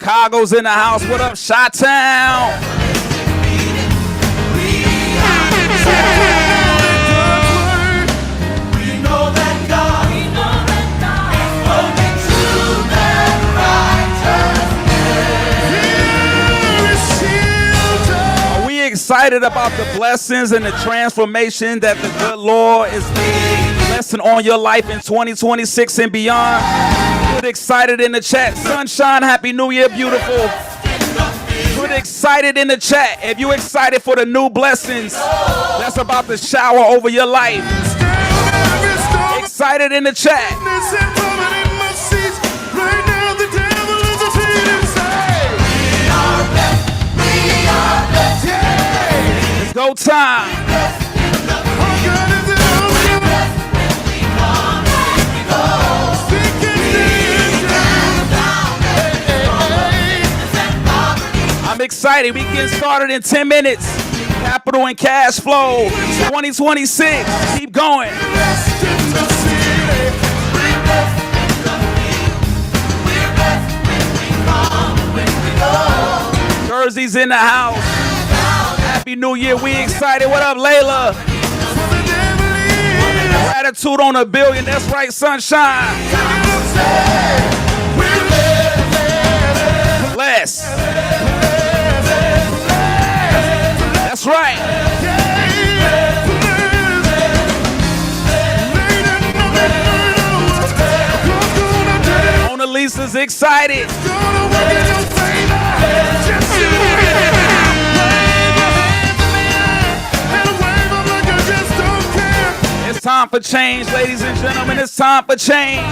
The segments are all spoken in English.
Chicago's in the house. What up, Chi-Town? Excited about the blessings and the transformation that the good Lord is blessing on your life in 2026 and beyond. Put excited in the chat. Sunshine, happy new year, beautiful. Put excited in the chat if you excited for the new blessings that's about to shower over your life. Excited in the chat. Go time. I'm excited. We get started in 10 minutes. Capital and cash flow 2026. Keep going. Jersey's in the house. Happy New Year, we excited. What up, Layla? Gratitude on $1 billion, that's right, Sunshine. Bless. That's right. Mona Lisa's excited. It's time for change, ladies and gentlemen. It's time for change.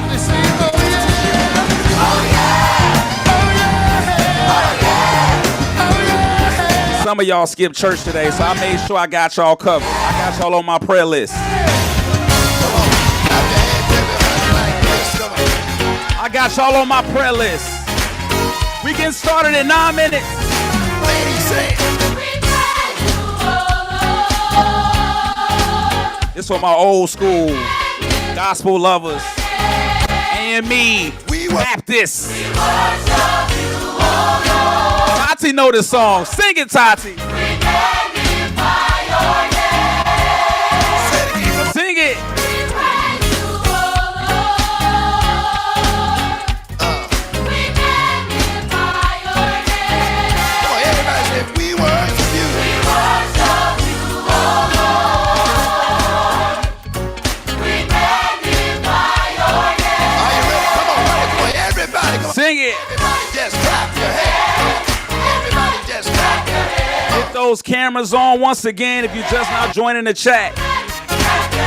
Some of y'all skipped church today, so I made sure I got y'all covered. I got y'all on my prayer list. I got y'all on my prayer list. We getting started in 9 minutes. Ladies, say this for my old school gospel lovers and me, Baptist. Tati know this song. Sing it, Tati. Sing it. Sing it. Everybody just clap your hands. Everybody just clap your hands. Get those cameras on once again if you're just now joining the chat.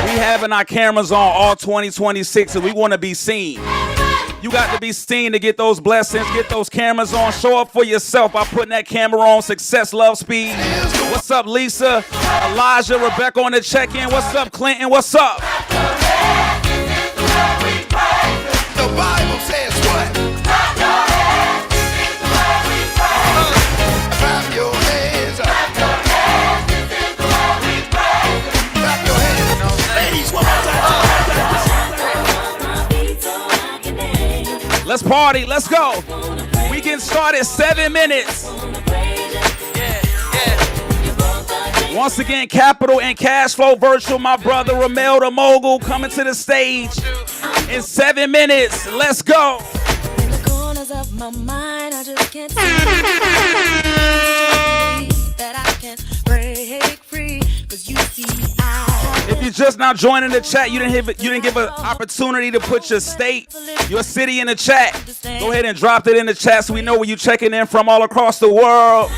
We having our cameras on all 2026 and we want to be seen. You got to be seen to get those blessings. Get those cameras on. Show up for yourself by putting that camera on. Success, love, speed. What's up, Lisa? Elijah, Rebecca on the check-in. What's up, Clinton? What's up? The Bible says what? Clap your hands, this is the way we pray. Clap your hands. Clap your hands, this is the way we pray. Clap your hands. Ladies, one more time. Let's party, let's go. We getting started 7 minutes. Once again, Capital and Cashflow Virtual, my brother Ramel the Mogul coming to the stage in 7 minutes. Let's go. In the corners of my mind, I just can't see that I can break free. Cause you see, if you're just now joining the chat, you didn't give an opportunity to put your state, your city in the chat. Go ahead and drop it in the chat so we know where you're checking in from all across the world.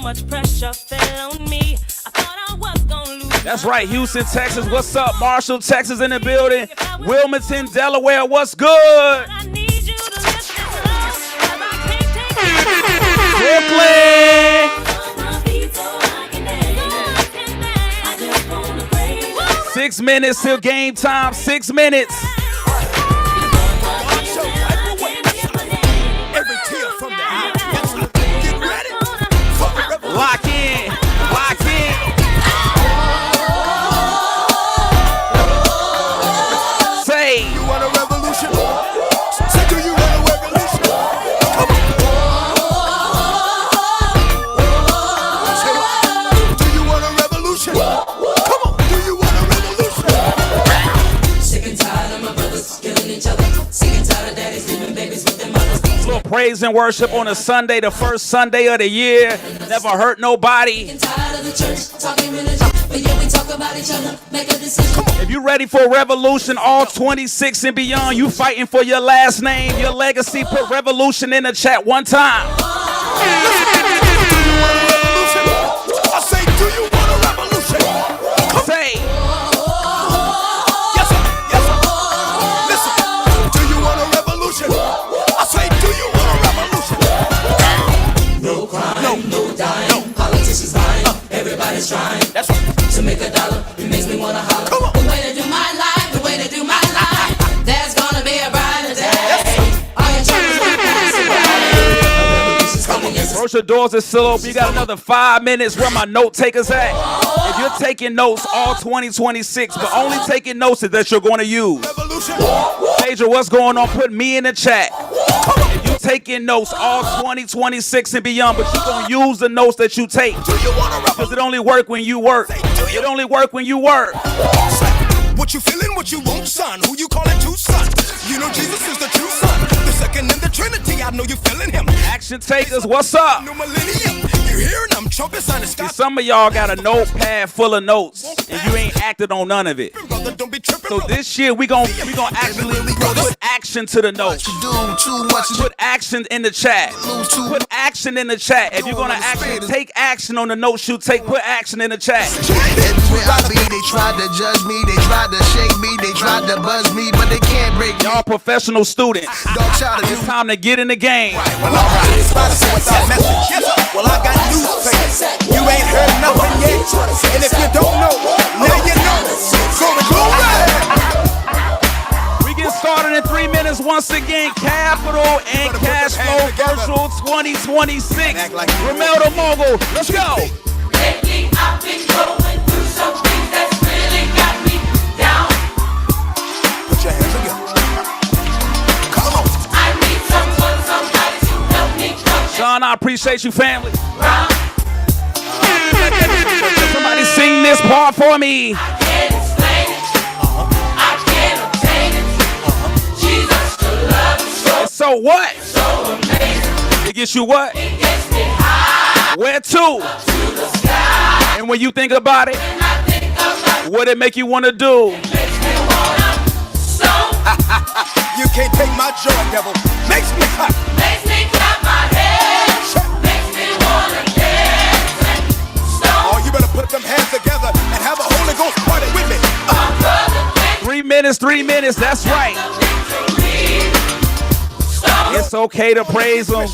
Much pressure fell on me. I thought I was gonna lose. That's right, Houston, Texas. What's up? Marshall, Texas in the building. Wilmington, Delaware. What's good? I need you to listen 6 minutes till game time. 6 minutes. Lock in. Lock in. Say. You want a revolution? Say, do you want a revolution? Come on. Say, do you want a revolution? Come on. Do you want a revolution? Sick and tired of my brothers killing each other. Sick and tired of daddies leaving babies with their mothers. Little praise and worship on a Sunday, the first Sunday of the year. Never hurt nobody. Sick and tired of the church talking religion, but yeah, we talk about each other. Make a decision. If you ready for revolution, all 26 and beyond, you fighting for your last name, your legacy. Put revolution in the chat one time. Do you want a revolution? I say, do you want a revolution? Say. Yes, sir. Yes, sir. Listen. Do you want a revolution? I say, do you want a revolution? No crime, no dying. Politicians lying. Everybody's trying. That's right. To make $1, it makes me wanna holler. Come on. The way to do my life, the way to do my life. There's gonna be a brighter day. All your troubles will pass away. A revolution's coming, yes. Virtual doors are still open. You got another 5 minutes. Where my note takers at? If you're taking notes all 2026, but only taking notes that you're going to use. Revolution. Major, what's going on? Put me in the chat. If you're taking notes all 2026 and beyond, but you're going to use the notes that you take. Do you want a Because revolution? it only work when you work. It only work when you work. What you feeling, what you want, son? Who you calling to, son? You know Jesus is the true son. The second in the Trinity, I know you feeling him. Action takers, what's up? New millennium. You hearing them trumpets on the sky? See, some of y'all got a notepad full of notes, and you ain't acted on none of it. Brother, don't be tripping, So brother. this year we gonna actually put action to the notes. You do too much. Put action in the chat. Put action in the chat. If you're gonna actually take action on the notes you take, put action in the chat. Everywhere I be, they tried to judge me, they tried to shake me, they tried to buzz me, but they can't break me. Y'all professional students. Don't try to do It's time to get in the game. Well, all right. It's about to say what's our message. Yes, sir. Well, I got news for you. You ain't heard nothing yet. And if you don't know, now you know. So go right. We get started in 3 minutes once again. Capital and Cashflow Virtual 2026. Romeldo Mogul, let's go. Lately, I've been going through some things that's really got me down. Put your hands together. Come on. I need someone, somebody to help me come Sean, I appreciate you, family. around. Somebody sing this part for me. I can't explain it. I can't obtain it. Jesus, the love is So what? so amazing. It gets you what? It gets me high Where to? to the sky. And when you think about it, And I think about what it make you want to do? makes me wanna so You can't take my joy, devil. Makes me hot. makes me clap my hands. Makes me wanna dance and Oh, stone. you better put them hands together and have a Holy Ghost party with me. My brother thinks 3 minutes, that's right. victory. Stone. It's okay to praise him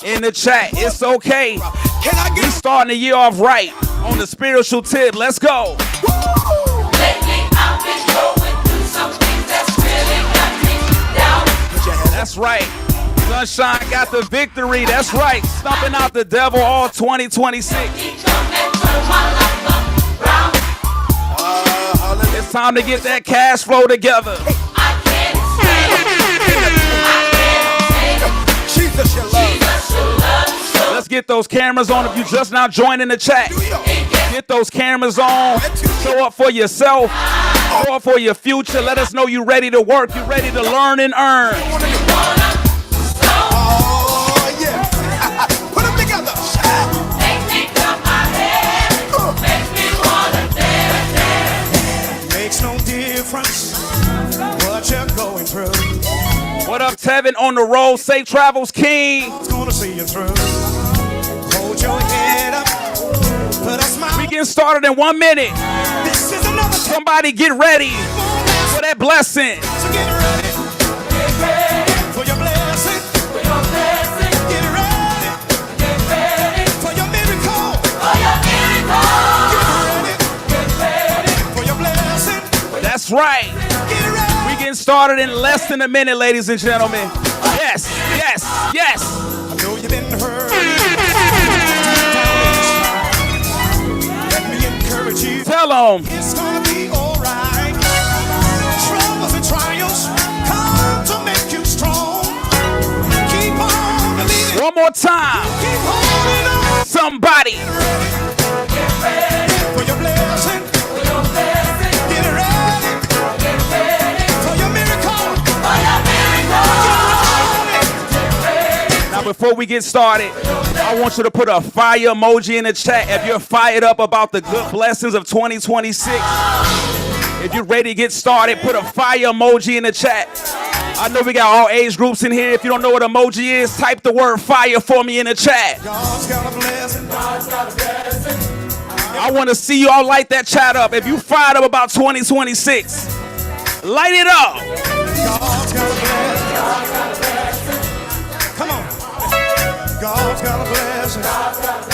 in the chat. It's okay. Can I We get starting the year off right on the spiritual tip. Let's go. Lately, I've been going through some things that's really got me down. Put your hands up. That's right. Sunshine got the victory. That's right. Stumping out the devil all 2026. He come and turn my life around. Hallelujah. It's time to get that cash flow together. I can't explain it. I can't obtain it. Jesus, your love. Jesus, your love is so Let's get those cameras on. If you just now joining the chat, get those cameras on. Show up for yourself. Show up for your future. Let us know you ready to work. You ready to learn and earn. Oh, yeah. Put them together. makes me clap my hands. Makes me wanna dance. Makes no difference what you're going through. What up, Tevin? On the road. Safe travels, King. It's gonna see you through. Hold your head up. Put a smile. We getting started in 1 minute. This is another time. Somebody get ready for that blessing. So get ready. Get ready For your blessing. for your blessing. Get ready. Get ready For your miracle. for your miracle. Get ready. Get ready For your blessing. That's right. We getting started in less than a minute, ladies and gentlemen. Yes, yes, yes. I know you've been hurt. Let me encourage you. Tell them. It's gonna be alright. Troubles and trials come to make you strong. Keep on believing. One more time. Keep holding on. Somebody. Get ready for your blessing. Get ready. For your miracle. Now, before we get started, I want you to put a fire emoji in the chat if you're fired up about the good blessings of 2026. If you're ready to get started, put a fire emoji in the chat. I know we got all age groups in here. If you don't know what emoji is, type the word fire for me in the chat. God's got a blessing. God's got a blessing. I want to see you all light that chat up. If you fired up about 2026, light it up. God's got a blessing. Come on. God's got a blessing.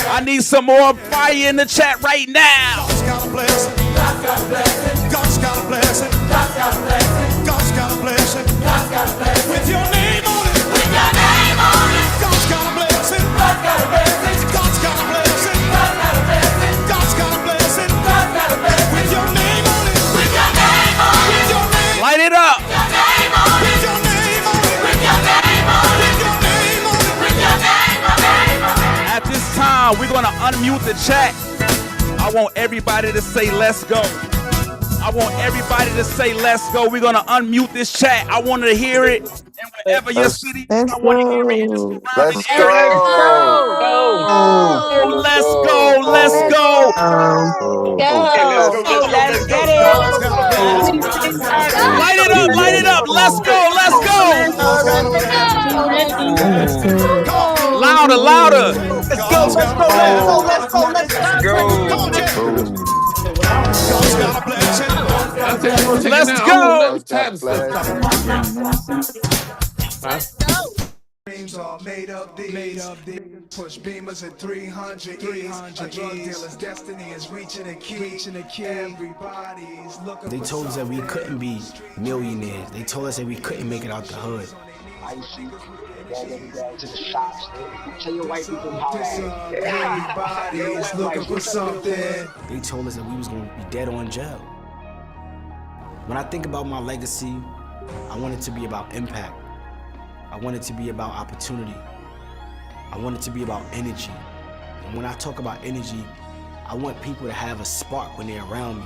I need some more fire in the chat right now. God's got a blessing. God's got a blessing. God's got a blessing. God's got a blessing. God's got a blessing. God's got a blessing. With your name on it. With your name on it. God's got a blessing. God's got a blessing. God's got a blessing. God's got a blessing. God's got a blessing. God's got a blessing. With your name on it. With your name on it. With your name. Light it up. With your name on it. With your name on it. With your name on it. With your name on it. With your name on it. At this time, we're going to unmute the chat. I want everybody to say, let's go. I want everybody to say, let's go. We're going to unmute this chat. I want to hear it. And wherever you're sitting, I want to hear it. Let's go. Let's go. Let's go. Let's get it. Light it up. Light it up. Let's go. Let's go. Louder, louder. Let's go. Let's go. Let's go. Let's go. Let's go. God's got a blessing. Let's go. Dreams are made up these. Push beamers at 300 E's. A drug dealer's destiny is reaching a key. Everybody's looking. They told us that we couldn't be millionaires. They told us that we couldn't make it out the hood. I used to go to the shops. Tell your white people how Everybody's looking for something. They told us that we was gonna be dead or in jail. When I think about my legacy, I want it to be about impact. I want it to be about opportunity. I want it to be about energy. And when I talk about energy, I want people to have a spark when they're around me.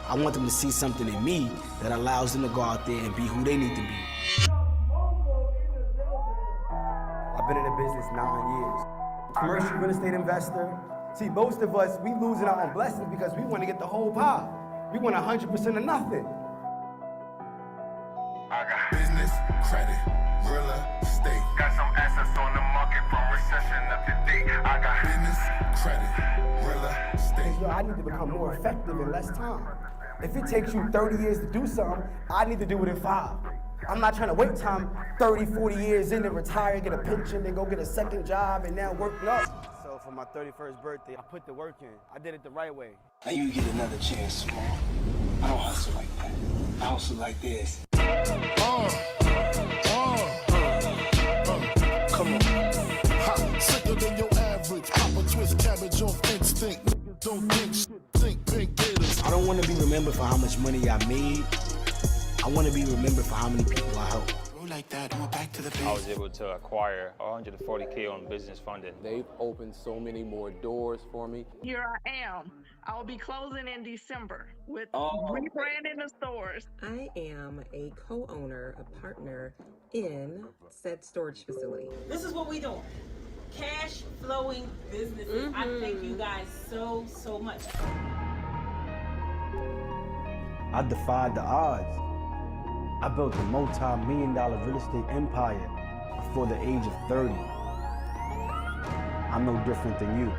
I want them to see something in me that allows them to go out there and be who they need to be. I've been in the business 9 years. Commercial real estate investor. See, most of us, we losing our own blessings because we want to get the whole pie. We want 100% of nothing. I got business, credit, real estate. Got some assets on the market from recession up to date. I got business, credit, real estate. Yo, I need to become more effective in less time. If it takes you 30 years to do something, I need to do it in 5. I'm not trying to wait time 30, 40 years in to retire, get a pension, then go get a second job, and now work up. So for my 31st birthday, I put the work in. I did it the right way. Now you get another chance, small. I don't hustle like that. I hustle like this. Come on. Ha, sicker than your average. Pop a twist cabbage off instinct. Don't think pink gators. I don't want to be remembered for how much money I made. I want to be remembered for how many people I helped. like that, I'm back to the base. I was able to acquire $140K on business funding. They've opened so many more doors for me. Here I am. I will be closing in December with rebranding the stores. I am a co-owner, a partner in said storage facility. This is what we do. Cash flowing businesses. I thank you guys so much. I defied the odds. I built a multi-million-dollar real estate empire before the age of 30. I'm no different than you.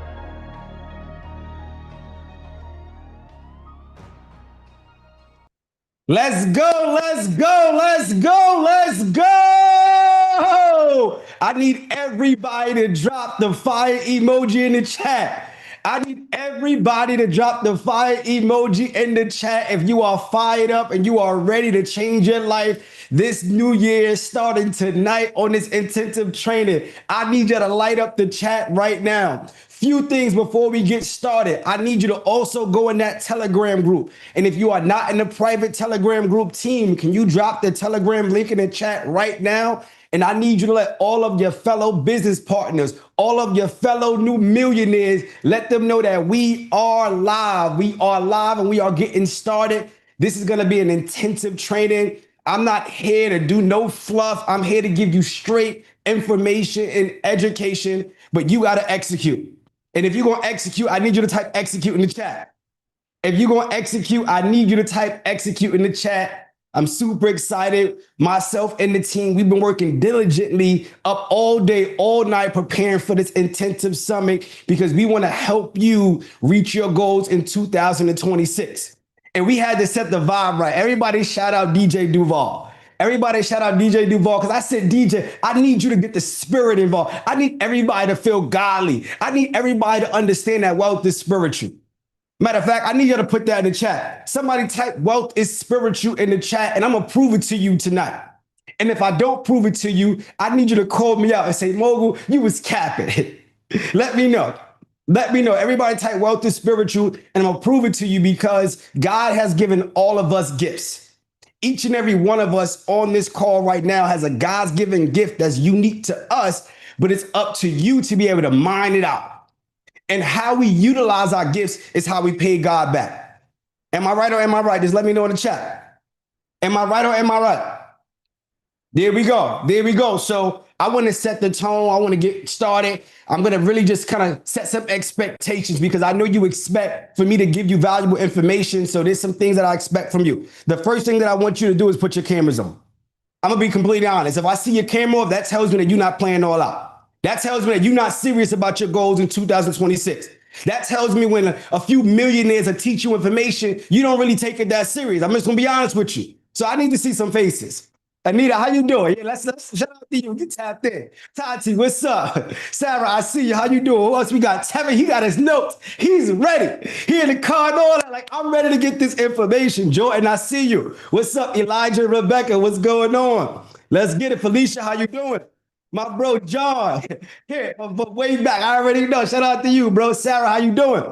Let's go, let's go, let's go, let's go! I need everybody to drop the fire emoji in the chat. I need everybody to drop the fire emoji in the chat if you are fired up and you are ready to change your life. This new year is starting tonight on this intensive training. I need you to light up the chat right now. Few things before we get started. I need you to also go in that Telegram group. And if you are not in the private Telegram group team, can you drop the Telegram link in the chat right now? And I need you to let all of your fellow business partners, all of your fellow new millionaires, let them know that we are live. We are live and we are getting started. This is going to be an intensive training. I'm not here to do no fluff. I'm here to give you straight information and education, but you got to execute. And if you're going to execute, I need you to type execute in the chat. If you're going to execute, I need you to type execute in the chat. I'm super excited. Myself and the team, we've been working diligently up all day, all night, preparing for this intensive summit because we want to help you reach your goals in 2026. And we had to set the vibe right. Everybody shout out DJ Duval. Everybody shout out DJ Duval because I said, DJ, I need you to get the spirit involved. I need everybody to feel godly. I need everybody to understand that wealth is spiritual. Matter of fact, I need you to put that in the chat. Somebody type wealth is spiritual in the chat, and I'm going to prove it to you tonight. And if I don't prove it to you, I need you to call me out and say, Mogul, you was capping. Let me know. Let me know. Everybody type wealth is spiritual, and I'm going to prove it to you because God has given all of us gifts. Each and every one of us on this call right now has a God's given gift that's unique to us, but it's up to you to be able to mine it out. And how we utilize our gifts is how we pay God back. Am I right or am I right? Just let me know in the chat. Am I right or am I right? There we go. There we go. So I want to set the tone. I want to get started. I'm going to really just kind of set some expectations because I know you expect for me to give you valuable information. So there's some things that I expect from you. The first thing that I want you to do is put your cameras on. I'm going to be completely honest. If I see your camera off, that tells me that you're not playing all out. That tells me that you're not serious about your goals in 2026. That tells me when a few millionaires are teach you information, you don't really take it that serious. I'm just gonna be honest with you. So I need to see some faces. Anita, how you doing? Yeah, let's shout out to you. Get tapped in. Tati, what's up? Sarah, I see you. How you doing? Who else we got? Tevin, he got his notes. He's ready. He in the car and all that. Like, I'm ready to get this information. Jordan, I see you. What's up, Elijah, Rebecca? What's going on? Let's get it. Felicia, how you doing? My bro, John, here, but way back, I already know. Shout out to you, bro. Sarah, how you doing?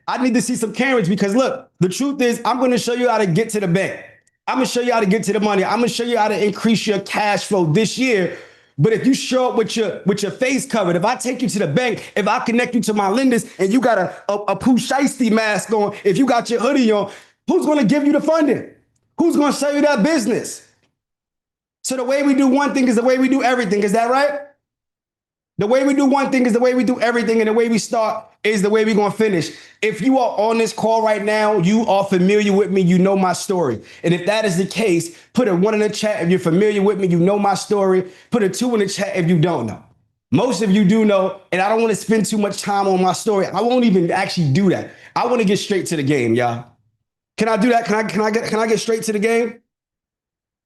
I need to see some cameras because look, the truth is I'm going to show you how to get to the bank. I'm going to show you how to get to the money. I'm going to show you how to increase your cash flow this year. But if you show up with your face covered, if I take you to the bank, if I connect you to my lenders and you got a Pooh Shiesty mask on, if you got your hoodie on, who's going to give you the funding? Who's going to sell you that business? So the way we do one thing is the way we do everything. Is that right? The way we do one thing is the way we do everything, and the way we start is the way we're going to finish. If you are on this call right now, you are familiar with me, you know my story. And if that is the case, put a 1 in the chat if you're familiar with me, you know my story. Put a 2 in the chat if you don't know. Most of you do know, and I don't want to spend too much time on my story. I won't even actually do that. I want to get straight to the game, y'all. Can I do that? Can I get straight to the game?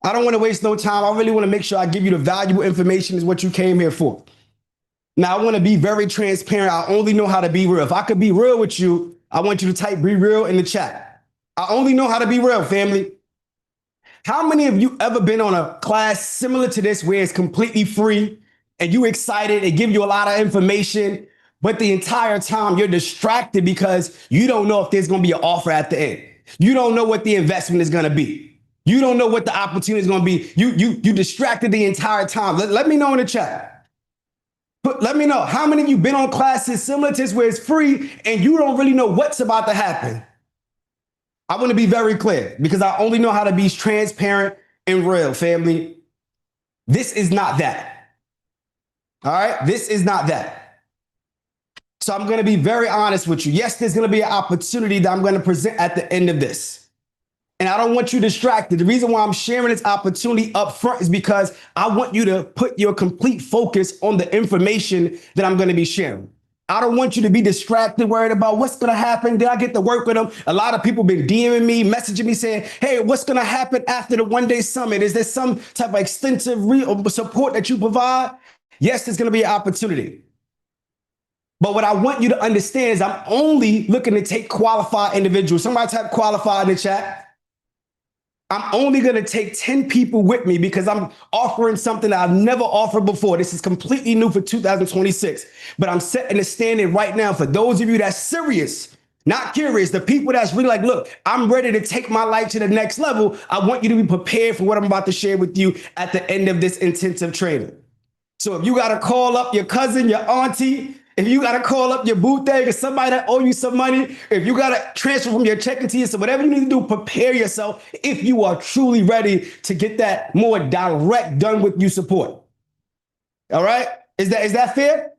I don't want to waste no time. I really want to make sure I give you the valuable information is what you came here for. Now, I want to be very transparent. I only know how to be real. If I could be real with you, I want you to type be real in the chat. I only know how to be real, family. How many of you ever been on a class similar to this where it's completely free and you excited, they give you a lot of information, but the entire time you're distracted because you don't know if there's going to be an offer at the end. You don't know what the investment is going to be. You don't know what the opportunity is going to be. You distracted the entire time. Let me know in the chat. Let me know how many of you been on classes similar to this where it's free and you don't really know what's about to happen. I want to be very clear because I only know how to be transparent and real, family. This is not that. All right? This is not that. So I'm going to be very honest with you. Yes, there's going to be an opportunity that I'm going to present at the end of this. And I don't want you distracted. The reason why I'm sharing this opportunity up front is because I want you to put your complete focus on the information that I'm going to be sharing. I don't want you to be distracted, worried about what's going to happen. Did I get to work with them? A lot of people been DMing me, messaging me saying, hey, what's going to happen after the one-day summit? Is there some type of extensive support that you provide? Yes, there's going to be an opportunity. But what I want you to understand is I'm only looking to take qualified individuals. Somebody type qualified in the chat. I'm only going to take 10 people with me because I'm offering something that I've never offered before. This is completely new for 2026. But I'm setting a standard right now for those of you that's serious, not curious, the people that's really like, look, I'm ready to take my life to the next level. I want you to be prepared for what I'm about to share with you at the end of this intensive training. So if you got to call up your cousin, your auntie, if you got to call up your boo thing or somebody that owe you some money, if you got to transfer from your checking to your, so whatever you need to do, prepare yourself if you are truly ready to get that more direct done with you support. All right? Is that fair?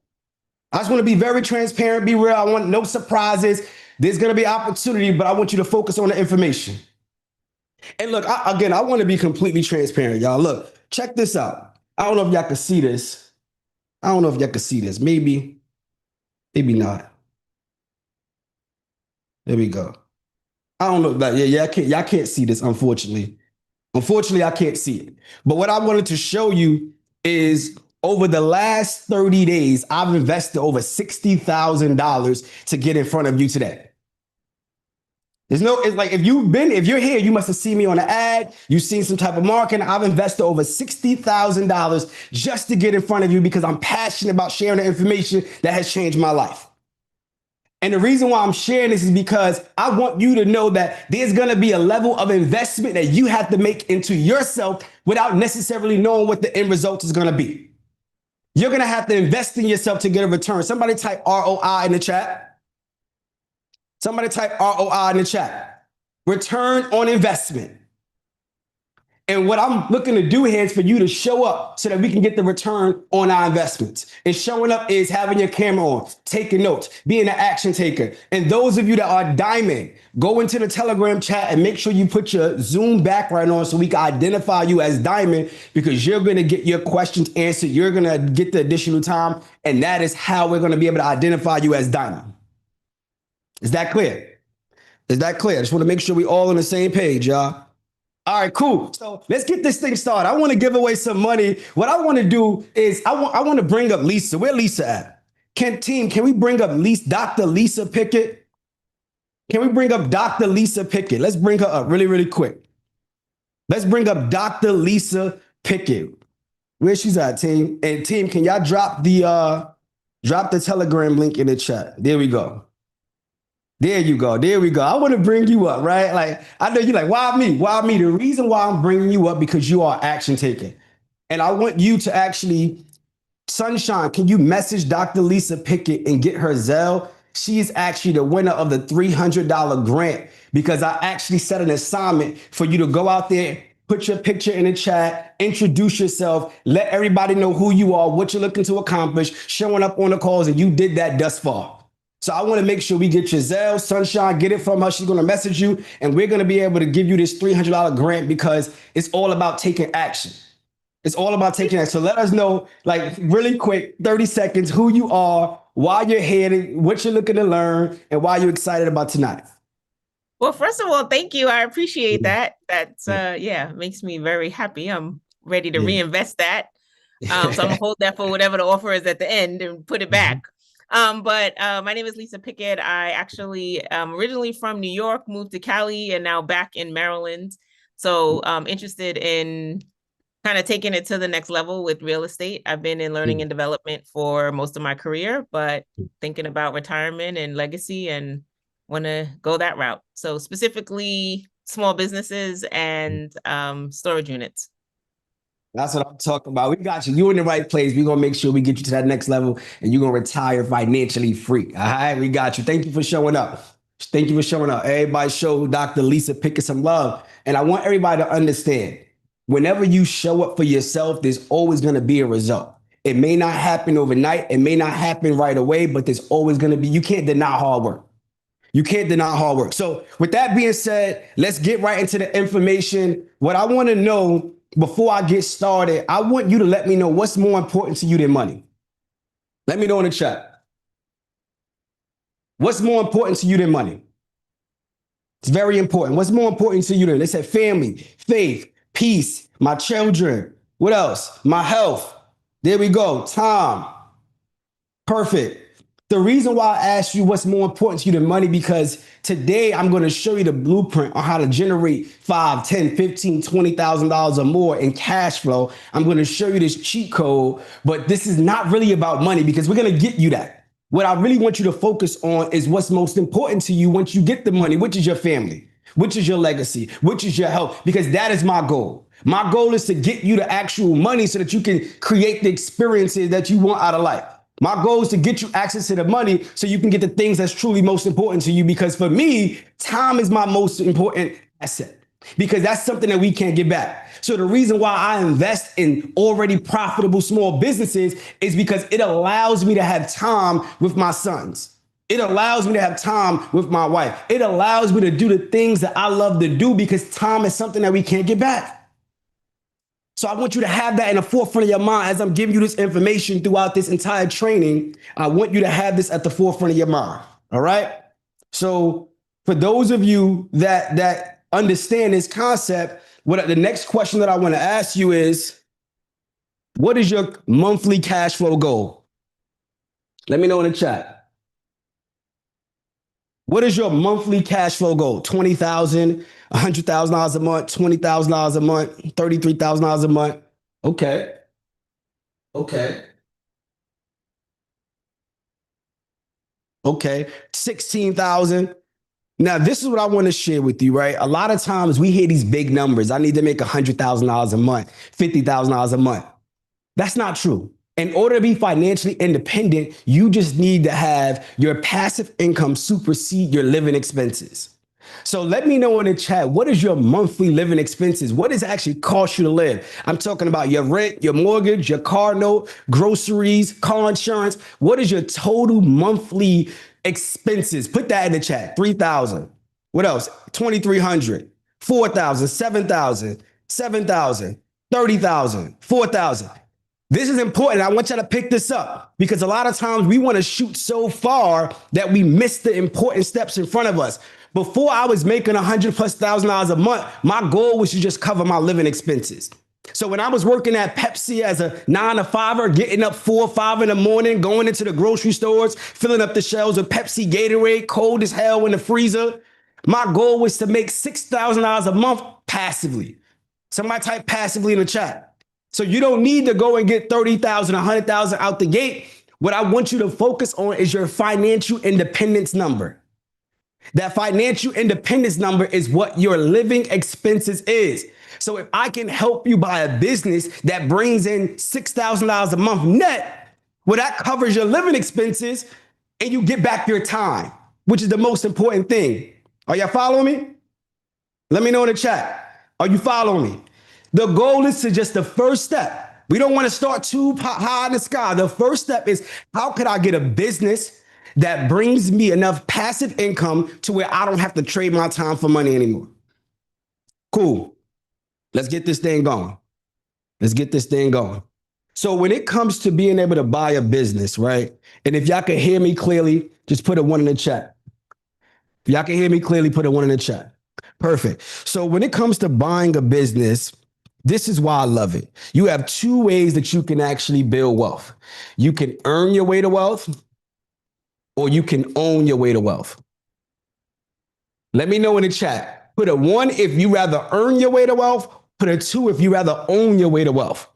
I just want to be very transparent, be real. I want no surprises. There's going to be opportunity, but I want you to focus on the information. And look, I want to be completely transparent, y'all. Look, check this out. I don't know if y'all can see this. Maybe not. There we go. I don't know. But yeah, y'all can't see this, unfortunately. Unfortunately, I can't see it. But what I wanted to show you is over the last 30 days, I've invested over $60,000 to get in front of you today. It's like if you're here, you must have seen me on an ad, you've seen some type of marketing. I've invested over $60,000 just to get in front of you because I'm passionate about sharing the information that has changed my life. And the reason why I'm sharing this is because I want you to know that there's going to be a level of investment that you have to make into yourself without necessarily knowing what the end result is going to be. You're going to have to invest in yourself to get a return. Somebody type ROI in the chat. Somebody type ROI in the chat. Return on investment. And what I'm looking to do here is for you to show up so that we can get the return on our investments. And showing up is having your camera on, taking notes, being an action taker. And those of you that are diamond, go into the Telegram chat and make sure you put your Zoom background on so we can identify you as diamond because you're going to get your questions answered. You're going to get the additional time. And that is how we're going to be able to identify you as diamond. Is that clear? I just want to make sure we all on the same page, y'all. All right, cool. So let's get this thing started. I want to give away some money. What I want to do is I want to bring up Lisa. Where Lisa at? Can we bring up Dr. Lisa Pickett? Can we bring up Dr. Lisa Pickett? Let's bring her up really, really quick. Let's bring up Dr. Lisa Pickett. Where she's at, team? And team, can y'all drop the Telegram link in the chat? There we go. There you go. There we go. I want to bring you up, right? Like, I know you're like, why me? Why me? The reason why I'm bringing you up because you are action taking. And I want you to actually, Sunshine, can you message Dr. Lisa Pickett and get her Zelle? She is actually the winner of the $300 grant because I actually set an assignment for you to go out there, put your picture in the chat, introduce yourself, let everybody know who you are, what you're looking to accomplish, showing up on the calls, and you did that thus far. So I want to make sure we get your Zelle, Sunshine, get it from her. She's going to message you, and we're going to be able to give you this $300 grant because it's all about taking action. It's all about taking action. So let us know, like, really quick, 30 seconds, who you are, why you're here, what you're looking to learn, and why you're excited about tonight. Well, first of all, thank you. I appreciate that. That's, makes me very happy. I'm ready to reinvest that. So I'm going to hold that for whatever the offer is at the end and put it back. But my name is Lisa Pickett. I actually am originally from New York, moved to Cali, and now back in Maryland. So I'm interested in kind of taking it to the next level with real estate. I've been in learning and development for most of my career, but thinking about retirement and legacy and want to go that route. So specifically small businesses and storage units. That's what I'm talking about. We got you. You're in the right place. We're going to make sure we get you to that next level and you're going to retire financially free. All right, we got you. Thank you for showing up. Thank you for showing up. Everybody show Dr. Lisa Pickett some love. And I want everybody to understand, whenever you show up for yourself, there's always going to be a result. It may not happen overnight. It may not happen right away, but there's always going to be, you can't deny hard work. You can't deny hard work. So with that being said, let's get right into the information. What I want to know before I get started, I want you to let me know what's more important to you than money. Let me know in the chat. What's more important to you than money? It's very important. What's more important to you than? They said family, faith, peace, my children. What else? My health. There we go. Time. Perfect. The reason why I asked you what's more important to you than money, because today I'm going to show you the blueprint on how to generate 5, 10, 15, $20,000 or more in cash flow. I'm going to show you this cheat code, but this is not really about money because we're going to get you that. What I really want you to focus on is what's most important to you once you get the money, which is your family, which is your legacy, which is your health, because that is my goal. My goal is to get you the actual money so that you can create the experiences that you want out of life. My goal is to get you access to the money so you can get the things that's truly most important to you. Because for me, time is my most important asset because that's something that we can't get back. So the reason why I invest in already profitable small businesses is because it allows me to have time with my sons. It allows me to have time with my wife. It allows me to do the things that I love to do because time is something that we can't get back. So I want you to have that in the forefront of your mind as I'm giving you this information throughout this entire training. I want you to have this at the forefront of your mind. All right. So for those of you that understand this concept, what the next question that I want to ask you is, what is your monthly cash flow goal? Let me know in the chat. What is your monthly cash flow goal? $20,000, $100,000 a month, $20,000 a month, $33,000 a month. Okay. Okay. Okay. 16,000. Now, this is what I want to share with you, right? A lot of times we hear these big numbers. I need to make $100,000 a month, $50,000 a month. That's not true. In order to be financially independent, you just need to have your passive income supersede your living expenses. So let me know in the chat, what is your monthly living expenses? What does it actually cost you to live? I'm talking about your rent, your mortgage, your car note, groceries, car insurance. What is your total monthly expenses? Put that in the chat. 3,000. What else? 2,300, 4,000, 7,000, 7,000, 30,000, 4,000. This is important. I want you to pick this up because a lot of times we want to shoot so far that we miss the important steps in front of us. Before I was making $100,000+ a month, my goal was to just cover my living expenses. So when I was working at Pepsi as a 9 to 5er, getting up 4 or 5 in the morning, going into the grocery stores, filling up the shelves with Pepsi, Gatorade, cold as hell in the freezer, my goal was to make $6,000 a month passively. Somebody type passively in the chat. So you don't need to go and get 30,000, 100,000 out the gate. What I want you to focus on is your financial independence number. That financial independence number is what your living expenses is. So if I can help you buy a business that brings in $6,000 a month net, well, that covers your living expenses and you get back your time, which is the most important thing. Are y'all following me? Let me know in the chat. Are you following me? The goal is to just the first step. We don't want to start too high in the sky. The first step is, how could I get a business that brings me enough passive income to where I don't have to trade my time for money anymore? Cool. Let's get this thing going. Let's get this thing going. So when it comes to being able to buy a business, right? And if y'all can hear me clearly, just put a 1 in the chat. If y'all can hear me clearly, put a 1 in the chat. Perfect. So when it comes to buying a business, this is why I love it. You have 2 ways that you can actually build wealth. You can earn your way to wealth, or you can own your way to wealth. Let me know in the chat. Put a 1 if you rather earn your way to wealth. Put a 2 if you rather own your way to wealth.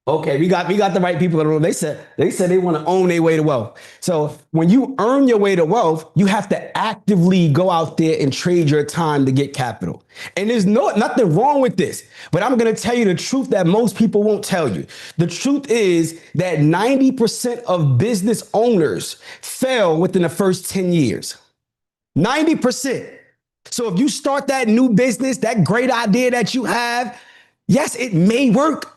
Okay, we got the right people in the room. They said they want to own their way to wealth. So when you earn your way to wealth, you have to actively go out there and trade your time to get capital. And there's nothing wrong with this, but I'm going to tell you the truth that most people won't tell you. The truth is that 90% of business owners fail within the first 10 years. 90%. So if you start that new business, that great idea that you have, yes, it may work,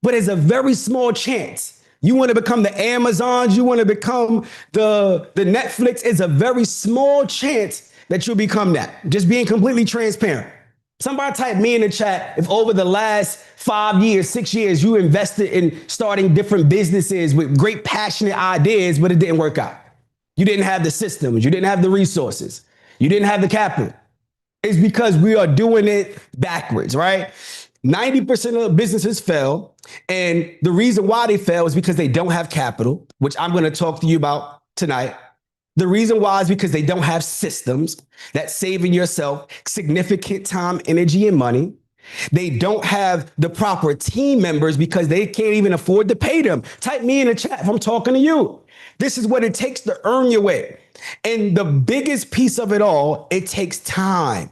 but it's a very small chance. You want to become the Amazons, you want to become the Netflix, it's a very small chance that you'll become that. Just being completely transparent. Somebody type me in the chat if over the last 5 years, 6 years, you invested in starting different businesses with great passionate ideas, but it didn't work out. You didn't have the systems, you didn't have the resources, you didn't have the capital. It's because we are doing it backwards, right? 90% of businesses fail. And the reason why they fail is because they don't have capital, which I'm going to talk to you about tonight. The reason why is because they don't have systems that saving yourself significant time, energy, and money. They don't have the proper team members because they can't even afford to pay them. Type me in the chat if I'm talking to you. This is what it takes to earn your way. And the biggest piece of it all, it takes time.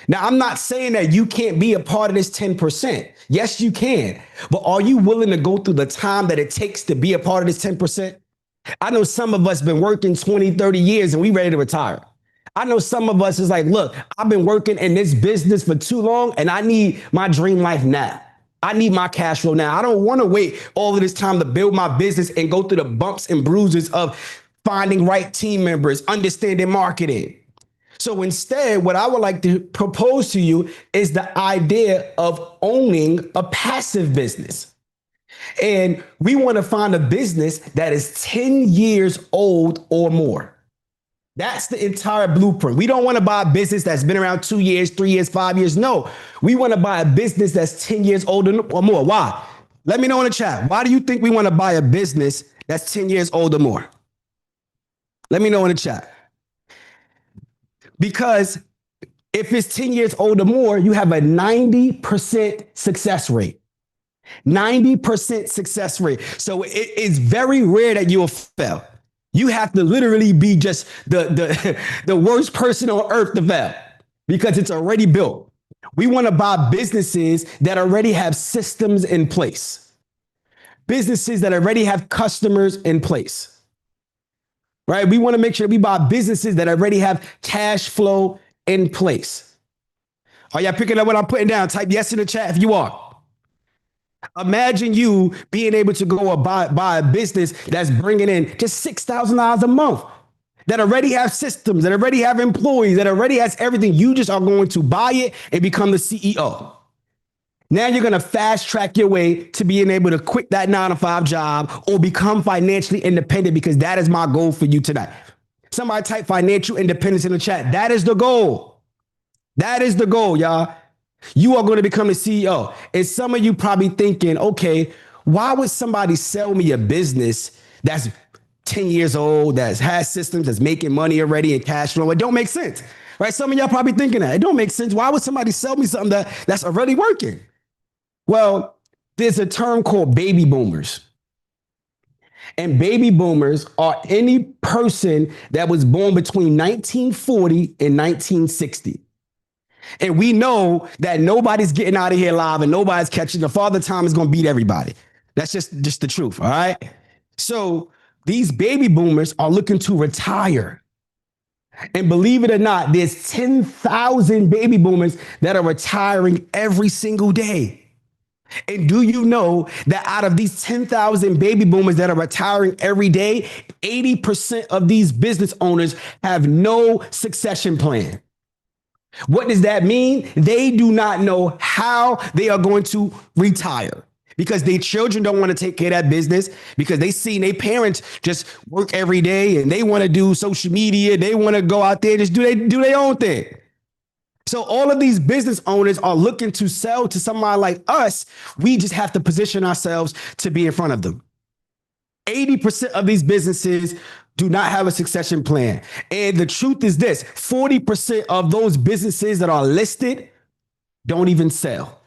Now, I'm not saying that you can't be a part of this 10%. Yes, you can. But are you willing to go through the time that it takes to be a part of this 10%? I know some of us been working 20, 30 years and we ready to retire. I know some of us is like, look, I've been working in this business for too long and I need my dream life now. I need my cash flow now. I don't want to wait all of this time to build my business and go through the bumps and bruises of finding right team members, understanding marketing. So instead, what I would like to propose to you is the idea of owning a passive business. And we want to find a business that is 10 years old or more. That's the entire blueprint. We don't want to buy a business that's been around 2 years, 3 years, 5 years. No, we want to buy a business that's 10 years old or more. Why? Let me know in the chat. Why do you think we want to buy a business that's 10 years old or more? Let me know in the chat. Because if it's 10 years old or more, you have a 90% success rate. 90% success rate. So it is very rare that you'll fail. You have to literally be just the worst person on earth to fail because it's already built. We want to buy businesses that already have systems in place. Businesses that already have customers in place. Right? We want to make sure we buy businesses that already have cash flow in place. Are y'all picking up what I'm putting down? Type yes in the chat if you are. Imagine you being able to go buy a business that's bringing in just $6,000 a month, that already have systems, that already have employees, that already has everything. You just are going to buy it and become the CEO. Now you're going to fast track your way to being able to quit that 9-to-5 job or become financially independent, because that is my goal for you tonight. Somebody type financial independence in the chat. That is the goal. That is the goal, y'all. You are going to become a CEO. And some of you probably thinking, okay, why would somebody sell me a business that's 10 years old, that has systems, that's making money already and cash flow? It don't make sense, right? Some of y'all probably thinking that. It don't make sense. Why would somebody sell me something that's already working? Well, there's a term called baby boomers. And baby boomers are any person that was born between 1940 and 1960. And we know that nobody's getting out of here live and nobody's catching. The Father Time is going to beat everybody. That's just the truth, all right? So these baby boomers are looking to retire. And believe it or not, there's 10,000 baby boomers that are retiring every single day. And do you know that out of these 10,000 baby boomers that are retiring every day, 80% of these business owners have no succession plan? What does that mean? They do not know how they are going to retire because their children don't want to take care of that business, because they see their parents just work every day and they want to do social media. They want to go out there and just do their own thing. So all of these business owners are looking to sell to somebody like us. We just have to position ourselves to be in front of them. 80% of these businesses do not have a succession plan. And the truth is this: 40% of those businesses that are listed don't even sell.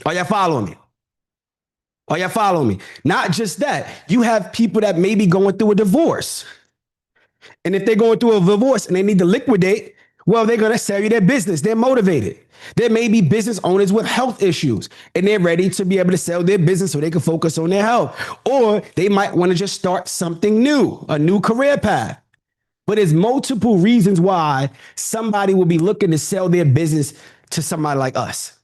Are y'all following me? Are y'all following me? Not just that, you have people that may be going through a divorce. And if they're going through a divorce and they need to liquidate, well, they're going to sell you their business. They're motivated. There may be business owners with health issues and they're ready to be able to sell their business so they can focus on their health. Or they might want to just start something new, a new career path. But there's multiple reasons why somebody will be looking to sell their business to somebody like us.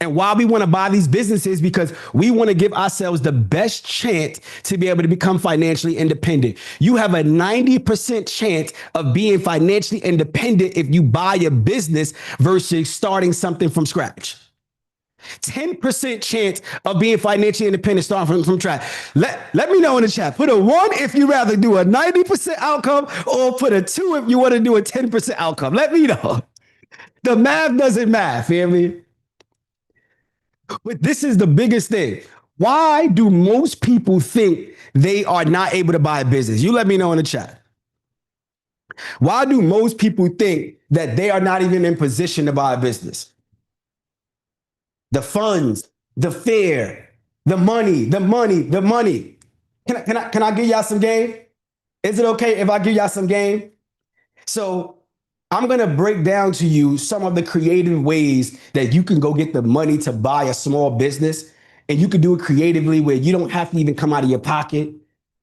And why we want to buy these businesses, because we want to give ourselves the best chance to be able to become financially independent. You have a 90% chance of being financially independent if you buy a business versus starting something from scratch. 10% chance of being financially independent starting from scratch. Let me know in the chat. Put a 1 if you rather do a 90% outcome, or put a 2 if you want to do a 10% outcome. Let me know. The math doesn't math, feel me? But this is the biggest thing. Why do most people think they are not able to buy a business? You let me know in the chat. Why do most people think that they are not even in position to buy a business? The funds, the fear, the money, the money, the money. Can I give y'all some game? Is it okay if I give y'all some game? So I'm gonna break down to you some of the creative ways that you can go get the money to buy a small business, and you can do it creatively where you don't have to even come out of your pocket.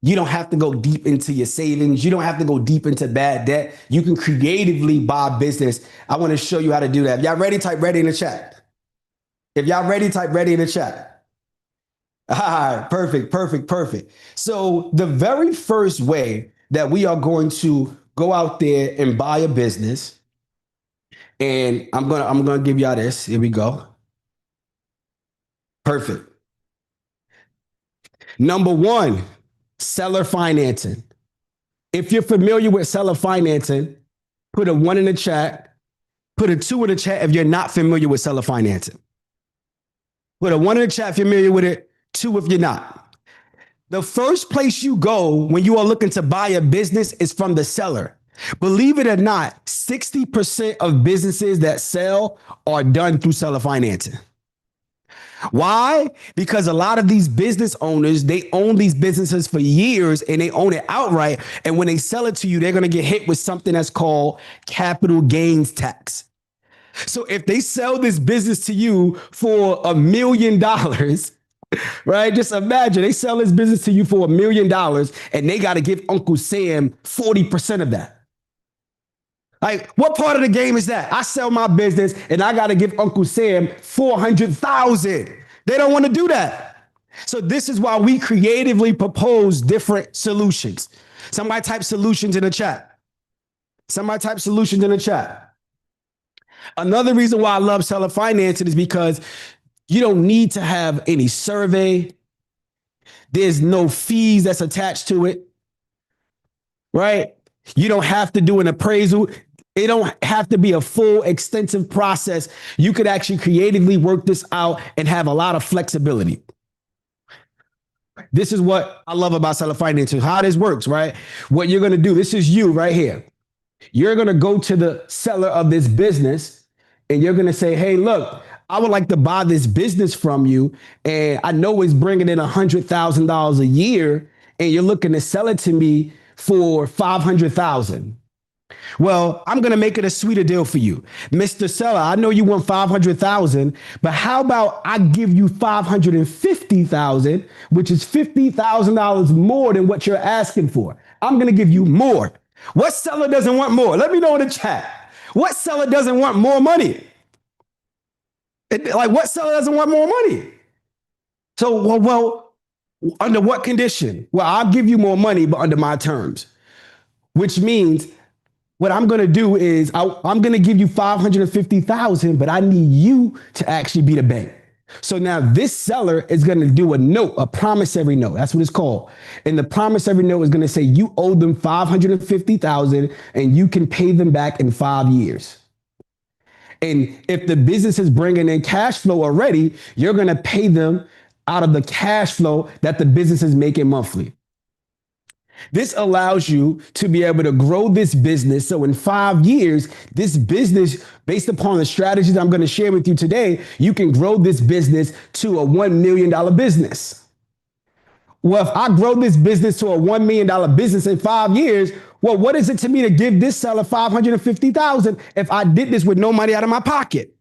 You don't have to go deep into your savings. You don't have to go deep into bad debt. You can creatively buy business. I want to show you how to do that. If y'all ready, type ready in the chat. If y'all ready, type ready in the chat. All right, perfect, perfect, perfect. So the very first way that we are going to go out there and buy a business, and I'm gonna give y'all this. Here we go. Perfect. Number one, seller financing. If you're familiar with seller financing, put a 1 in the chat. Put a 2 in the chat if you're not familiar with seller financing. Put a 1 in the chat if you're familiar with it, 2 if you're not. The first place you go when you are looking to buy a business is from the seller. Believe it or not, 60% of businesses that sell are done through seller financing. Why? Because a lot of these business owners, they own these businesses for years and they own it outright. And when they sell it to you, they're going to get hit with something that's called capital gains tax. So if they sell this business to you for $1 million, right? Just imagine they sell this business to you for $1 million and they got to give Uncle Sam 40% of that. Like, what part of the game is that? I sell my business and I got to give Uncle Sam 400,000. They don't want to do that. So this is why we creatively propose different solutions. Somebody type solutions in the chat. Somebody type solutions in the chat. Another reason why I love seller financing is because you don't need to have any survey. There's no fees that's attached to it, right? You don't have to do an appraisal. It don't have to be a full, extensive process. You could actually creatively work this out and have a lot of flexibility. This is what I love about seller financing, how this works, right? What you're going to do, this is you right here. You're going to go to the seller of this business and you're going to say, hey, look, I would like to buy this business from you. And I know it's bringing in $100,000 a year and you're looking to sell it to me for $500,000. Well, I'm going to make it a sweeter deal for you. Mr. Seller, I know you want $500,000, but how about I give you $550,000, which is $50,000 more than what you're asking for. I'm going to give you more. What seller doesn't want more? Let me know in the chat. What seller doesn't want more money? What seller doesn't want more money? So, well, under what condition? Well, I'll give you more money, but under my terms, which means what I'm going to do is I'm going to give you $550,000, but I need you to actually be the bank. So now this seller is going to do a note, a promissory note. That's what it's called. And the promissory note is going to say you owe them $550,000 and you can pay them back in 5 years. And if the business is bringing in cash flow already, you're going to pay them out of the cash flow that the business is making monthly. This allows you to be able to grow this business. So in 5 years, this business, based upon the strategies I'm going to share with you today, you can grow this business to a $1 million business. Well, if I grow this business to a $1 million business in 5 years, well, what is it to me to give this seller $550,000 if I did this with no money out of my pocket?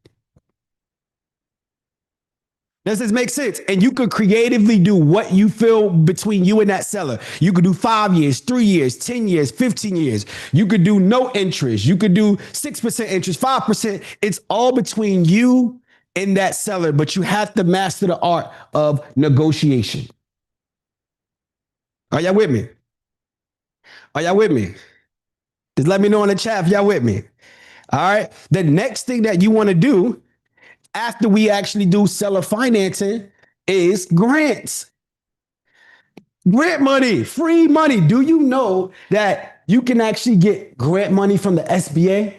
Does this make sense? And you could creatively do what you feel between you and that seller. You could do 5 years, 3 years, 10 years, 15 years. You could do no interest. You could do 6% interest, 5%. It's all between you and that seller, but you have to master the art of negotiation. Are y'all with me? Are y'all with me? Just let me know in the chat if y'all with me. All right. The next thing that you want to do after we actually do seller financing is grants. Grant money, free money. Do you know that you can actually get grant money from the SBA?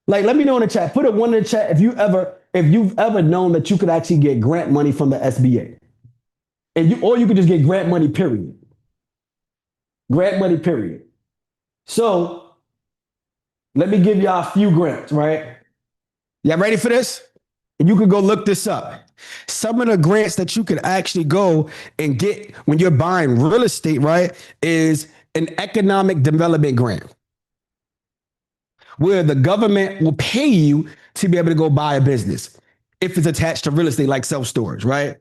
Like, let me know in the chat. Put a 1 in the chat if you ever if you've ever known that you could actually get grant money from the SBA. Or you could just get grant money, period. Grant money, period. So let me give y'all a few grants, right? Y'all ready for this? And you can go look this up. Some of the grants that you can actually go and get when you're buying real estate, right, is an economic development grant, where the government will pay you to be able to go buy a business if it's attached to real estate like self-storage, right?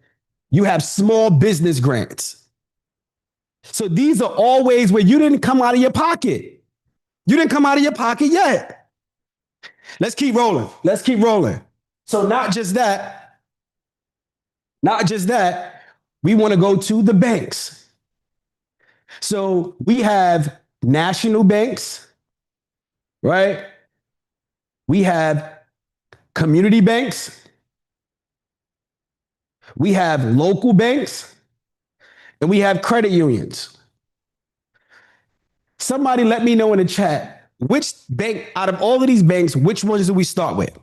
You have small business grants. So these are all ways where you didn't come out of your pocket. You didn't come out of your pocket yet. Let's keep rolling. Let's keep rolling. So not just that, we want to go to the banks. So we have national banks, right? We have community banks. We have local banks, and we have credit unions. Somebody let me know in the chat, which bank out of all of these banks, which ones do we start with?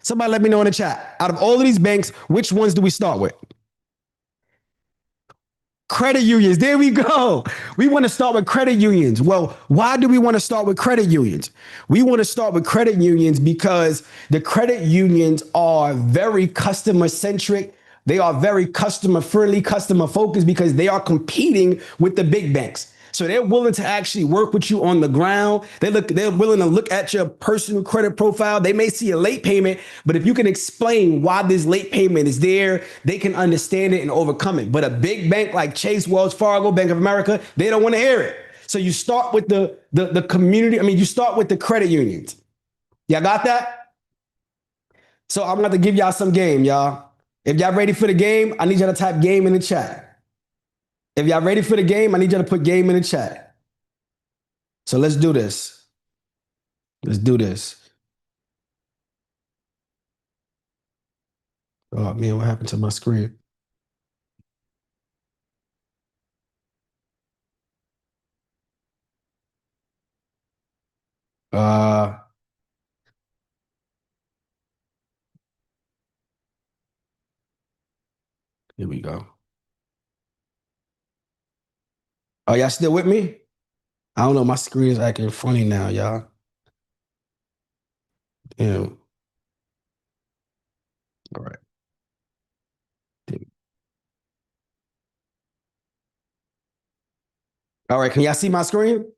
Somebody let me know in the chat. Out of all of these banks, which ones do we start with? Credit unions. There we go. We want to start with credit unions. Well, why do we want to start with credit unions? We want to start with credit unions because the credit unions are very customer centric. They are very customer friendly, customer focused because they are competing with the big banks. So they're willing to actually work with you on the ground. They're willing to look at your personal credit profile. They may see a late payment, but if you can explain why this late payment is there, they can understand it and overcome it. But a big bank like Chase, Wells Fargo, Bank of America, they don't want to hear it. So you start with the community. You start with the credit unions. Y'all got that? So I'm going to give y'all some game, y'all. If y'all ready for the game, I need y'all to type game in the chat. If y'all ready for the game, I need y'all to put game in the chat. So let's do this. Let's do this. Oh man, what happened to my screen? Here we go. Are y'all still with me? I don't know. My screen is acting funny now, y'all. Damn. All right. All right. Can y'all see my screen?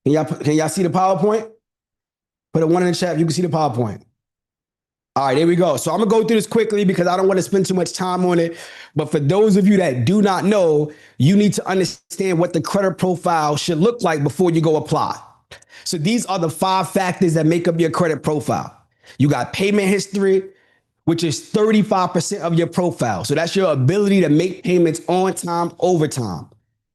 Can y'all see the PowerPoint? Put a one in the chat if you can see the PowerPoint. All right, there we go. So I'm gonna go through this quickly because I don't want to spend too much time on it. But for those of you that do not know, you need to understand what the credit profile should look like before you go apply. So these are the 5 factors that make up your credit profile. You got payment history, which is 35% of your profile. So that's your ability to make payments on time, over time.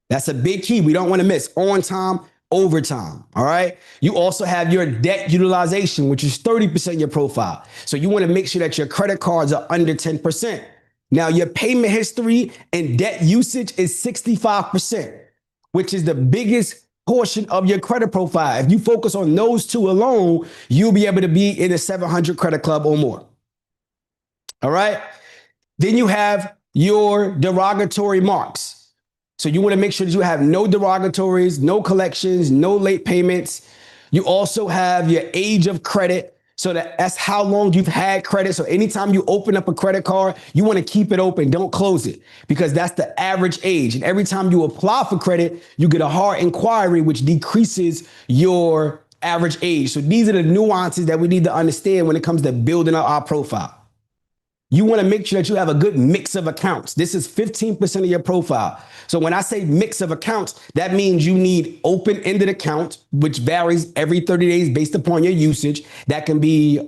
That's a big key. We don't want to miss on time, over time. All right. You also have your debt utilization, which is 30% of your profile. So you want to make sure that your credit cards are under 10%. Now, your payment history and debt usage is 65%, which is the biggest portion of your credit profile. If you focus on those two alone, you'll be able to be in a 700 credit club or more. All right. Then you have your derogatory marks. So you want to make sure that you have no derogatories, no collections, no late payments. You also have your age of credit. So that's how long you've had credit. So anytime you open up a credit card, you want to keep it open. Don't close it because that's the average age. And every time you apply for credit, you get a hard inquiry, which decreases your average age. So these are the nuances that we need to understand when it comes to building up our profile. You want to make sure that you have a good mix of accounts. This is 15% of your profile. So when I say mix of accounts, that means you need open-ended accounts, which varies every 30 days based upon your usage. That can be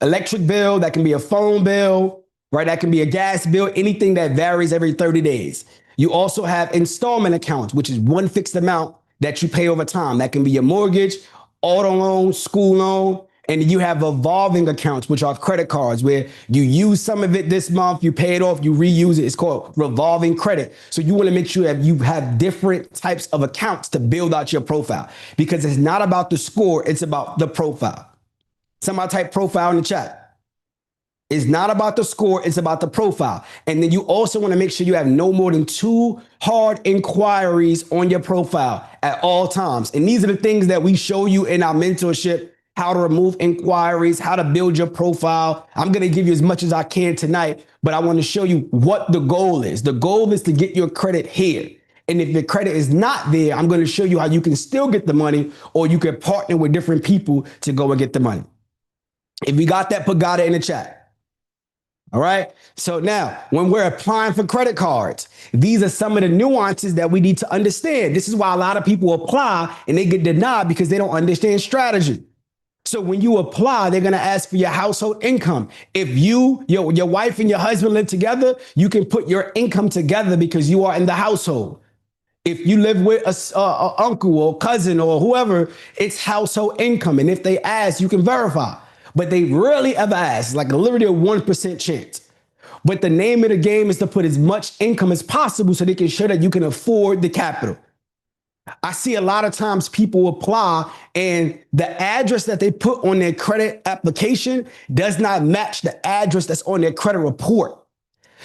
electric bill, that can be a phone bill, right? That can be a gas bill, anything that varies every 30 days. You also have installment accounts, which is one fixed amount that you pay over time. That can be your mortgage, auto loan, school loan. And you have evolving accounts, which are credit cards, where you use some of it this month, you pay it off, you reuse it. It's called revolving credit. So you want to make sure that you have different types of accounts to build out your profile because it's not about the score, it's about the profile. Somebody type profile in the chat. It's not about the score, it's about the profile. And then you also want to make sure you have no more than 2 hard inquiries on your profile at all times. And these are the things that we show you in our mentorship, how to remove inquiries, how to build your profile. I'm going to give you as much as I can tonight, but I want to show you what the goal is. The goal is to get your credit here. And if your credit is not there, I'm going to show you how you can still get the money, or you can partner with different people to go and get the money. If you got that, put got it in the chat. All right. So now, when we're applying for credit cards, these are some of the nuances that we need to understand. This is why a lot of people apply and they get denied, because they don't understand strategy. So when you apply, they're going to ask for your household income. If your wife and your husband live together, you can put your income together because you are in the household. If you live with a uncle or cousin or whoever, it's household income. And if they ask, you can verify. But they rarely ever ask. It's like literally a 1% chance. But the name of the game is to put as much income as possible so they can show that you can afford the capital. I see a lot of times people apply and the address that they put on their credit application does not match the address that's on their credit report.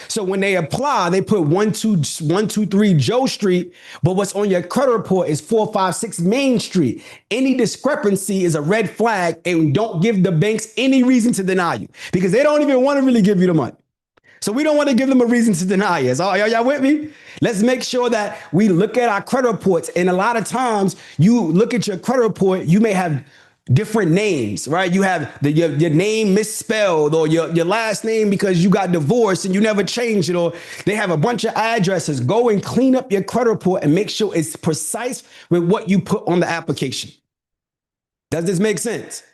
So when they apply, they put 123 Joe Street, but what's on your credit report is 456 Main Street. Any discrepancy is a red flag, and don't give the banks any reason to deny you, because they don't even want to really give you the money. So we don't want to give them a reason to deny us. Are y'all with me? Let's make sure that we look at our credit reports. And a lot of times you look at your credit report, you may have different names, right? You have your name misspelled, or your last name because you got divorced and you never changed it, or they have a bunch of addresses. Go and clean up your credit report and make sure it's precise with what you put on the application. Does this make sense?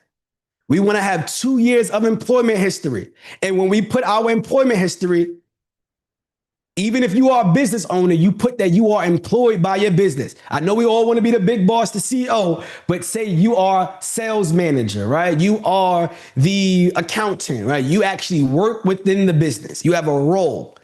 We want to have 2 years of employment history. And when we put our employment history, even if you are a business owner, you put that you are employed by your business. I know we all want to be the big boss, the CEO, but say you are sales manager, right? You are the accountant, right? You actually work within the business. You have a role.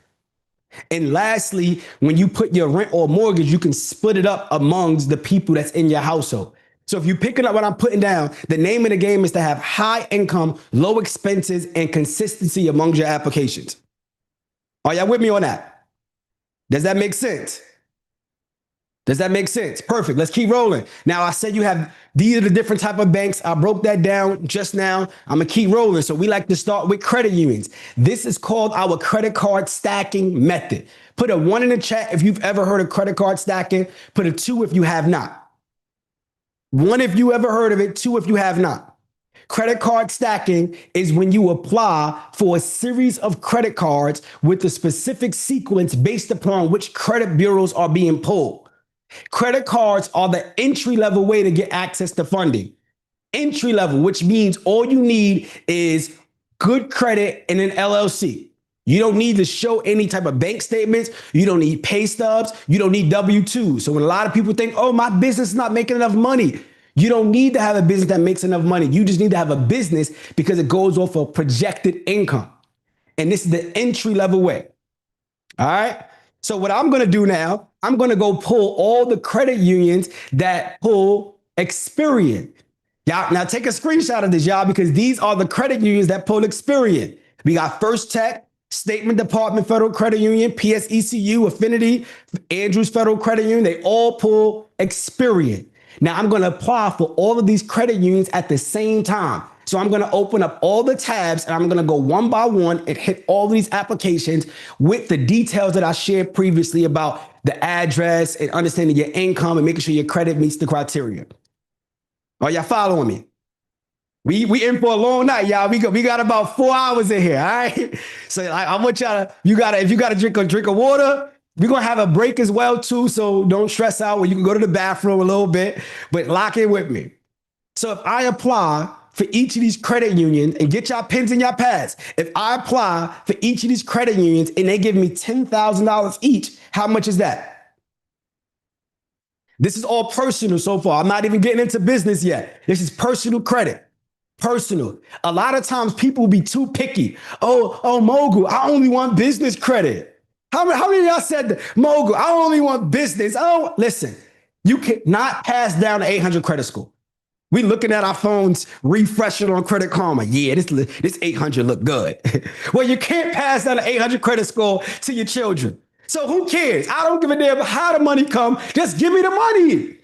And lastly, when you put your rent or mortgage, you can split it up amongst the people that's in your household. So if you're picking up what I'm putting down, the name of the game is to have high income, low expenses, and consistency among your applications. Are y'all with me on that? Does that make sense? Does that make sense? Perfect. Let's keep rolling. Now, I said you have, these are the different type of banks. I broke that down just now. I'm going to keep rolling. So we like to start with credit unions. This is called our credit card stacking method. Put a 1 in the chat if you've ever heard of credit card stacking. Put a 2 if you have not. 1 if you ever heard of it, 2 if you have not. Credit card stacking is when you apply for a series of credit cards with a specific sequence based upon which credit bureaus are being pulled. Credit cards are the entry-level way to get access to funding. Entry level, which means all you need is good credit and an LLC. You don't need to show any type of bank statements. You don't need pay stubs. You don't need W-2. So when a lot of people think, oh, my business is not making enough money, you don't need to have a business that makes enough money. You just need to have a business because it goes off of projected income. And this is the entry level way. All right. So what I'm going to do now, I'm going to go pull all the credit unions that pull Experian. Y'all, now take a screenshot of this, y'all, because these are the credit unions that pull Experian. We got First Tech, Statement Department Federal Credit Union, PSECU, Affinity, Andrews Federal Credit Union. They all pull Experian. Now I'm going to apply for all of these credit unions at the same time. So I'm going to open up all the tabs and I'm going to go one by one and hit all of these applications with the details that I shared previously about the address and understanding your income and making sure your credit meets the criteria. Are y'all following me? We in for a long night, y'all. We got about 4 hours in here, all right? So I want y'all to, if you got to drink of water, we're going to have a break as well, too, so don't stress out. You can go to the bathroom a little bit, but lock in with me. So if I apply for each of these credit unions, and get y'all pens and y'all pads, if I apply for each of these credit unions and they give me $10,000 each, how much is that? This is all personal so far. I'm not even getting into business yet. This is personal credit. Personal. A lot of times people will be too picky. Oh, Mogul, I only want business credit. How many of y'all said that? Mogul, I only want business. Oh, listen, you cannot pass down an 800 credit score. We looking at our phones, refreshing on Credit Karma. Yeah, this 800 look good. Well, you can't pass down an 800 credit score to your children. So who cares? I don't give a damn how the money come. Just give me the money.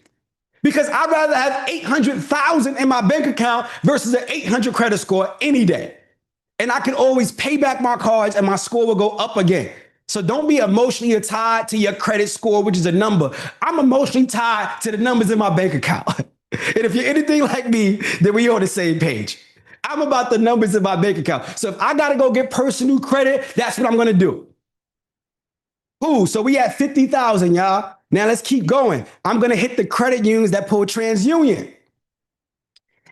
Because I'd rather have 800,000 in my bank account versus an 800 credit score any day. And I can always pay back my cards and my score will go up again. So don't be emotionally tied to your credit score, which is a number. I'm emotionally tied to the numbers in my bank account. And if you're anything like me, then we're on the same page. I'm about the numbers in my bank account. So if I got to go get personal credit, that's what I'm going to do. Ooh, so we at 50,000, y'all. Now let's keep going. I'm going to hit the credit unions that pull TransUnion.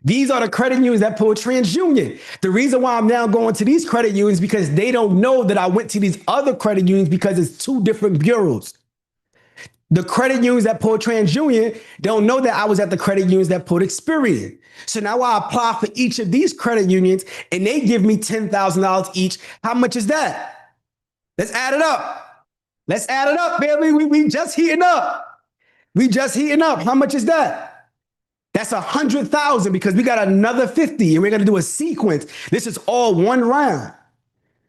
These are the credit unions that pull TransUnion. The reason why I'm now going to these credit unions because they don't know that I went to these other credit unions because it's two different bureaus. The credit unions that pull TransUnion don't know that I was at the credit unions that pulled Experian. So now I apply for each of these credit unions and they give me $10,000 each. How much is that? Let's add it up. Let's add it up, baby. We just heating up. We just heating up. How much is that? That's 100,000 because we got another 50 and we're going to do a sequence. This is all one round.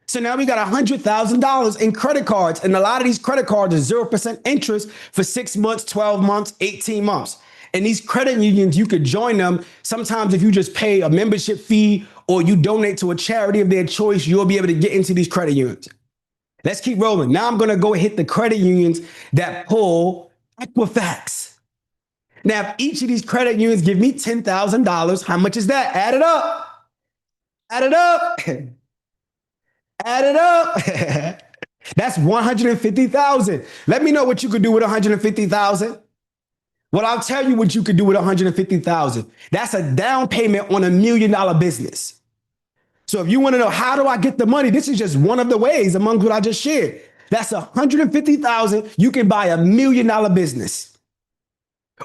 So now we got $100,000 in credit cards. And a lot of these credit cards are 0% interest for 6 months, 12 months, 18 months. And these credit unions, you could join them. Sometimes if you just pay a membership fee or you donate to a charity of their choice, you'll be able to get into these credit unions. Let's keep rolling. Now I'm going to go hit the credit unions that pull Equifax. Now, if each of these credit unions give me $10,000, how much is that? Add it up. Add it up. Add it up. That's 150,000. Let me know what you could do with 150,000. Well, I'll tell you what you could do with 150,000. That's a down payment on $1 million business. So if you want to know how do I get the money, this is just one of the ways among what I just shared. That's 150,000. You can buy $1 million business.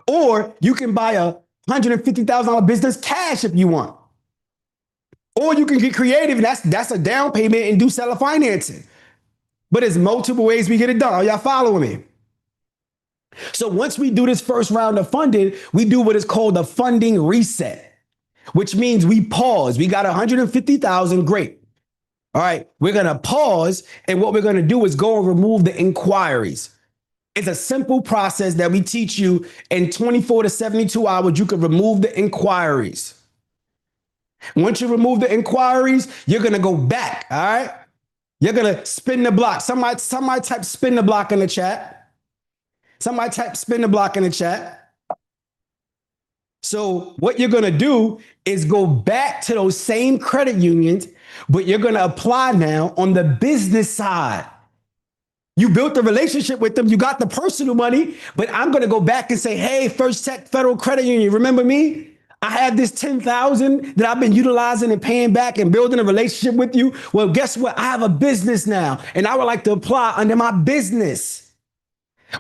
Or you can buy a $150,000 business cash if you want. Or you can get creative, and that's a down payment and do seller financing. But there's multiple ways we get it done. Are y'all following me? So once we do this first round of funding, we do what is called a funding reset, which means we pause. We got 150,000, great. All right, we're gonna pause, and what we're gonna do is go and remove the inquiries. It's a simple process that we teach you in 24 to 72 hours. You can remove the inquiries. Once you remove the inquiries, you're going to go back. All right. You're going to spin the block. Somebody type spin the block in the chat. Somebody type spin the block in the chat. So what you're going to do is go back to those same credit unions, but you're going to apply now on the business side. You built the relationship with them. You got the personal money, but I'm going to go back and say, hey, First Tech Federal Credit Union, remember me? I have this 10,000 that I've been utilizing and paying back and building a relationship with you. Well, guess what? I have a business now and I would like to apply under my business.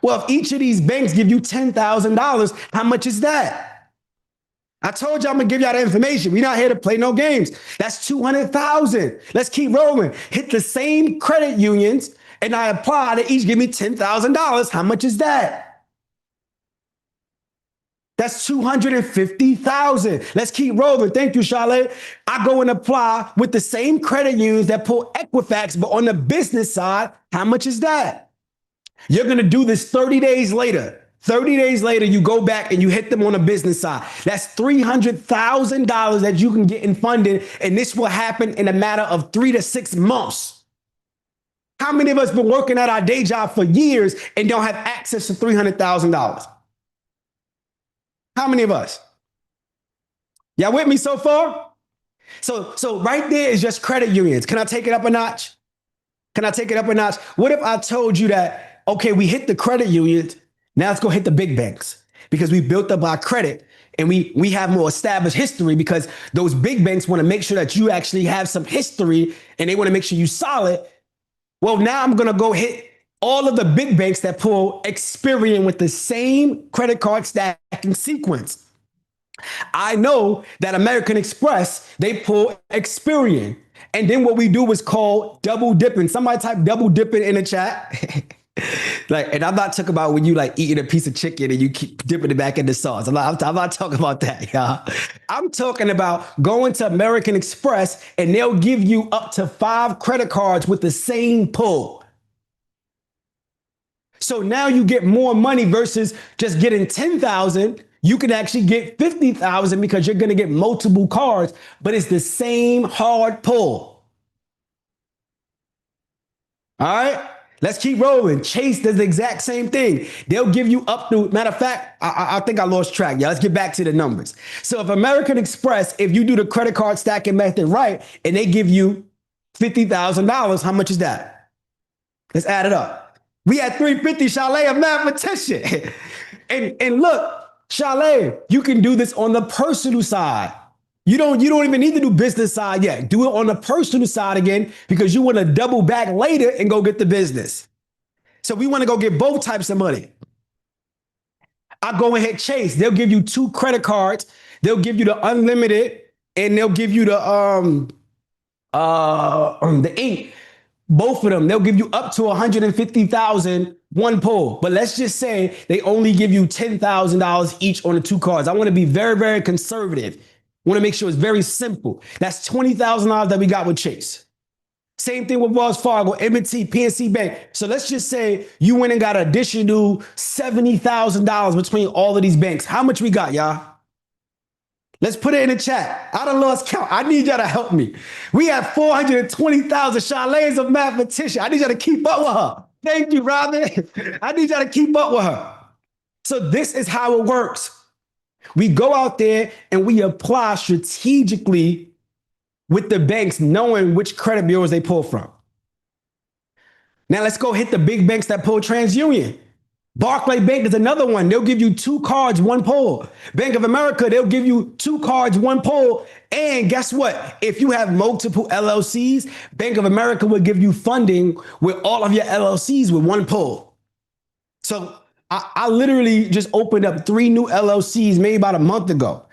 Well, if each of these banks give you $10,000, how much is that? I told you I'm going to give y'all the information. We're not here to play no games. That's 200,000. Let's keep rolling. Hit the same credit unions and I apply, they each give me $10,000. How much is that? That's 250,000. Let's keep rolling. Thank you, Charlotte. I go and apply with the same credit unions that pull Equifax, but on the business side, how much is that? You're going to do this 30 days later. 30 days later, you go back and you hit them on the business side. That's $300,000 that you can get in funding, and this will happen in a matter of 3 to 6 months. How many of us been working at our day job for years and don't have access to $300,000? How many of us? Y'all with me so far? So right there is just credit unions. Can I take it up a notch? Can I take it up a notch? What if I told you that, okay, we hit the credit unions, now let's go hit the big banks because we built up our credit and we have more established history because those big banks want to make sure that you actually have some history and they want to make sure you're solid. Well, now I'm going to go hit all of the big banks that pull Experian with the same credit card stacking sequence. I know that American Express, they pull Experian. And then what we do is call double dipping. Somebody type double dipping in the chat. Like, and I'm not talking about when you like eating a piece of chicken and you keep dipping it back in the sauce. I'm not talking about that, y'all. I'm talking about going to American Express and they'll give you up to 5 credit cards with the same pull. So now you get more money versus just getting 10,000. You can actually get 50,000 because you're going to get multiple cards, but it's the same hard pull. All right, let's keep rolling. Chase does the exact same thing. They'll give you up to, matter of fact, I think I lost track. Yeah, let's get back to the numbers. So if American Express, if you do the credit card stacking method right, and they give you $50,000, how much is that? Let's add it up. We had 350, Chalet, a mathematician. and look, Chalet, you can do this on the personal side. You don't even need to do business side yet. Do it on the personal side again because you want to double back later and go get the business. So we want to go get both types of money. I go ahead, Chase. They'll give you 2 credit cards. They'll give you the unlimited and they'll give you the ink. Both of them, they'll give you up to 150,000 one pull. But let's just say they only give you $10,000 each on the 2 cards. I want to be very, very conservative. Want to make sure it's very simple. That's $20,000 that we got with Chase. Same thing with Wells Fargo, M&T, PNC Bank. So let's just say you went and got an additional $70,000 between all of these banks. How much we got, y'all? Let's put it in the chat. I done lost count. I need y'all to help me. We have 420,000. Chalet's a mathematician. I need y'all to keep up with her. Thank you, Robin. I need y'all to keep up with her. So this is how it works. We go out there and we apply strategically with the banks, knowing which credit bureaus they pull from. Now let's go hit the big banks that pull TransUnion. Barclay Bank is another one. They'll give you 2 cards, 1 pull. Bank of America, they'll give you 2 cards, 1 pull. And guess what? If you have multiple LLCs, Bank of America will give you funding with all of your LLCs with 1 pull. So I literally just opened up 3 new LLCs maybe about a month ago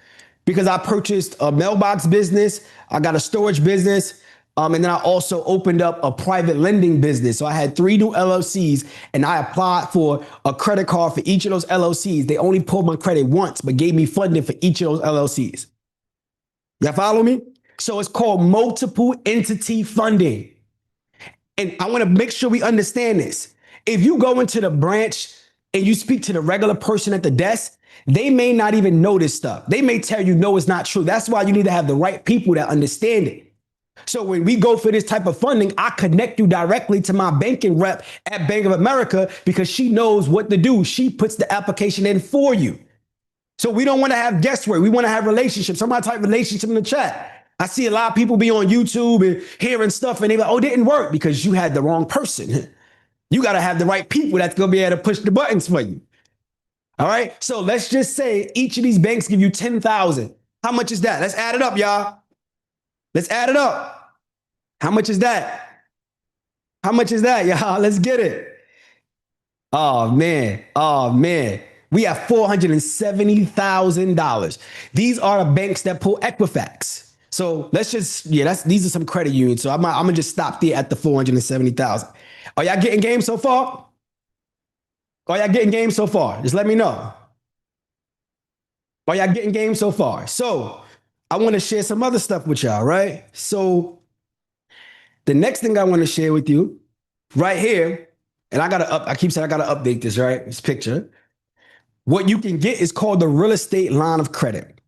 because I purchased a mailbox business. I got a storage business. And then I also opened up a private lending business. So I had 3 new LLCs and I applied for a credit card for each of those LLCs. They only pulled my credit once, but gave me funding for each of those LLCs. Y'all follow me? So it's called multiple entity funding. And I want to make sure we understand this. If you go into the branch and you speak to the regular person at the desk, they may not even know this stuff. They may tell you, no, it's not true. That's why you need to have the right people that understand it. So when we go for this type of funding, I connect you directly to my banking rep at Bank of America because she knows what to do. She puts the application in for you. So we don't want to have guesswork. We want to have relationships. Somebody type relationship in the chat. I see a lot of people be on YouTube and hearing stuff and they're like, oh, it didn't work because you had the wrong person. You got to have the right people that's going to be able to push the buttons for you. All right. So let's just say each of these banks give you 10,000. How much is that? Let's add it up, y'all. Let's add it up. How much is that? How much is that, y'all? Let's get it. Oh, man. Oh, man. We have $470,000. These are the banks that pull Equifax. So let's just, these are some credit unions. So I'm going to just stop there at the 470,000. Are y'all getting game so far? Are y'all getting game so far? Just let me know. Are y'all getting game so far? So I want to share some other stuff with y'all, right? So the next thing I want to share with you right here, and I keep saying I got to update this, right? This picture. What you can get is called the real estate line of credit.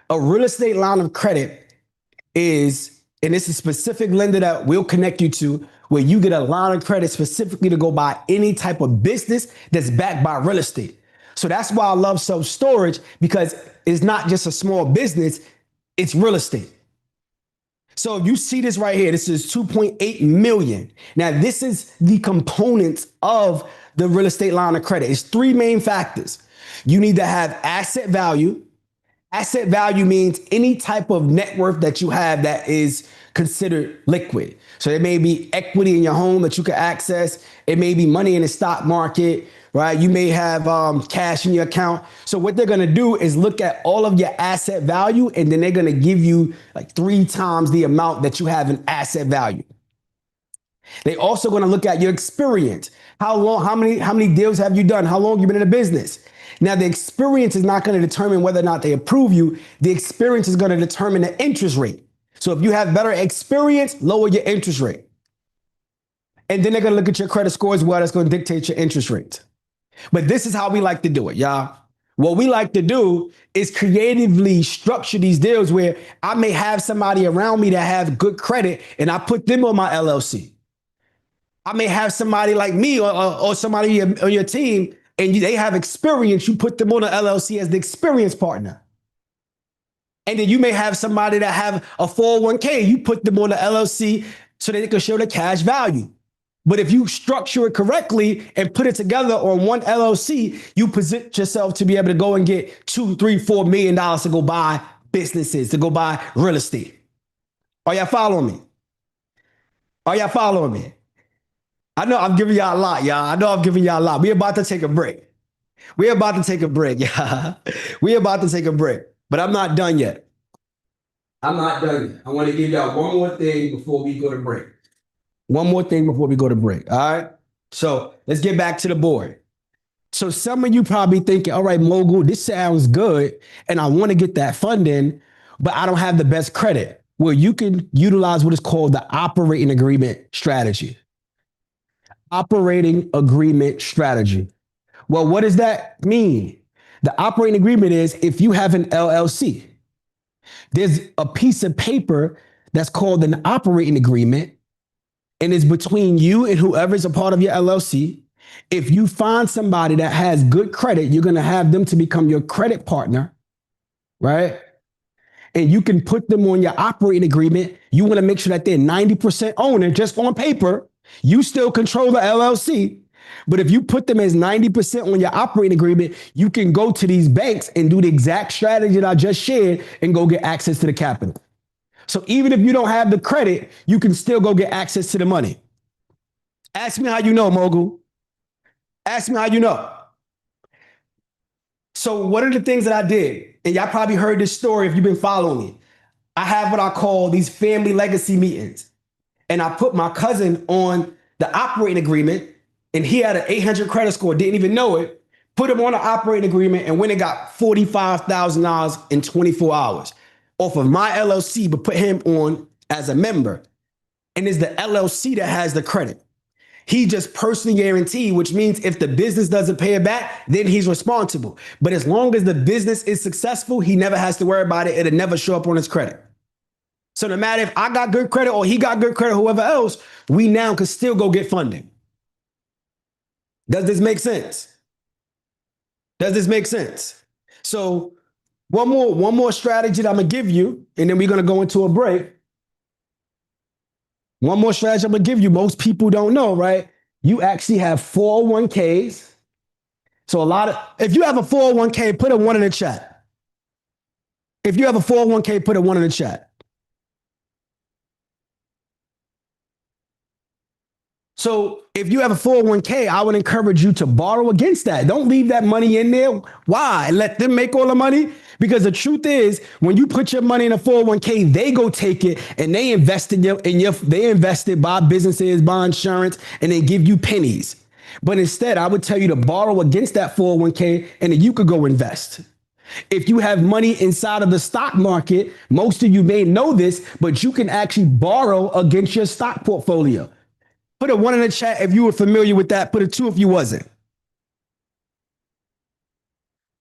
A real estate line of credit is, and it's a specific lender that we'll connect you to, where you get a line of credit specifically to go buy any type of business that's backed by real estate. So that's why I love self-storage, because it's not just a small business, it's real estate. So if you see this right here, this is 2.8 million. Now, this is the components of the real estate line of credit. It's 3 main factors. You need to have asset value. Asset value means any type of net worth that you have that is considered liquid. So it may be equity in your home that you can access. It may be money in the stock market, right? You may have cash in your account. So what they're going to do is look at all of your asset value, and then they're going to give you like 3 times the amount that you have in asset value. They also going to look at your experience. How long, how many deals have you done? How long you been in the business? Now, the experience is not going to determine whether or not they approve you. The experience is going to determine the interest rate. So if you have better experience, lower your interest rate. And then they're going to look at your credit score as well. That's going to dictate your interest rate. But this is how we like to do it, y'all. What we like to do is creatively structure these deals where I may have somebody around me that have good credit and I put them on my LLC. I may have somebody like me or somebody on your team and they have experience. You put them on an LLC as the experience partner. And then you may have somebody that have a 401k. You put them on the LLC so that they can show the cash value. But if you structure it correctly and put it together on one LLC, you position yourself to be able to go and get $2, $3, $4 million to go buy businesses, to go buy real estate. Are y'all following me? Are y'all following me? I know I'm giving y'all a lot, y'all. I know I'm giving y'all a lot. We're about to take a break. We're about to take a break, y'all. We're about to take a break, but I'm not done yet. I'm not done yet. I want to give y'all one more thing before we go to break. One more thing before we go to break. All right. So let's get back to the board. So some of you probably thinking, all right, Mogul, this sounds good. And I want to get that funding, but I don't have the best credit. Well, you can utilize what is called the operating agreement strategy. Operating agreement strategy. Well, what does that mean? The operating agreement is if you have an LLC, there's a piece of paper that's called an operating agreement. And it's between you and whoever's a part of your LLC. If you find somebody that has good credit, you're going to have them to become your credit partner, right? And you can put them on your operating agreement. You want to make sure that they're 90% owner just on paper. You still control the LLC. But if you put them as 90% on your operating agreement, you can go to these banks and do the exact strategy that I just shared and go get access to the capital. So even if you don't have the credit, you can still go get access to the money. Ask me how you know, Mogul. Ask me how you know. So one of the things that I did, and y'all probably heard this story if you've been following me, I have what I call these family legacy meetings. And I put my cousin on the operating agreement, and he had an 800 credit score, didn't even know it, put him on the operating agreement, and went and got $45,000 in 24 hours. Off of my LLC, but put him on as a member. And it's the LLC that has the credit. He just personally guaranteed, which means if the business doesn't pay it back, then he's responsible. But as long as the business is successful, he never has to worry about it. It'll never show up on his credit. So no matter if I got good credit or he got good credit, whoever else, we now can still go get funding. Does this make sense? Does this make sense? So one more strategy that I'm gonna give you, and then we're gonna go into a break. One more strategy I'm gonna give you. Most people don't know, right? You actually have 401ks. So if you have a 401k, put a 1 in the chat. If you have a 401k, put a 1 in the chat. So if you have a 401k, I would encourage you to borrow against that. Don't leave that money in there. Why? Let them make all the money? Because the truth is, when you put your money in a 401k, they go take it and they invest they invest it, buy businesses, buy insurance, and they give you pennies. But instead, I would tell you to borrow against that 401k and then you could go invest. If you have money inside of the stock market, most of you may know this, but you can actually borrow against your stock portfolio. Put a 1 in the chat if you were familiar with that. Put a 2 if you wasn't.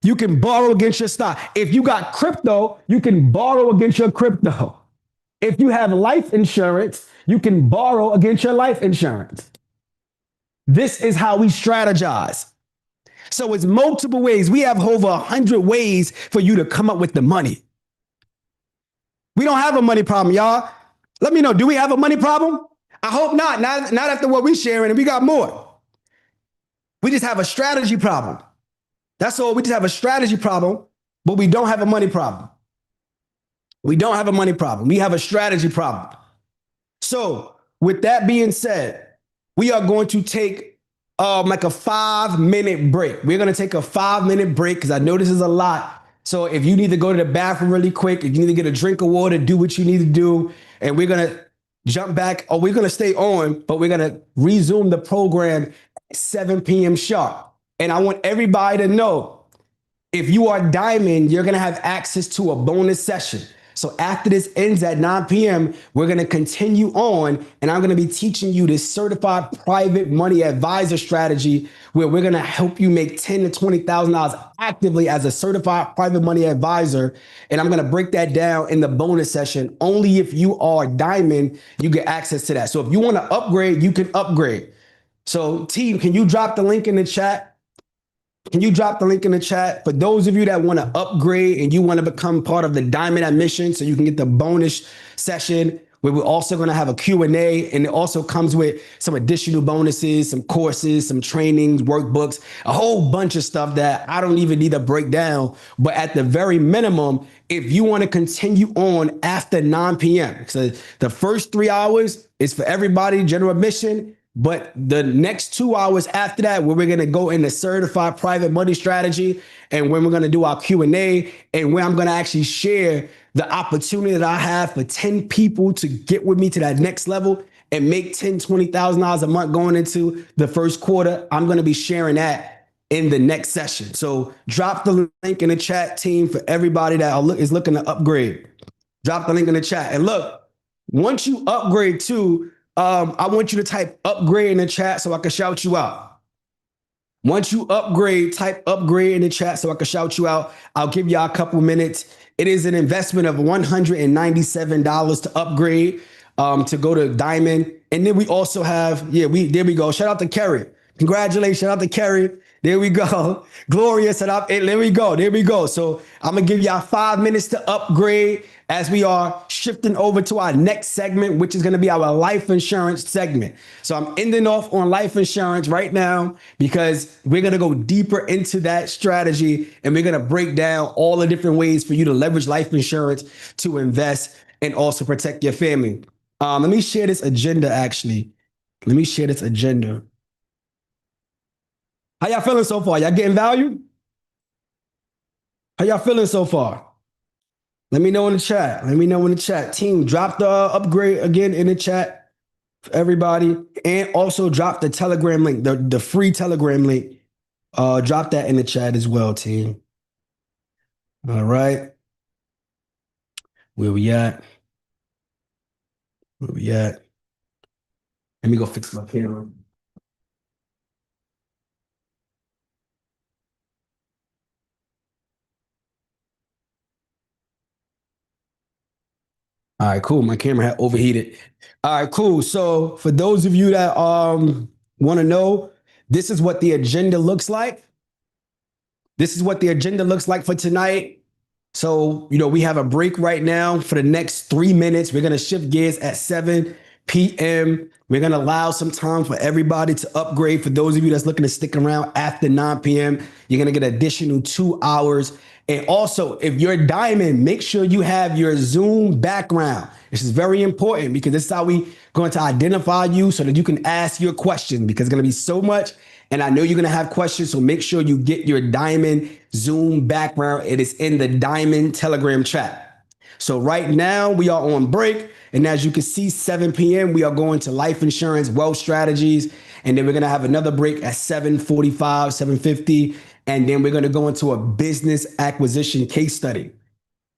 You can borrow against your stock. If you got crypto, you can borrow against your crypto. If you have life insurance, you can borrow against your life insurance. This is how we strategize. So it's multiple ways. We have over 100 ways for you to come up with the money. We don't have a money problem, y'all. Let me know, do we have a money problem? I hope not. Not after what we're sharing, and we got more. We just have a strategy problem. That's all. We just have a strategy problem, but we don't have a money problem. We don't have a money problem. We have a strategy problem. So with that being said, we are going to take like a 5-minute break. We're going to take a 5-minute break because I know this is a lot. So if you need to go to the bathroom really quick, if you need to get a drink of water, do what you need to do. And we're going to jump back, or we're going to stay on, but we're going to resume the program at 7 p.m. sharp. And I want everybody to know, if you are diamond, you're going to have access to a bonus session. So after this ends at 9 p.m., we're going to continue on, and I'm going to be teaching you this certified private money advisor strategy, where we're going to help you make $10,000 to $20,000 actively as a certified private money advisor. And I'm going to break that down in the bonus session. Only if you are diamond, you get access to that. So if you want to upgrade, you can upgrade. So team, can you drop the link in the chat? Can you drop the link in the chat for those of you that want to upgrade and you want to become part of the Diamond Admission, so you can get the bonus session where we're also going to have a Q&A, and it also comes with some additional bonuses, some courses, some trainings, workbooks, a whole bunch of stuff that I don't even need to break down. But at the very minimum, if you want to continue on after 9 p.m., so the first 3 hours is for everybody, general admission. But the next 2 hours after that, where we're going to go into certified private money strategy, and when we're going to do our Q&A, and where I'm going to actually share the opportunity that I have for 10 people to get with me to that next level and make $10,000, $20,000 a month going into the first quarter. I'm going to be sharing that in the next session. So drop the link in the chat, team, for everybody that is looking to upgrade. Drop the link in the chat. And look, once you upgrade too, I want you to type upgrade in the chat so I can shout you out. Once you upgrade, type upgrade in the chat so I can shout you out. I'll give y'all a couple minutes. It is an investment of $197 to upgrade, to go to Diamond. And then we also have, there we go. Shout out to Kerry. Congratulations. Shout out to Kerry. There we go. Gloria set up. There we go. There we go. So I'm going to give y'all 5 minutes to upgrade as we are shifting over to our next segment, which is going to be our life insurance segment. So I'm ending off on life insurance right now because we're going to go deeper into that strategy, and we're going to break down all the different ways for you to leverage life insurance to invest and also protect your family. Let me share this agenda, actually. Let me share this agenda. How y'all feeling so far? Y'all getting value? How y'all feeling so far? Let me know in the chat. Let me know in the chat. Team, drop the upgrade again in the chat for everybody. And also drop the Telegram link, the free Telegram link. Drop that in the chat as well, team. All right. Where we at? Where we at? Let me go fix my camera. All right, cool. My camera had overheated. All right, cool. So for those of you that want to know, this is what the agenda looks like. This is what the agenda looks like for tonight. So, we have a break right now for the next 3 minutes. We're going to shift gears at 7 p.m. We're going to allow some time for everybody to upgrade. For those of you that's looking to stick around after 9 p.m., you're going to get an additional 2 hours. And also, if you're a diamond, make sure you have your Zoom background. This is very important because this is how we going to identify you so that you can ask your question, because it's going to be so much. And I know you're going to have questions, so make sure you get your Diamond Zoom background. It is in the Diamond Telegram chat. So right now we are on break. And as you can see, 7 p.m., we are going to life insurance, wealth strategies. And then we're going to have another break at 7:45, 7:50. And then we're going to go into a business acquisition case study.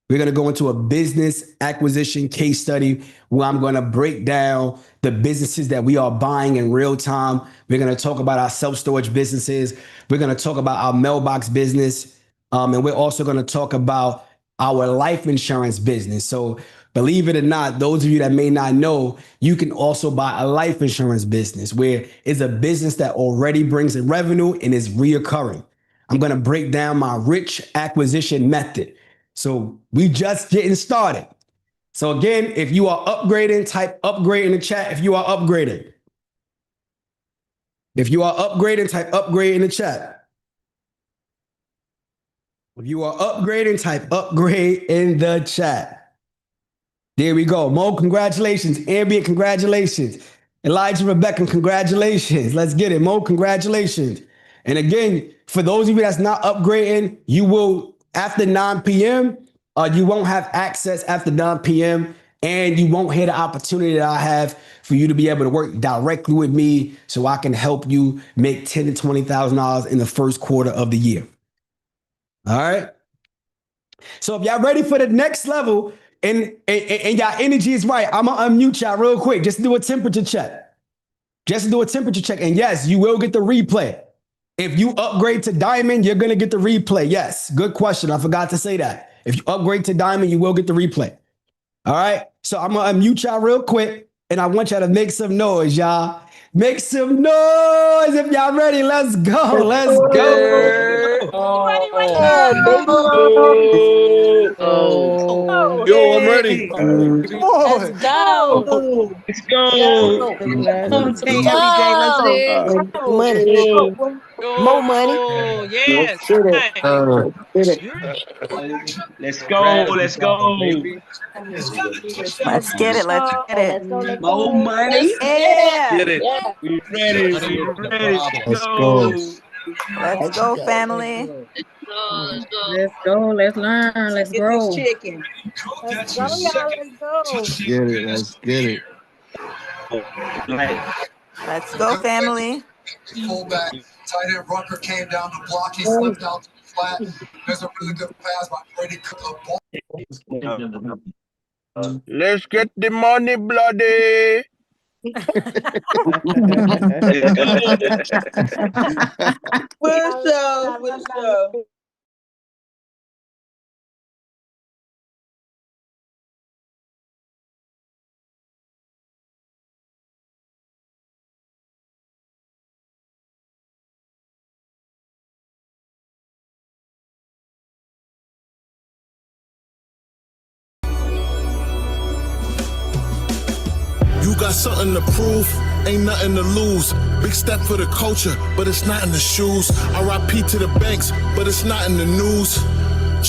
We're going to go into a business acquisition case study where I'm going to break down the businesses that we are buying in real time. We're going to talk about our self-storage businesses. We're going to talk about our mailbox business. And we're also going to talk about our life insurance business. So believe it or not, those of you that may not know, you can also buy a life insurance business where it's a business that already brings in revenue and is reoccurring. I'm going to break down my rich acquisition method. So we just getting started. So again, if you are upgrading, type upgrade in the chat if you are upgrading. If you are upgrading, type upgrade in the chat. If you are upgrading, type upgrade in the chat. There we go. Mo, congratulations. Ambient, congratulations. Elijah, Rebecca, congratulations. Let's get it. Mo, congratulations. And again, for those of you that's not upgrading, you will, after 9 p.m., you won't have access after 9 p.m. And you won't hear the opportunity that I have for you to be able to work directly with me so I can help you make $10,000 to $20,000 in the first quarter of the year. All right. So if y'all ready for the next level and y'all energy is right, I'm gonna unmute y'all real quick. Just do a temperature check. Just do a temperature check. And yes, you will get the replay. If you upgrade to diamond, you're gonna get the replay. Yes, good question. I forgot to say that. If you upgrade to diamond, you will get the replay. All right. So I'm gonna unmute y'all real quick, and I want y'all to make some noise, y'all. Make some noise if y'all ready. Let's go. Let's go. Yo, I'm ready. Come on. Go. Let's go. Let's MJ, let's go. Money. More money. Let's Yes. get it. Right. Let's get it. Let's go. Let's go. Let's get it. Let's get it. More money. Yeah. Get it. We ready. We ready. Let's go. Let's go, family. Let's go. Let's learn. Let's grow. This chicken. Let's go, y'all. Let's go. Get it. Let's get it. Let's go, family. Fullback, tight end Rucker came down the block. He slipped out to the flat. There's a really good pass by Brady Cook. Let's get the money, bloody. What's up? What's up? You got something to prove, ain't nothing to lose. Big step for the culture, but it's not in the shoes. RIP to the banks, but it's not in the news.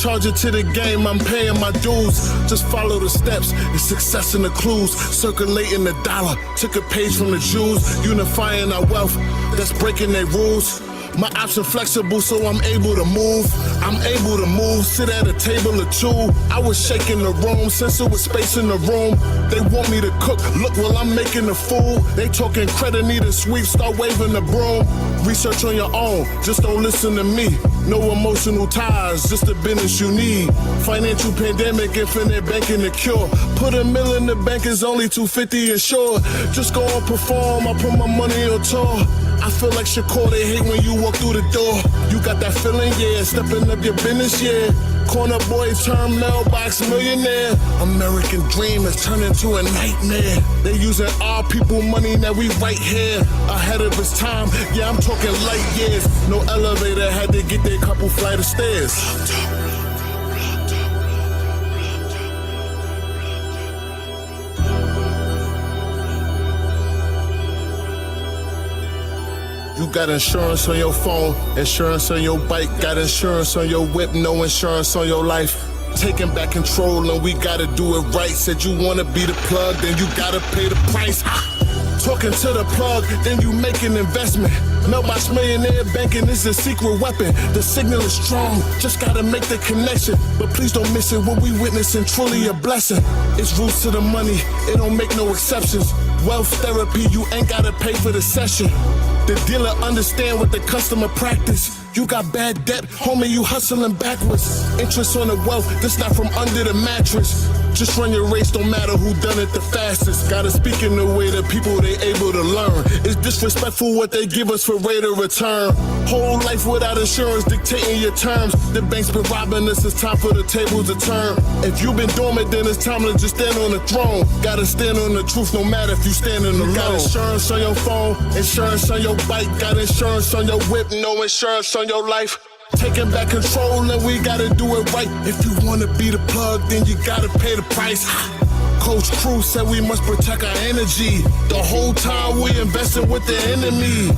Charge it to the game, I'm paying my dues. Just follow the steps, it's success in the clues. Circulating the dollar, took a page from the Jews. Unifying our wealth, that's breaking their rules. My option flexible, so I'm able to move. I'm able to move, sit at a table or two. I was shaking the room, since it was space in the room. They want me to cook, look while I'm making the food. They talking credit, need a sweep, start waving the broom. Research on your own, just don't listen to me. No emotional ties, just the business you need. Financial pandemic, infinite banking the cure. Put $1 million in the bank, is only $250 insured. Just go and perform, I put my money on tour. I feel like Shakur, they hate when you walk through the door. You got that feeling, yeah, stepping up your business, yeah. Corner boy turn mailbox millionaire. American dream has turned into a nightmare. They using our people money, now we right here. Ahead of its time, yeah, I'm talking light years. No elevator, had to get there couple flight of stairs. You got insurance on your phone, insurance on your bike, got insurance on your whip, no insurance on your life. Taking back control and we gotta do it right. Said you wanna be the plug, then you gotta pay the price. Talking to the plug, then you make an investment. Mailbox millionaire banking is a secret weapon. The signal is strong, just gotta make the connection. But please don't miss it, what we witnessing truly a blessing. It's roots to the money, it don't make no exceptions. Wealth therapy, you ain't gotta pay for the session. The dealer understand what the customer practice. You got bad debt, homie, you hustling backwards. Interest on the wealth, this not from under the mattress. Just run your race, don't matter who done it the fastest. Gotta speak in the way that people they able to learn. It's disrespectful what they give us for rate of return. Whole life without insurance dictating your terms. The bank's been robbing us, it's time for the tables to turn. If you've been dormant, then it's time to just stand on the throne. Gotta stand on the truth, no matter if you standing alone. Got insurance on your phone, insurance on your bike, got insurance on your whip, no insurance on your life. Taking back control and we gotta do it right. If you wanna be the plug, then you gotta pay the price. Coach Cruz said we must protect our energy. The whole time we investing with the enemy.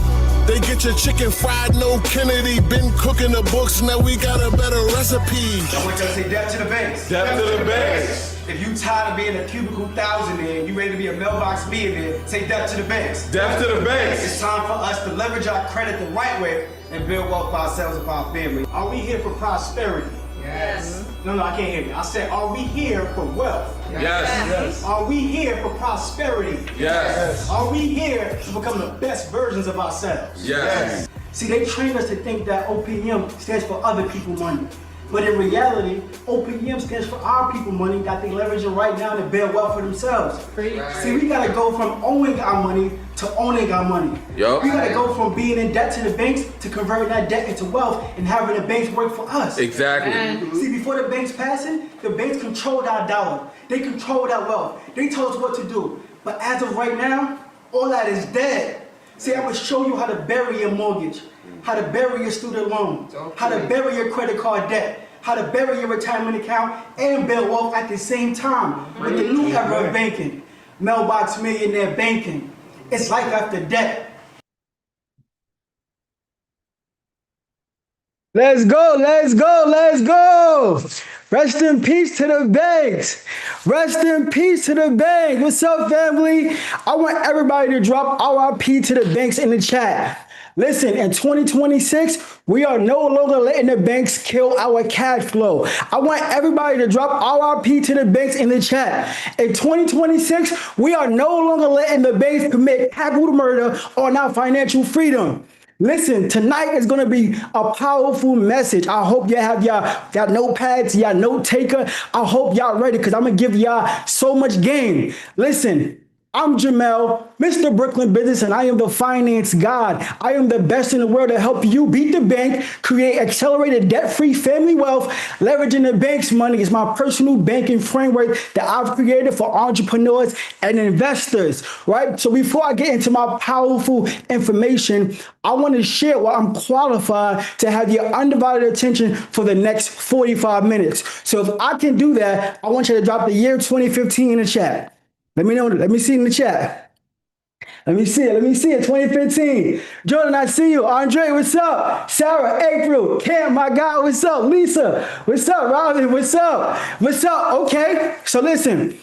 They get your chicken fried, no Kennedy. Been cooking the books, now we got a better recipe. I want you to say debt to the banks. Debt to the banks. If you tired of being a cubicle thousandaire and you ready to be a mailbox millionaire, say debt to the banks. Debt to the banks. It's time for us to leverage our credit the right way and build wealth for ourselves and for our family. Are we here for prosperity? No, I can't hear you. I said, are we here for wealth? Yes. Are we here for prosperity? Yes. Are we here to become the best versions of ourselves? Yes. See, they train us to think that OPM stands for other people money. But in reality, OPM stands for our people money that they leveraging right now to build wealth for themselves. See, we gotta go from owing our money to owning our money. Yup. We gotta go from being in debt to the banks to converting that debt into wealth and having the banks work for us. Exactly. See, before the banks passing, the banks controlled our dollar. They controlled our wealth. They told us what to do. But as of right now, all that is dead. See, I'm gonna show you how to bury your mortgage, how to bury your student loan, how to bury your credit card debt, how to bury your retirement account and build wealth at the same time with the new era of banking. Mailbox millionaire banking. It's life after death. Let's go, let's go, let's go. Rest in peace to the banks. Rest in peace to the bank. What's up, family? I want everybody to drop RIP to the banks in the chat. Listen, in 2026, we are no longer letting the banks kill our cash flow. I want everybody to drop RIP to the banks in the chat. In 2026, we are no longer letting the banks commit capital murder on our financial freedom. Listen, tonight is going to be a powerful message. I hope you have y'all notepads, y'all note taker. I hope y'all ready because I'm going to give y'all so much game. Listen, I'm Jamel, Mr. Brooklyn Business, and I am the finance god. I am the best in the world to help you beat the bank, create accelerated debt-free family wealth. Leveraging the bank's money is my personal banking framework that I've created for entrepreneurs and investors, right? So before I get into my powerful information, I want to share why I'm qualified to have your undivided attention for the next 45 minutes. So if I can do that, I want you to drop the year 2015 in the chat. Let me know. Let me see in the chat. Let me see it. 2015. Jordan, I see you. Andre, what's up? Sarah, April, Cam, my guy, what's up? Lisa, what's up? Robin, what's up? What's up? Okay. So listen,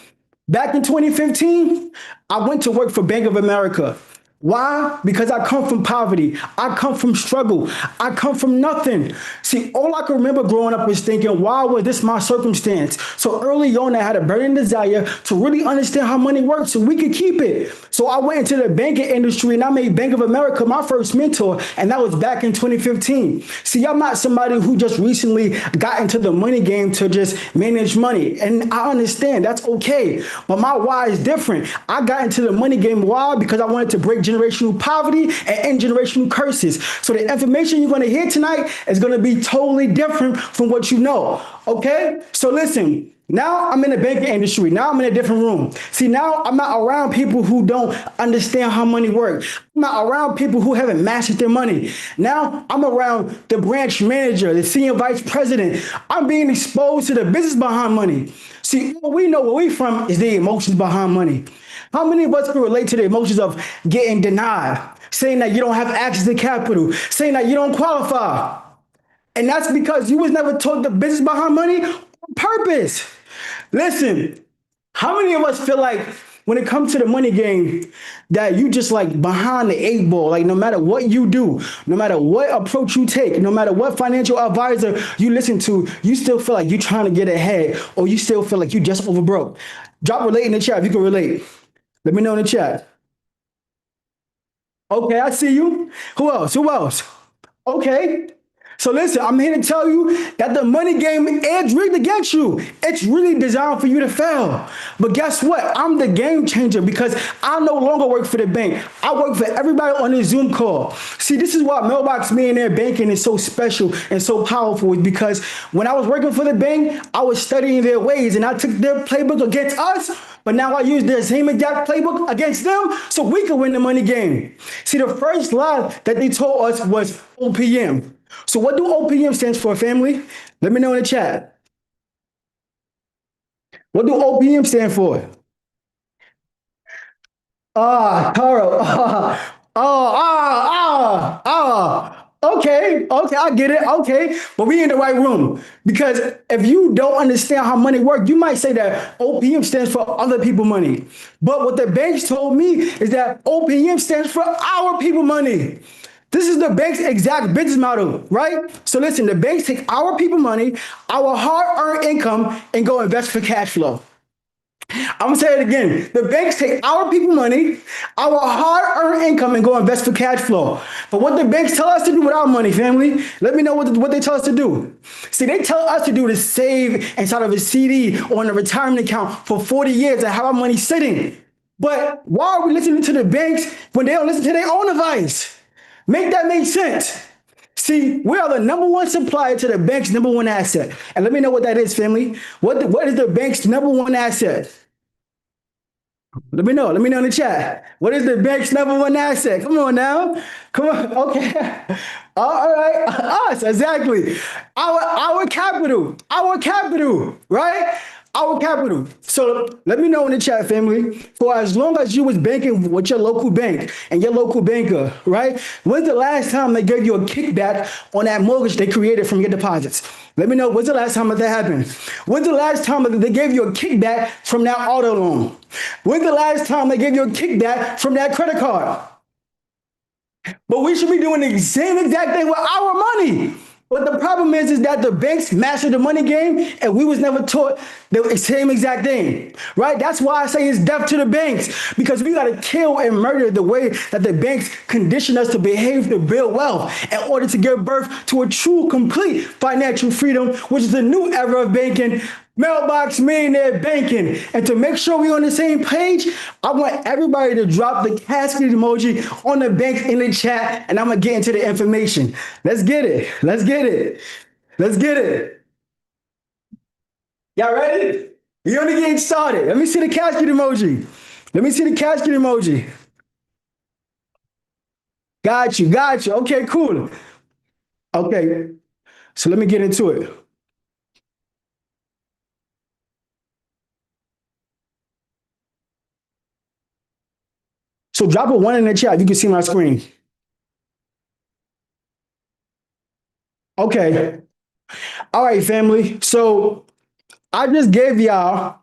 back in 2015, I went to work for Bank of America. Why? Because I come from poverty. I come from struggle. I come from nothing. See, all I can remember growing up was thinking, why was this my circumstance? So early on, I had a burning desire to really understand how money works so we could keep it. So I went into the banking industry and I made Bank of America my first mentor, and that was back in 2015. See, I'm not somebody who just recently got into the money game to just manage money. And I understand that's okay. But my why is different. I got into the money game. Why? Because I wanted to break generational poverty and end generational curses. So the information you're going to hear tonight is going to be totally different from what you know. Okay? So listen, now I'm in the banking industry. Now I'm in a different room. See, now I'm not around people who don't understand how money works. I'm not around people who haven't mastered their money. Now I'm around the branch manager, the senior vice president. I'm being exposed to the business behind money. See, what we know where we from is the emotions behind money. How many of us can relate to the emotions of getting denied, saying that you don't have access to capital, saying that you don't qualify? And that's because you was never taught the business behind money on purpose. Listen, how many of us feel like when it comes to the money game that you just like behind the eight ball, like no matter what you do, no matter what approach you take, no matter what financial advisor you listen to, you still feel like you're trying to get ahead or you still feel like you just overbroke? Drop relate in the chat if you can relate. Let me know in the chat. Okay, I see you. Who else? Okay. So listen, I'm here to tell you that the money game is rigged against you. It's really designed for you to fail. But guess what? I'm the game changer because I no longer work for the bank. I work for everybody on this Zoom call. See, this is why Mailbox Millionaire Banking is so special and so powerful, is because when I was working for the bank, I was studying their ways and I took their playbook against us. But now I use the same exact playbook against them so we can win the money game. See, the first lie that they told us was OPM. So what do OPM stands for, family? Let me know in the chat. What do OPM stand for? Taro. Okay, I get it. Okay, but we in the right room. Because if you don't understand how money works, you might say that OPM stands for other people money. But what the banks told me is that OPM stands for our people money. This is the bank's exact business model, right? So listen, the banks take our people money, our hard-earned income, and go invest for cash flow. I'm gonna say it again. The banks take our people money, our hard-earned income, and go invest for cash flow. But what the banks tell us to do with our money, family? Let me know what they tell us to do. See, they tell us to do is save inside of a CD or in a retirement account for 40 years and have our money sitting. But why are we listening to the banks when they don't listen to their own advice? Make that make sense. See, we are the number one supplier to the bank's number one asset. And let me know what that is, family. What is the bank's number one asset? Let me know. Let me know in the chat. What is the bank's number one asset? Come on now. Come on. Okay. All right. Us, exactly. Our capital. Our capital, right? Our capital. So let me know in the chat, family. For as long as you was banking with your local bank and your local banker, right? When's the last time they gave you a kickback on that mortgage they created from your deposits? Let me know, when's the last time that happened? When's the last time that they gave you a kickback from that auto loan? When's the last time they gave you a kickback from that credit card? But we should be doing the same exact thing with our money. But the problem is that the banks mastered the money game and we was never taught the same exact thing, right? That's why I say it's death to the banks, because we got to kill and murder the way that the banks condition us to behave to build wealth in order to give birth to a true, complete financial freedom, which is the new era of banking, mailbox millionaire banking. And to make sure we're on the same page, I want everybody to drop the casket emoji on the banks in the chat, and I'm gonna get into the information. Let's get it. Let's get it. Let's get it. Y'all ready? We're only getting started. Let me see the casket emoji. Let me see the casket emoji. Got you. Got you. Okay, cool. Okay, so let me get into it. So drop a 1 in the chat. You can see my screen. Okay. All right, family. So I just gave y'all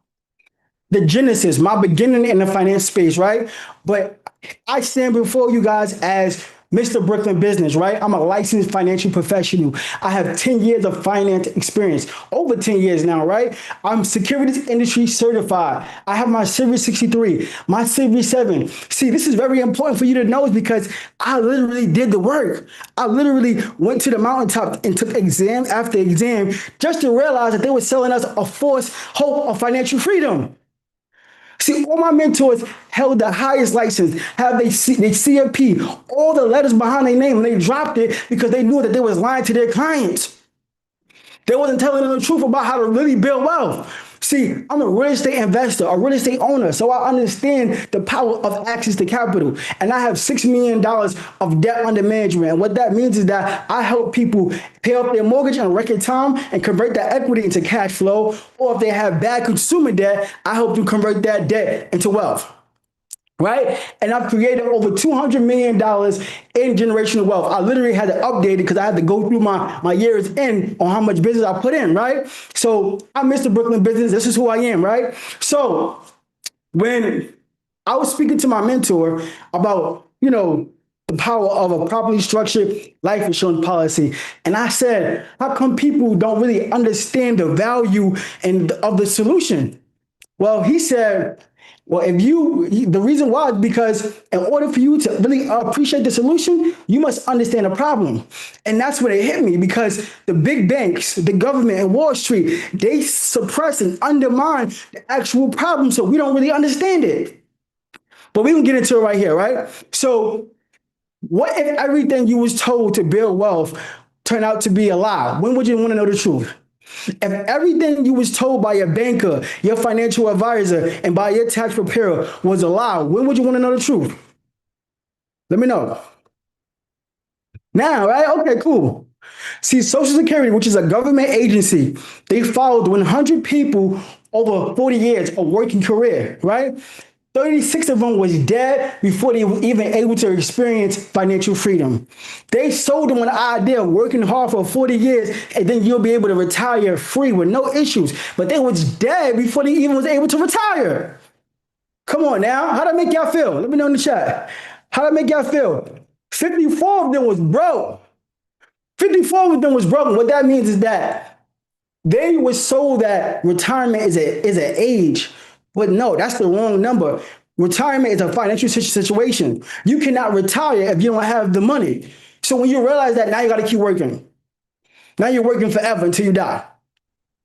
the genesis, my beginning in the finance space, right? But I stand before you guys as Mr. Brooklyn Business, right? I'm a licensed financial professional. I have 10 years of finance experience, over 10 years now, right? I'm securities industry certified. I have my Series 63, my Series 7. See, this is very important for you to know because I literally did the work. I literally went to the mountaintop and took exam after exam just to realize that they were selling us a false hope of financial freedom. See, all my mentors held the highest license, have they CFP, all the letters behind their name, and they dropped it because they knew that they was lying to their clients. They wasn't telling them the truth about how to really build wealth. See, I'm a real estate investor, a real estate owner, so I understand the power of access to capital. And I have $6 million of debt under management. And what that means is that I help people pay off their mortgage in record time and convert that equity into cash flow. Or if they have bad consumer debt, I help them convert that debt into wealth. Right? And I've created over $200 million in generational wealth. I literally had to update it because I had to go through my years in on how much business I put in, right? So I'm Mr. Brooklyn Business. This is who I am, right? So when I was speaking to my mentor about, the power of a properly structured life insurance policy, and I said, how come people don't really understand the value of the solution? Well, he said, well, the reason why is because in order for you to really appreciate the solution, you must understand the problem. And that's when it hit me, because the big banks, the government, and Wall Street, they suppress and undermine the actual problem, so we don't really understand it. But we can get into it right here, right? So what if everything you was told to build wealth turned out to be a lie? When would you want to know the truth? If everything you was told by your banker, your financial advisor, and by your tax preparer was a lie, when would you want to know the truth? Let me know. Now, right? Okay, cool. See, Social Security, which is a government agency, they followed 100 people over 40 years of working career, right? 36 of them was dead before they were even able to experience financial freedom. They sold them an idea of working hard for 40 years and then you'll be able to retire free with no issues. But they was dead before they even was able to retire. Come on now. How'd that make y'all feel? Let me know in the chat. How'd that make y'all feel? 54 of them was broke. 54 of them was broke. What that means is that they were sold that retirement is an age, but no, that's the wrong number. Retirement is a financial situation. You cannot retire if you don't have the money. So when you realize that, now you got to keep working. Now you're working forever until you die.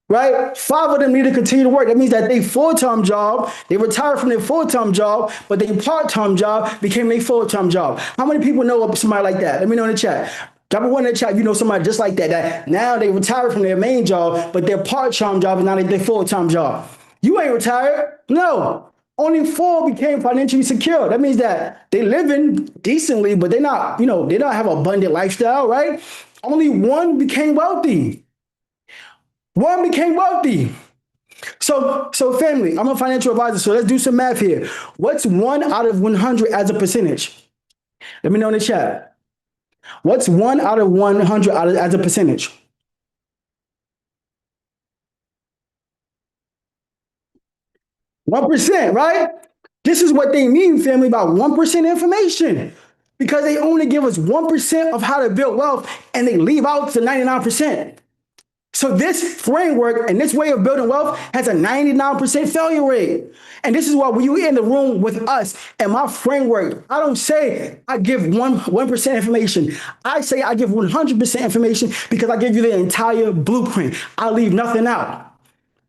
Right? 5 of them need to continue to work. That means that they full-time job, they retired from their full-time job, but their part-time job became their full-time job. How many people know of somebody like that? Let me know in the chat. Drop a 1 in the chat. You know somebody just like that. That now they retired from their main job, but their part-time job is now their full-time job. You ain't retired. No. Only 4 became financially secure. That means that they living decently, but they not have an abundant lifestyle, right? Only 1 became wealthy. 1 became wealthy. So family, I'm a financial advisor, so let's do some math here. What's 1 out of 100 as a percentage? Let me know in the chat. What's 1 out of 100 as a percentage? %, right? This is what they mean, family, about 1% information. Because they only give us 1% of how to build wealth and they leave out the 99%. So this framework and this way of building wealth has a 99% failure rate. And this is why when you're in the room with us and my framework, I don't say I give 1% information. I say I give 100% information because I give you the entire blueprint. I leave nothing out.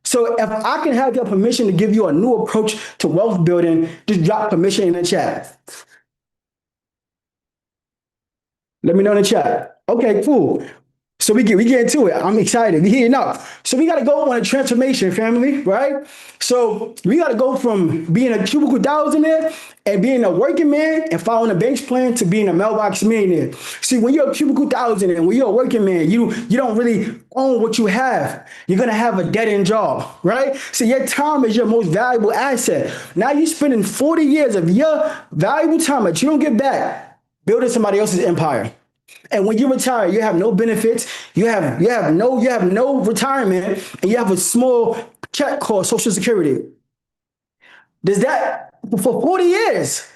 So if I can have your permission to give you a new approach to wealth building, just drop permission in the chat. Let me know in the chat. Okay, cool. So we get into it. I'm excited. We heating up. So we got to go on a transformation, family, right? So we got to go from being a cubicle thousandaire and being a working man and following a banks plan to being a mailbox millionaire. See, when you're a cubicle thousandaire and when you're a working man, you don't really own what you have. You're going to have a dead-end job, right? So your time is your most valuable asset. Now you're spending 40 years of your valuable time that you don't get back building somebody else's empire. And when you retire, you have no benefits, you have no retirement, and you have a small check called Social Security. Does that for 40 years?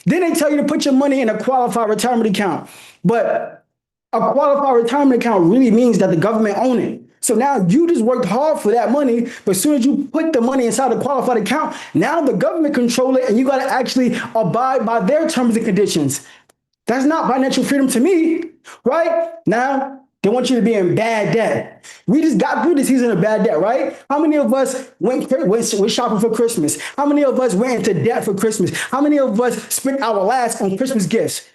Then they tell you to put your money in a qualified retirement account. But a qualified retirement account really means that the government owns it. So now you just worked hard for that money, but as soon as you put the money inside a qualified account, now the government control it and you got to actually abide by their terms and conditions. That's not financial freedom to me, right? Now, they want you to be in bad debt. We just got through the season of bad debt, right? How many of us went shopping for Christmas? How many of us went into debt for Christmas? How many of us spent our last on Christmas gifts,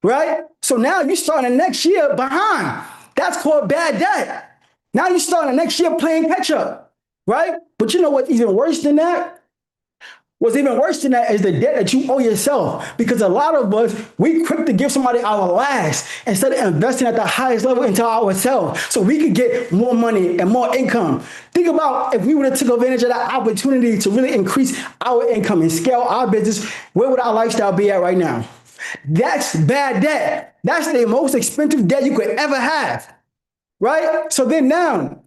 right? So now you're starting the next year behind. That's called bad debt. Now you're starting the next year playing catch up, right? But you know what's even worse than that? What's even worse than that is the debt that you owe yourself. Because a lot of us, we quick to give somebody our last instead of investing at the highest level into ourselves so we could get more money and more income. Think about if we would have took advantage of that opportunity to really increase our income and scale our business, where would our lifestyle be at right now? That's bad debt. That's the most expensive debt you could ever have, right? So then now,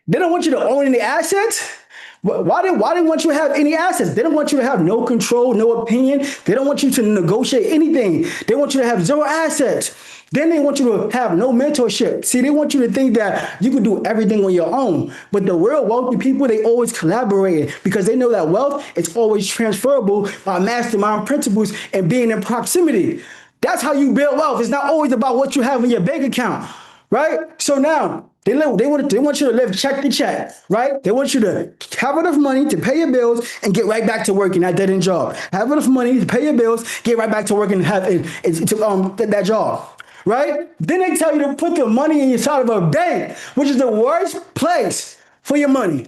they don't want you to own any assets. Why they want you to have any assets? They don't want you to have no control, no opinion. They don't want you to negotiate anything. They want you to have 0 assets. Then they want you to have no mentorship. See, they want you to think that you can do everything on your own. But the real wealthy people, they always collaborate because they know that wealth is always transferable by mastermind principles and being in proximity. That's how you build wealth. It's not always about what you have in your bank account, right? So now, they want you to live check to check, right? They want you to have enough money to pay your bills and get right back to working that dead-end job. Have enough money to pay your bills, get right back to working that job, right? Then they tell you to put the money inside of a bank, which is the worst place for your money.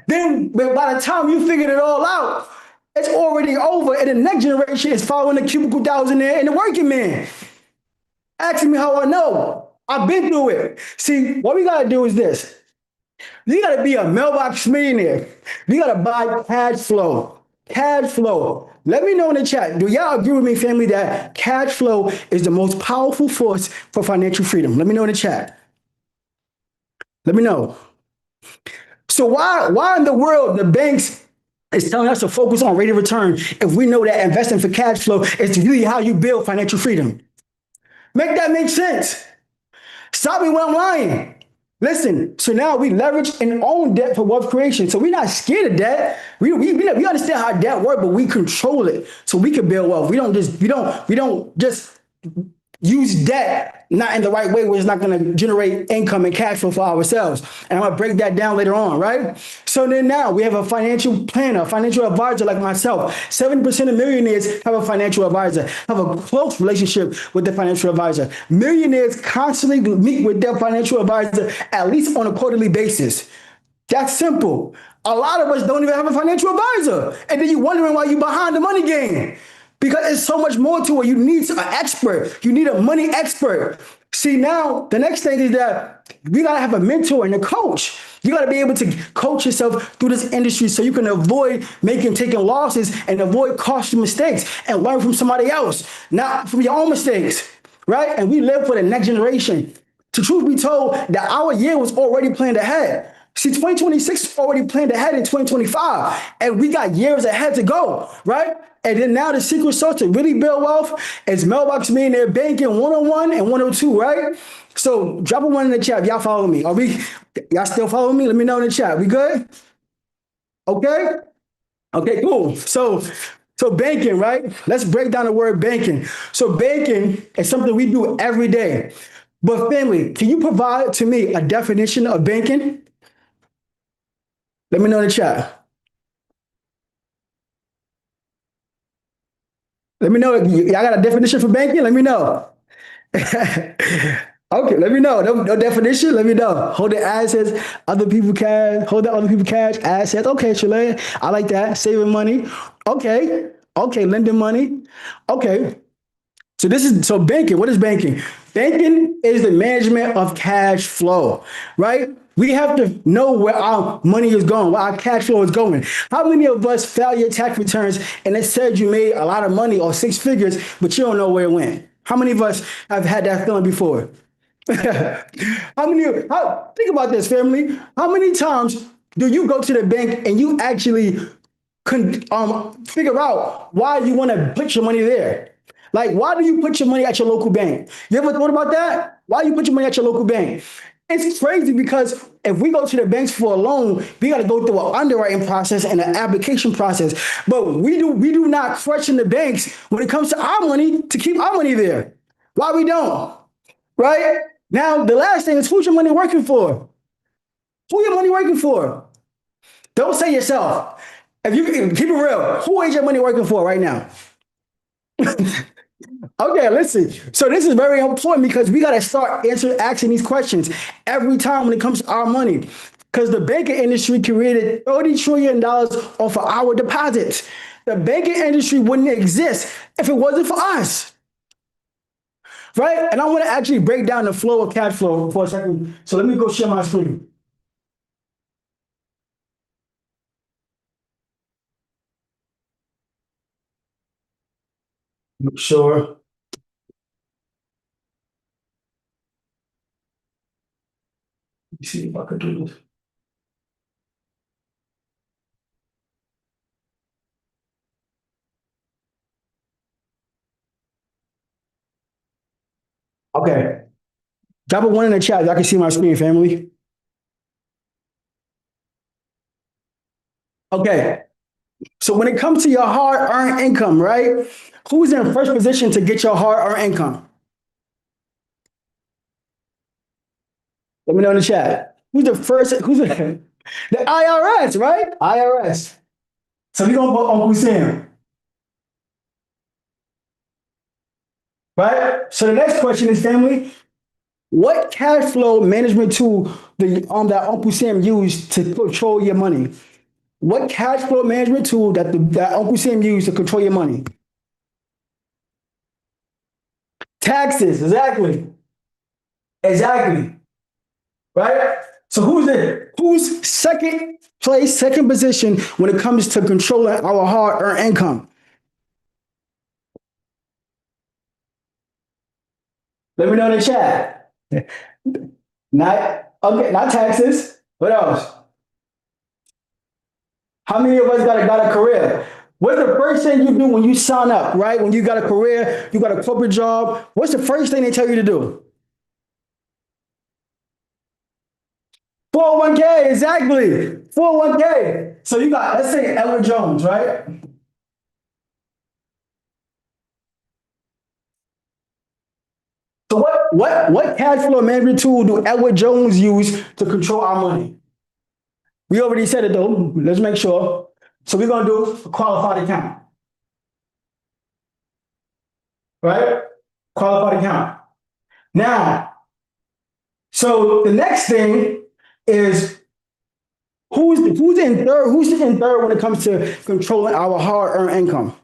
Then by the time you figured it all out, it's already over, and the next generation is following the cubicle thousandaire and the working man. Asking me how I know. I've been through it. See, what we got to do is this. You got to be a mailbox millionaire. You got to buy Cashflow. Cashflow. Let me know in the chat. Do y'all agree with me, family, that Cashflow is the most powerful force for financial freedom? Let me know in the chat. Let me know. So why in the world the banks is telling us to focus on rate of return if we know that investing for cash flow is really how you build financial freedom? Make that make sense. Stop me when I'm lying. Listen, so now we leverage and own debt for wealth creation. So we're not scared of debt. We understand how debt works, but we control it so we can build wealth. We don't just use debt not in the right way where it's not going to generate income and cash flow for ourselves. And I'm going to break that down later on, right? So then now we have a financial planner, a financial advisor like myself. 70% of millionaires have a financial advisor, have a close relationship with the financial advisor. Millionaires constantly meet with their financial advisor at least on a quarterly basis. That's simple. A lot of us don't even have a financial advisor. And then you're wondering why you're behind the money game. Because there's so much more to it. You need an expert. You need a money expert. See, now the next thing is that you gotta have a mentor and a coach. You gotta be able to coach yourself through this industry so you can avoid taking losses and avoid costly mistakes and learn from somebody else, not from your own mistakes, right? And we live for the next generation. To truth be told, that our year was already planned ahead. See, 2026 is already planned ahead in 2025, and we got years ahead to go, right? And then now the secret sauce to really build wealth is Mailbox Millionaire Banking 101 and 102, right? So drop a one in the chat if y'all follow me. Y'all still following me? Let me know in the chat. We good? Okay? Okay, cool. So banking, right? Let's break down the word banking. So banking is something we do every day. But family, can you provide to me a definition of banking? Let me know in the chat. Let me know. Y'all got a definition for banking? Let me know. Okay, let me know. No definition? Let me know. Hold the assets, other people cash. Hold the other people cash, assets. Okay, Chile. I like that. Saving money. Okay. Okay, lending money. Okay. So banking. What is banking? Banking is the management of cash flow, right? We have to know where our money is going, where our cash flow is going. How many of us file your tax returns and it said you made a lot of money or six figures, but you don't know where it went? How many of us have had that feeling before? Think about this, family. How many times do you go to the bank and you actually figure out why you want to put your money there? Like, why do you put your money at your local bank? You ever thought about that? Why do you put your money at your local bank? It's crazy because if we go to the banks for a loan, we got to go through an underwriting process and an application process. But we do not question the banks when it comes to our money to keep our money there. Why we don't? Right? Now, the last thing is, who's your money working for? Who your money working for? Don't say yourself. If you keep it real, who is your money working for right now? Okay, listen. So this is very important because we got to start asking these questions every time when it comes to our money. Because the banking industry created $30 trillion off of our deposits. The banking industry wouldn't exist if it wasn't for us. Right? And I want to actually break down the flow of cash flow for a second. So let me go share my screen. Sure. Let me see if I could do this. Okay. Drop a one in the chat. Y'all can see my screen, family. Okay. So when it comes to your hard-earned income, right? Who's in first position to get your hard-earned income? Let me know in the chat. Who's the first? The IRS, right? IRS. So we're gonna put Uncle Sam. Right? So the next question is, family, what cash flow management tool that Uncle Sam used to control your money? What cash flow management tool that Uncle Sam used to control your money? Taxes, exactly. Exactly. Right? So who's second place, second position when it comes to controlling our hard-earned income? Let me know in the chat. Not taxes. What else? How many of us got a career? What's the first thing you do when you sign up, right? When you got a career, you got a corporate job, what's the first thing they tell you to do? 401k, exactly. 401k. So you got, let's say Edward Jones, right? So what cash flow management tool do Edward Jones use to control our money? We already said it though. Let's make sure. So we're gonna do a qualified account, right? Qualified account. Now, so the next thing is who's in third when it comes to controlling our hard-earned income?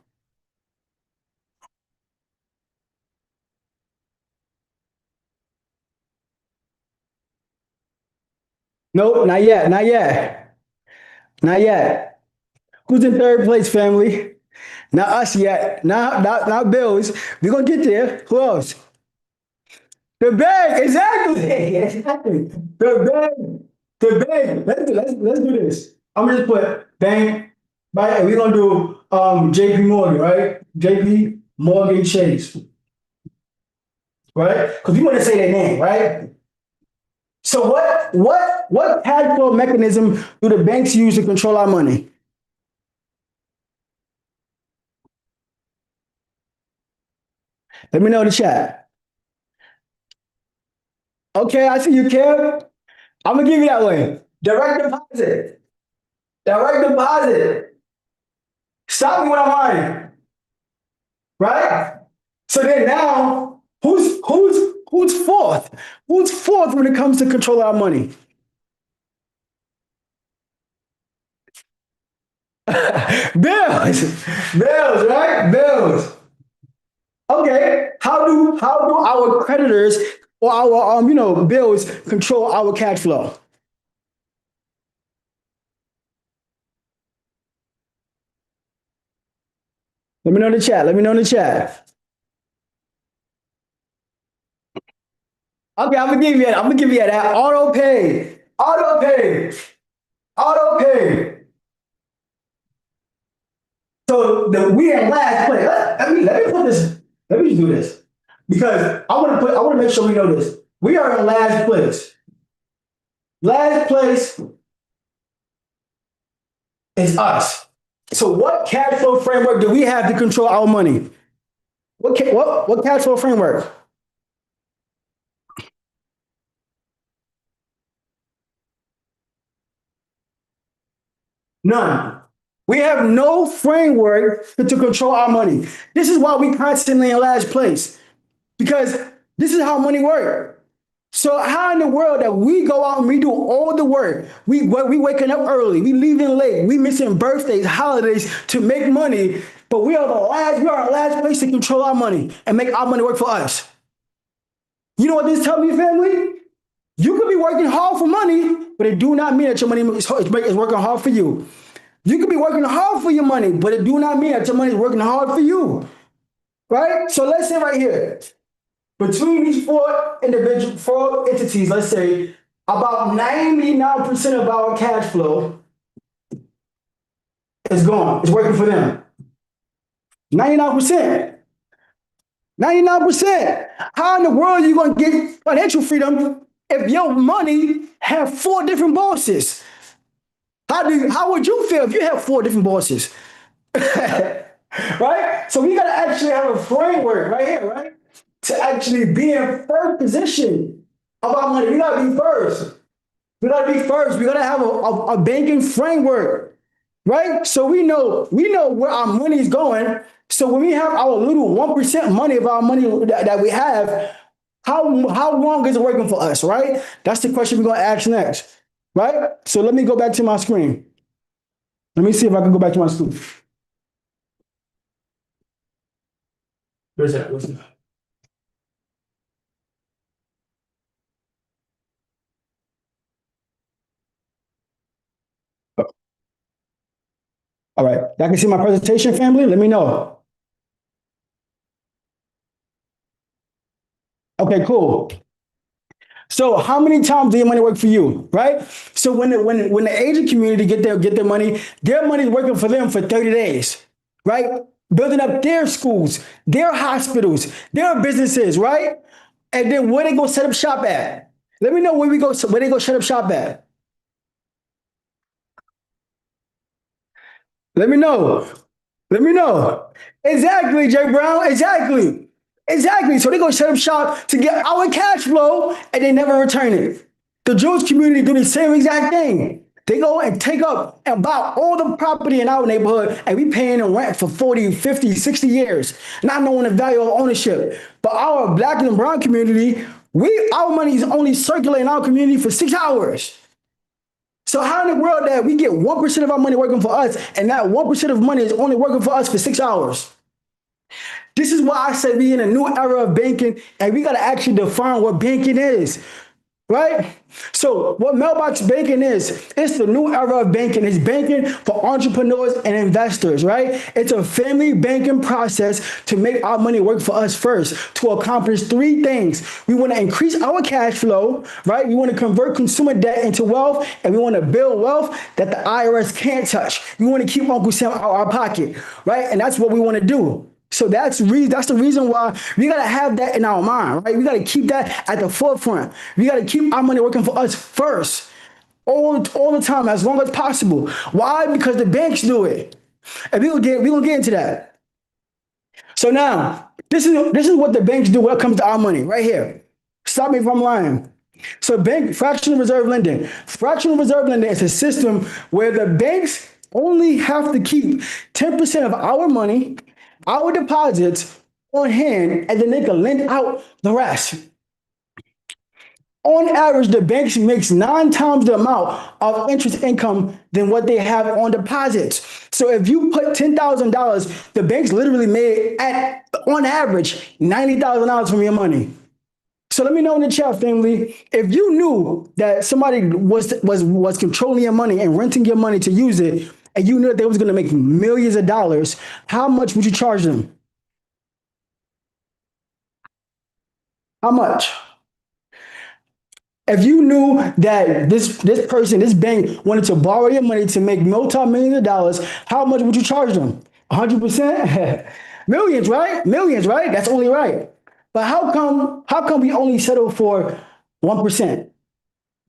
Nope, not yet, not yet, not yet. Who's in third place, family? Not us yet. Not Bills. We're gonna get there. Who else? The bank, exactly. Exactly. The bank. The bank. Let's do this. I'm gonna just put bank, right? And we're gonna do JP Morgan, right? JP Morgan Chase. Right? Because we want to say their name, right? So what cash flow mechanism do the banks use to control our money? Let me know in the chat. Okay, I see you, Kev. I'm gonna give you that one. Direct deposit. Direct deposit. Stop me when I'm lying. Right? So then now, who's fourth? Who's fourth when it comes to control our money? Bills. Bills, right? Bills. Okay. How do our creditors or our bills control our cash flow? Let me know in the chat. Let me know in the chat. Okay, I'm gonna give you that. I'm gonna give you that. Auto pay. Auto pay. Auto pay. So we in last place. Let me put this. Let me just do this because I want to make sure we know this. We are in last place. Last place is us. So what cash flow framework do we have to control our money? What cash flow framework? None. We have no framework to control our money. This is why we constantly in last place because this is how money works. So how in the world that we go out and we do all the work? We waking up early, we leaving late, we missing birthdays, holidays to make money, but we are in last place to control our money and make our money work for us. You know what this tells me, family? You could be working hard for money, but it do not mean that your money is working hard for you. You could be working hard for your money, but it do not mean that your money is working hard for you. Right? So let's say right here, between these four entities, let's say about 99% of our cash flow is gone. It's working for them. 99%. 99%. How in the world are you going to get financial freedom if your money have four different bosses? How would you feel if you have four different bosses? Right? So we got to actually have a framework right here, right? To actually be in first position of our money. We got to be first. We got to be first. We got to have a banking framework, right? So we know where our money is going. So when we have our little 1% money of our money that we have, how long is it working for us, right? That's the question we're going to ask next, right? So let me go back to my screen. Let me see if I can go back to my screen. Where's that? Where's that? All right. Y'all can see my presentation, family? Let me know. Okay, cool. So how many times do your money work for you, right? So when the agent community get their money is working for them for 30 days. right? Building up their schools, their hospitals, their businesses, right? And then where they go set up shop at? Let me know where they go set up shop at. Let me know. Let me know. Exactly, Jay Brown. Exactly. Exactly. So they go set up shop to get our cash flow and they never return it. The Jewish community do the same exact thing. They go and take up and buy all the property in our neighborhood and we paying them rent for 40, 50, 60 years, not knowing the value of ownership. But our black and brown community, our money is only circulating in our community for 6 hours. So how in the world that we get 1% of our money working for us and that 1% of money is only working for us for 6 hours? This is why I say we in a new era of banking and we got to actually define what banking is. Right? So what mailbox banking is, it's the new era of banking. It's banking for entrepreneurs and investors, right? It's a family banking process to make our money work for us first, to accomplish three things. We want to increase our cash flow, right? We want to convert consumer debt into wealth, and we want to build wealth that the IRS can't touch. We want to keep Uncle Sam out of our pocket, right? And that's what we want to do. So that's the reason why we gotta have that in our mind, right? We gotta keep that at the forefront. We gotta keep our money working for us first, all the time, as long as possible. Why? Because the banks do it, and we gonna get into that. So now, this is what the banks do when it comes to our money, right here. Stop me if I'm lying. So fractional reserve lending. Fractional reserve lending is a system where the banks only have to keep 10% of our money, our deposits on hand, and then they can lend out the rest. On average, the banks makes 9 times the amount of interest income than what they have on deposits. So if you put $10,000, the banks literally made on average $90,000 from your money. So let me know in the chat, family, if you knew that somebody was controlling your money and renting your money to use it, and you knew that they was going to make millions of dollars, how much would you charge them? How much? If you knew that this person, this bank wanted to borrow your money to make multi-millions of dollars, how much would you charge them? 100%? Millions, right? Millions, right? That's only right. But how come we only settle for 1%?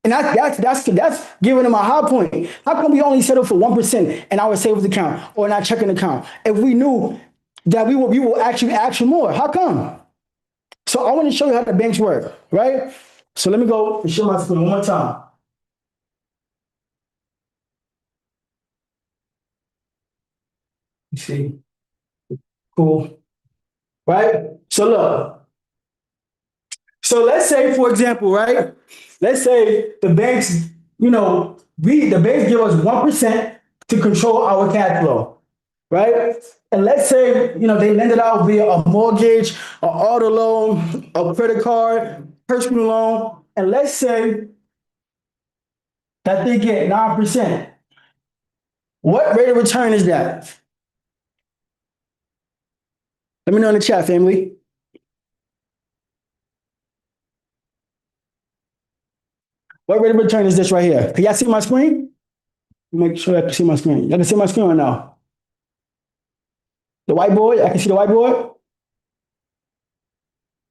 And that's giving them a high point. How come we only settle for 1% in our savings account or in our checking account if we knew that we will actually ask for more? How come? So I want to show you how the banks work, right? So let me go and show my screen one more time. You see? Cool. Right? So look. So let's say, for example, right? Let's say the banks, the banks give us 1% to control our cash flow, right? And let's say, they lend it out via a mortgage, an auto loan, a credit card, personal loan, and let's say that they get 9%. What rate of return is that? Let me know in the chat, family. What rate of return is this right here? Can y'all see my screen? Make sure I can see my screen. Y'all can see my screen right now. The whiteboard? I can see the whiteboard?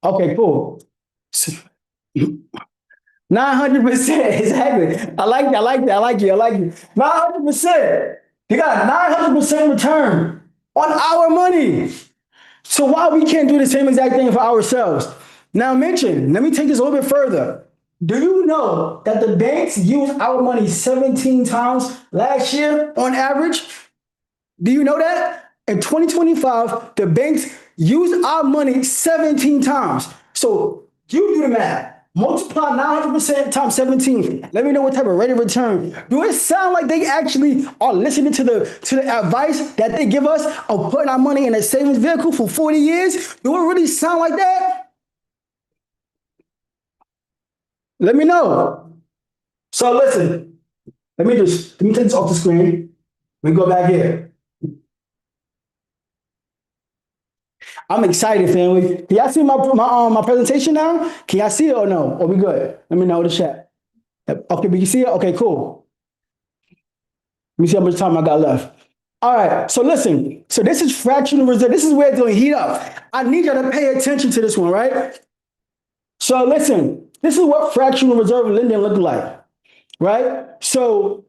Okay, cool. 900%, exactly. I like you. 900%. You got a 900% return on our money. So why we can't do the same exact thing for ourselves? Now let me take this a little bit further. Do you know that the banks used our money 17 times last year on average? Do you know that? In 2025, the banks used our money 17 times. So you do the math. Multiply 900% times 17. Let me know what type of rate of return. Do it sound like they actually are listening to the advice that they give us of putting our money in a savings vehicle for 40 years? Do it really sound like that? Let me know. So listen, let me take this off the screen. Let me go back here. I'm excited, family. Can y'all see my presentation now? Can y'all see it or no? Or we good? Let me know in the chat. Okay, we can see it? Okay, cool. Let me see how much time I got left. All right, so listen. So this is fractional reserve. This is where it's going to heat up. I need you to pay attention to this one, right? So listen, this is what fractional reserve lending look like, right? So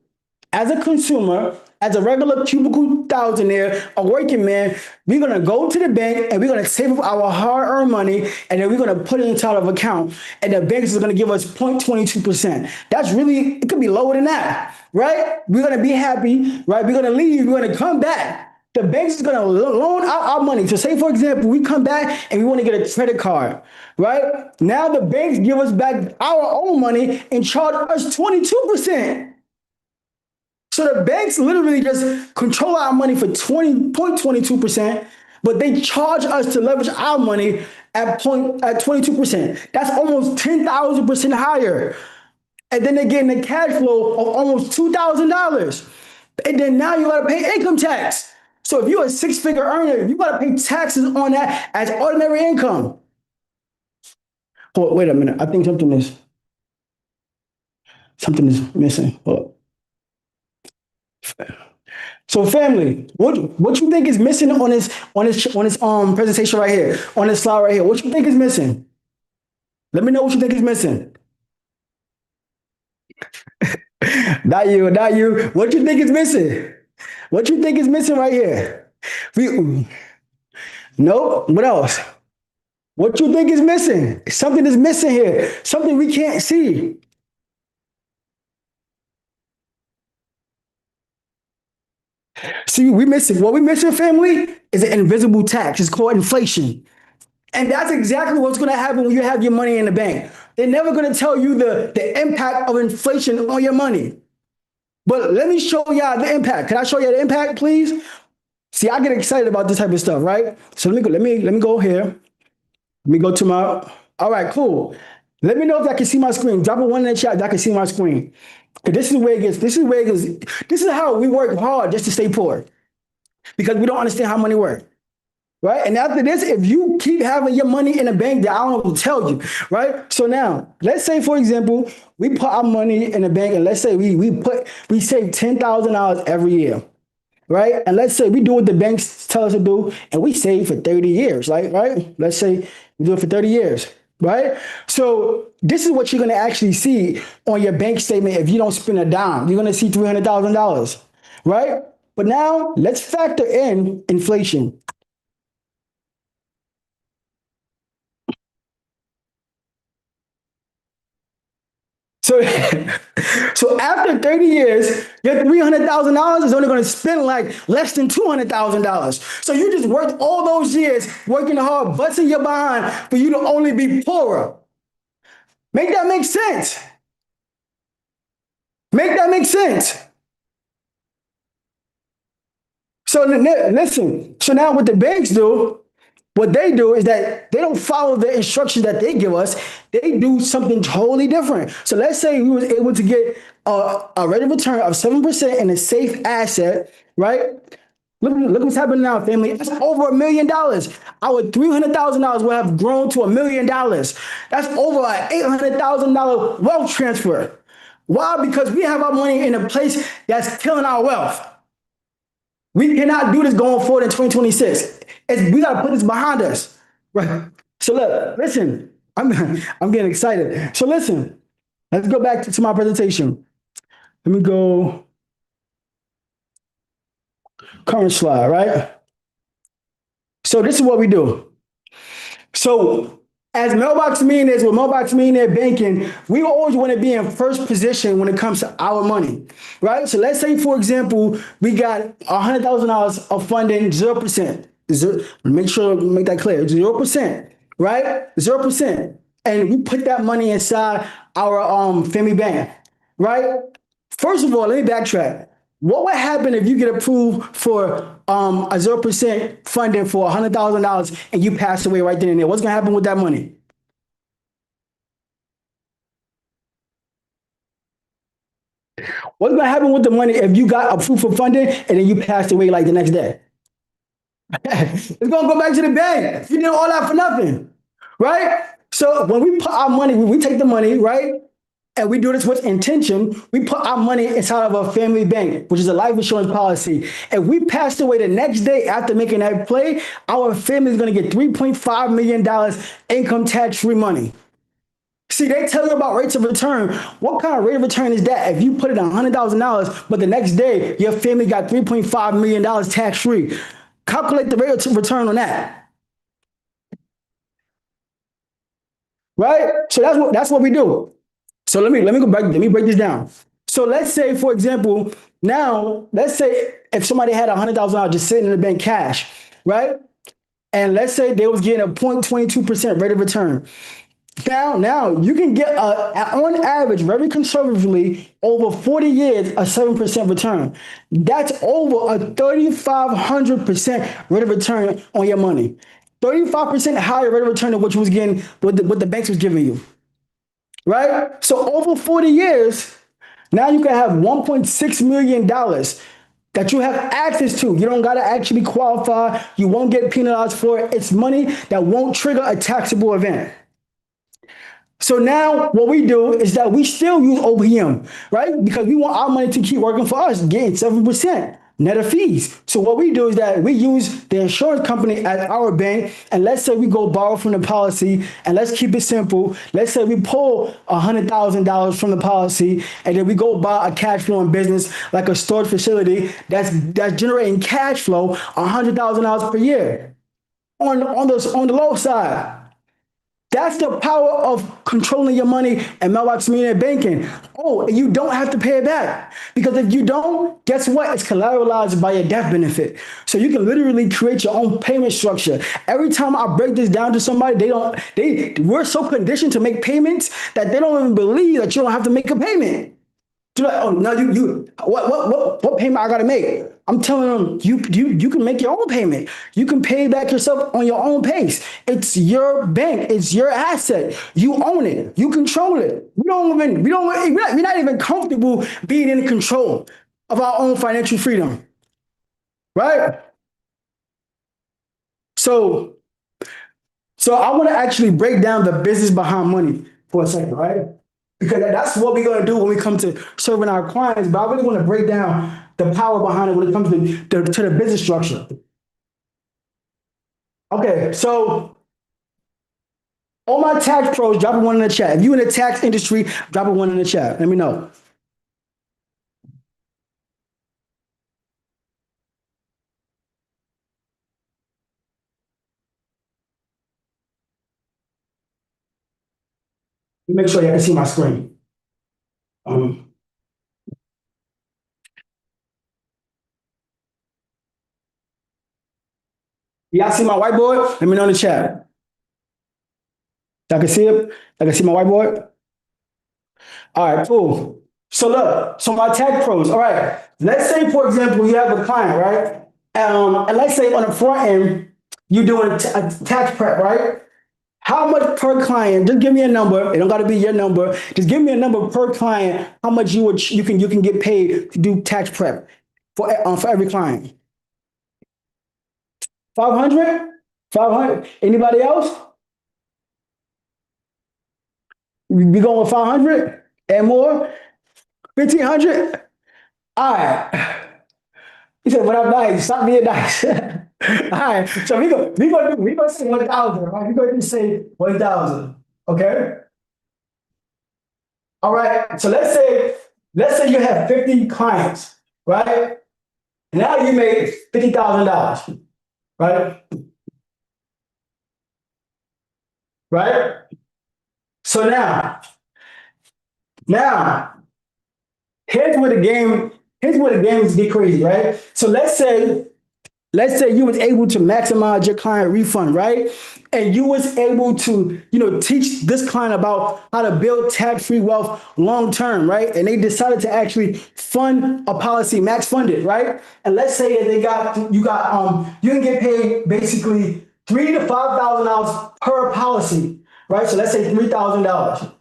as a consumer, as a regular cubicle thousandaire, a working man, we're gonna go to the bank and we're gonna save up our hard-earned money and then we're gonna put it into our account. And the bank is gonna give us 0.22%. That's really, it could be lower than that, right? We're gonna be happy, right? We're gonna leave, we're gonna come back. The banks is gonna loan out our money. So say for example, we come back and we want to get a credit card, right? Now the banks give us back our own money and charge us 22%. So the banks literally just control our money for 20.22%, but they charge us to leverage our money at 22%. That's almost 10,000% higher. And then they're getting a cash flow of almost $2,000. And then now you gotta pay income tax. So if you're a six-figure earner, you gotta pay taxes on that as ordinary income. Wait a minute. I think something is missing. So family, what you think is missing on this presentation right here, on this slide right here? What you think is missing? Let me know what you think is missing. Not you. What you think is missing? What you think is missing right here? Nope. What else? What you think is missing? Something is missing here. Something we can't see. See, what we missing, family, is an invisible tax. It's called inflation. And that's exactly what's going to happen when you have your money in the bank. They're never going to tell you the impact of inflation on your money. But let me show y'all the impact. Can I show you the impact, please? See, I get excited about this type of stuff, right? So let me go here. Let me go to my, all right, cool. Let me know if I can see my screen. Drop a one in the chat if I can see my screen. Because this is how we work hard just to stay poor. Because we don't understand how money works. Right? And after this, if you keep having your money in a bank, that I don't know what to tell you. Right? So now, let's say, for example, we put our money in a bank and let's say we save $10,000 every year. Right? And let's say we do what the banks tell us to do and we save for 30 years. Right? Let's say we do it for 30 years. Right? So this is what you're going to actually see on your bank statement if you don't spend a dime. You're going to see $300,000. Right? But now let's factor in inflation. So, so after 30 years, your $300,000 is only going to spend like less than $200,000. So you just worked all those years working hard, busting your behind for you to only be poorer. Make that make sense. Make that make sense. So listen, so now what the banks do, what they do is that they don't follow the instructions that they give us. They do something totally different. So let's say we was able to get a rate of return of 7% in a safe asset, right? Look what's happening now, family. That's over $1 million. Our $300,000 will have grown to $1 million. That's over an $800,000 wealth transfer. Why? Because we have our money in a place that's killing our wealth. We cannot do this going forward in 2026. We got to put this behind us. Right. So listen, I'm getting excited. So listen, let's go back to my presentation. Let me go current slide, right? So this is what we do. So as Mailbox Millionaires, with Mailbox Millionaire Banking, we always want to be in first position when it comes to our money, right? So let's say, for example, we got $100,000 of funding, 0%. Make that clear, 0%, right? 0%. And we put that money inside our family bank, right? First of all, let me backtrack. What would happen if you get approved for a 0% funding for $100,000 and you pass away right then and there? What's gonna happen with that money? What's gonna happen with the money if you got approved for funding and then you passed away like the next day? It's gonna go back to the bank. You did all that for nothing, right? So when we put our money, we take the money, right? and we do this with intention. We put our money inside of a family bank, which is a life insurance policy. If we passed away the next day after making that play, our family is going to get $3.5 million income tax-free money. See, they tell you about rates of return. What kind of rate of return is that? If you put it on $100,000, but the next day your family got $3.5 million tax-free, calculate the rate of return on that. Right? So that's what we do. So let me go back. Let me break this down. So let's say, for example, now let's say if somebody had $100,000 just sitting in the bank cash, right? And let's say they was getting a 0.22% rate of return. Now you can get on average, very conservatively, over 40 years, a 7% return. That's over a 3,500% rate of return on your money. 35% higher rate of return than what you was getting, what the banks was giving you. Right? So over 40 years, now you can have $1.6 million that you have access to. You don't got to actually qualify. You won't get penalized for it. It's money that won't trigger a taxable event. So now what we do is that we still use OPM, right? Because we want our money to keep working for us, getting 7% net of fees. So what we do is that we use the insurance company as our bank, and let's say we go borrow from the policy, and let's keep it simple. Let's say we pull $100,000 from the policy, and then we go buy a cash flowing business like a storage facility that's generating cash flow $100,000 per year on the low side. That's the power of controlling your money and mailbox millionaire banking. Oh, you don't have to pay it back. Because if you don't, guess what? It's collateralized by your death benefit. So you can literally create your own payment structure. Every time I break this down to somebody, we're so conditioned to make payments that they don't even believe that you don't have to make a payment. You're like, oh, now what payment I gotta make? I'm telling them you can make your own payment. You can pay back yourself on your own pace. It's your bank. It's your asset. You own it. You control it. We're not even comfortable being in control of our own financial freedom, right? So I want to actually break down the business behind money for a second, right? Because that's what we're going to do when we come to serving our clients. But I really want to break down the power behind it when it comes to the business structure. Okay, so all my tax pros, drop a one in the chat. If you're in the tax industry, drop a one in the chat. Let me know. Let me make sure you can see my screen. Y'all see my whiteboard? Let me know in the chat. Y'all can see it? Y'all can see my whiteboard? All right, cool. So look, so my tax pros, all right. Let's say, for example, you have a client, right? And let's say on the front end, you're doing a tax prep, right? How much per client? Just give me a number. It don't got to be your number. Just give me a number per client. How much you can get paid to do tax prep for every client? 500? 500? Anybody else? We going with 500 and more? 1,500? All right. He said, "But I'm nice. Stop being nice." All right. So we gonna say 1,000. Right? We gonna say 1,000. Okay. All right. So let's say you have 50 clients, right? Now you made $50,000, right? Right. So now, here's where the game is get crazy, right? So let's say you was able to maximize your client refund, right? And you was able to, teach this client about how to build tax-free wealth long-term, right? And they decided to actually fund a policy, max fund it, right? And let's say that you can get paid basically $3,000 to $5,000 per policy, right? So let's say $3,000,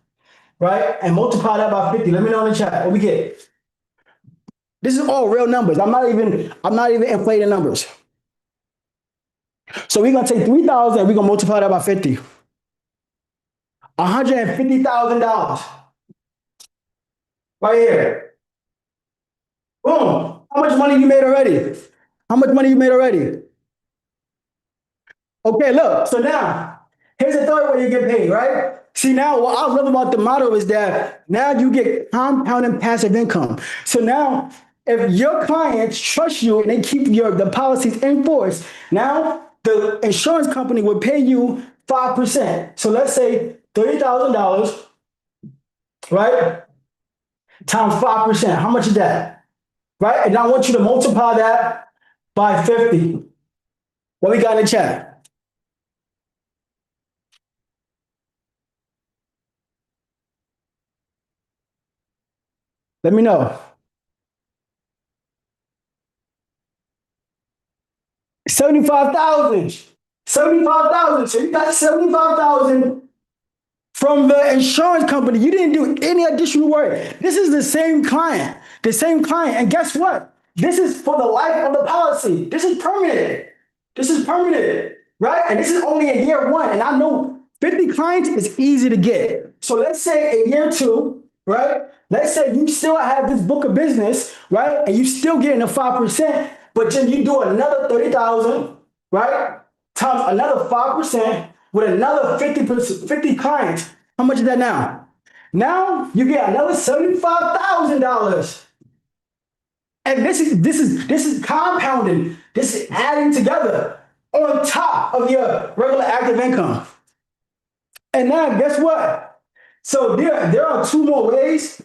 right? And multiply that by 50. Let me know in the chat what we get. This is all real numbers. I'm not even inflating numbers. So we're gonna take 3,000 and we're gonna multiply that by 50. $150,000. Right here. Boom. How much money you made already? How much money you made already? Okay, look. So now, here's the third way you get paid, right? See, now what I love about the model is that now you get compounding passive income. So now, if your clients trust you and they keep the policies in force, now the insurance company will pay you 5%. So let's say $30,000, right? Times 5%. How much is that? Right? And I want you to multiply that by 50. What we got in the chat? Let me know. 75,000. 75,000. So you got 75,000 from the insurance company. You didn't do any additional work. This is the same client. The same client. And guess what? This is for the life of the policy. This is permanent. This is permanent. Right? And this is only in year one. And I know 50 clients is easy to get. So let's say in year two, right? Let's say you still have this book of business, right? And you still getting a 5%, but then you do another 30,000, right? Times another 5% with another 50 clients. How much is that now? Now you get another $75,000. And this is compounding. This is adding together on top of your regular active income. And now guess what? So there are two more ways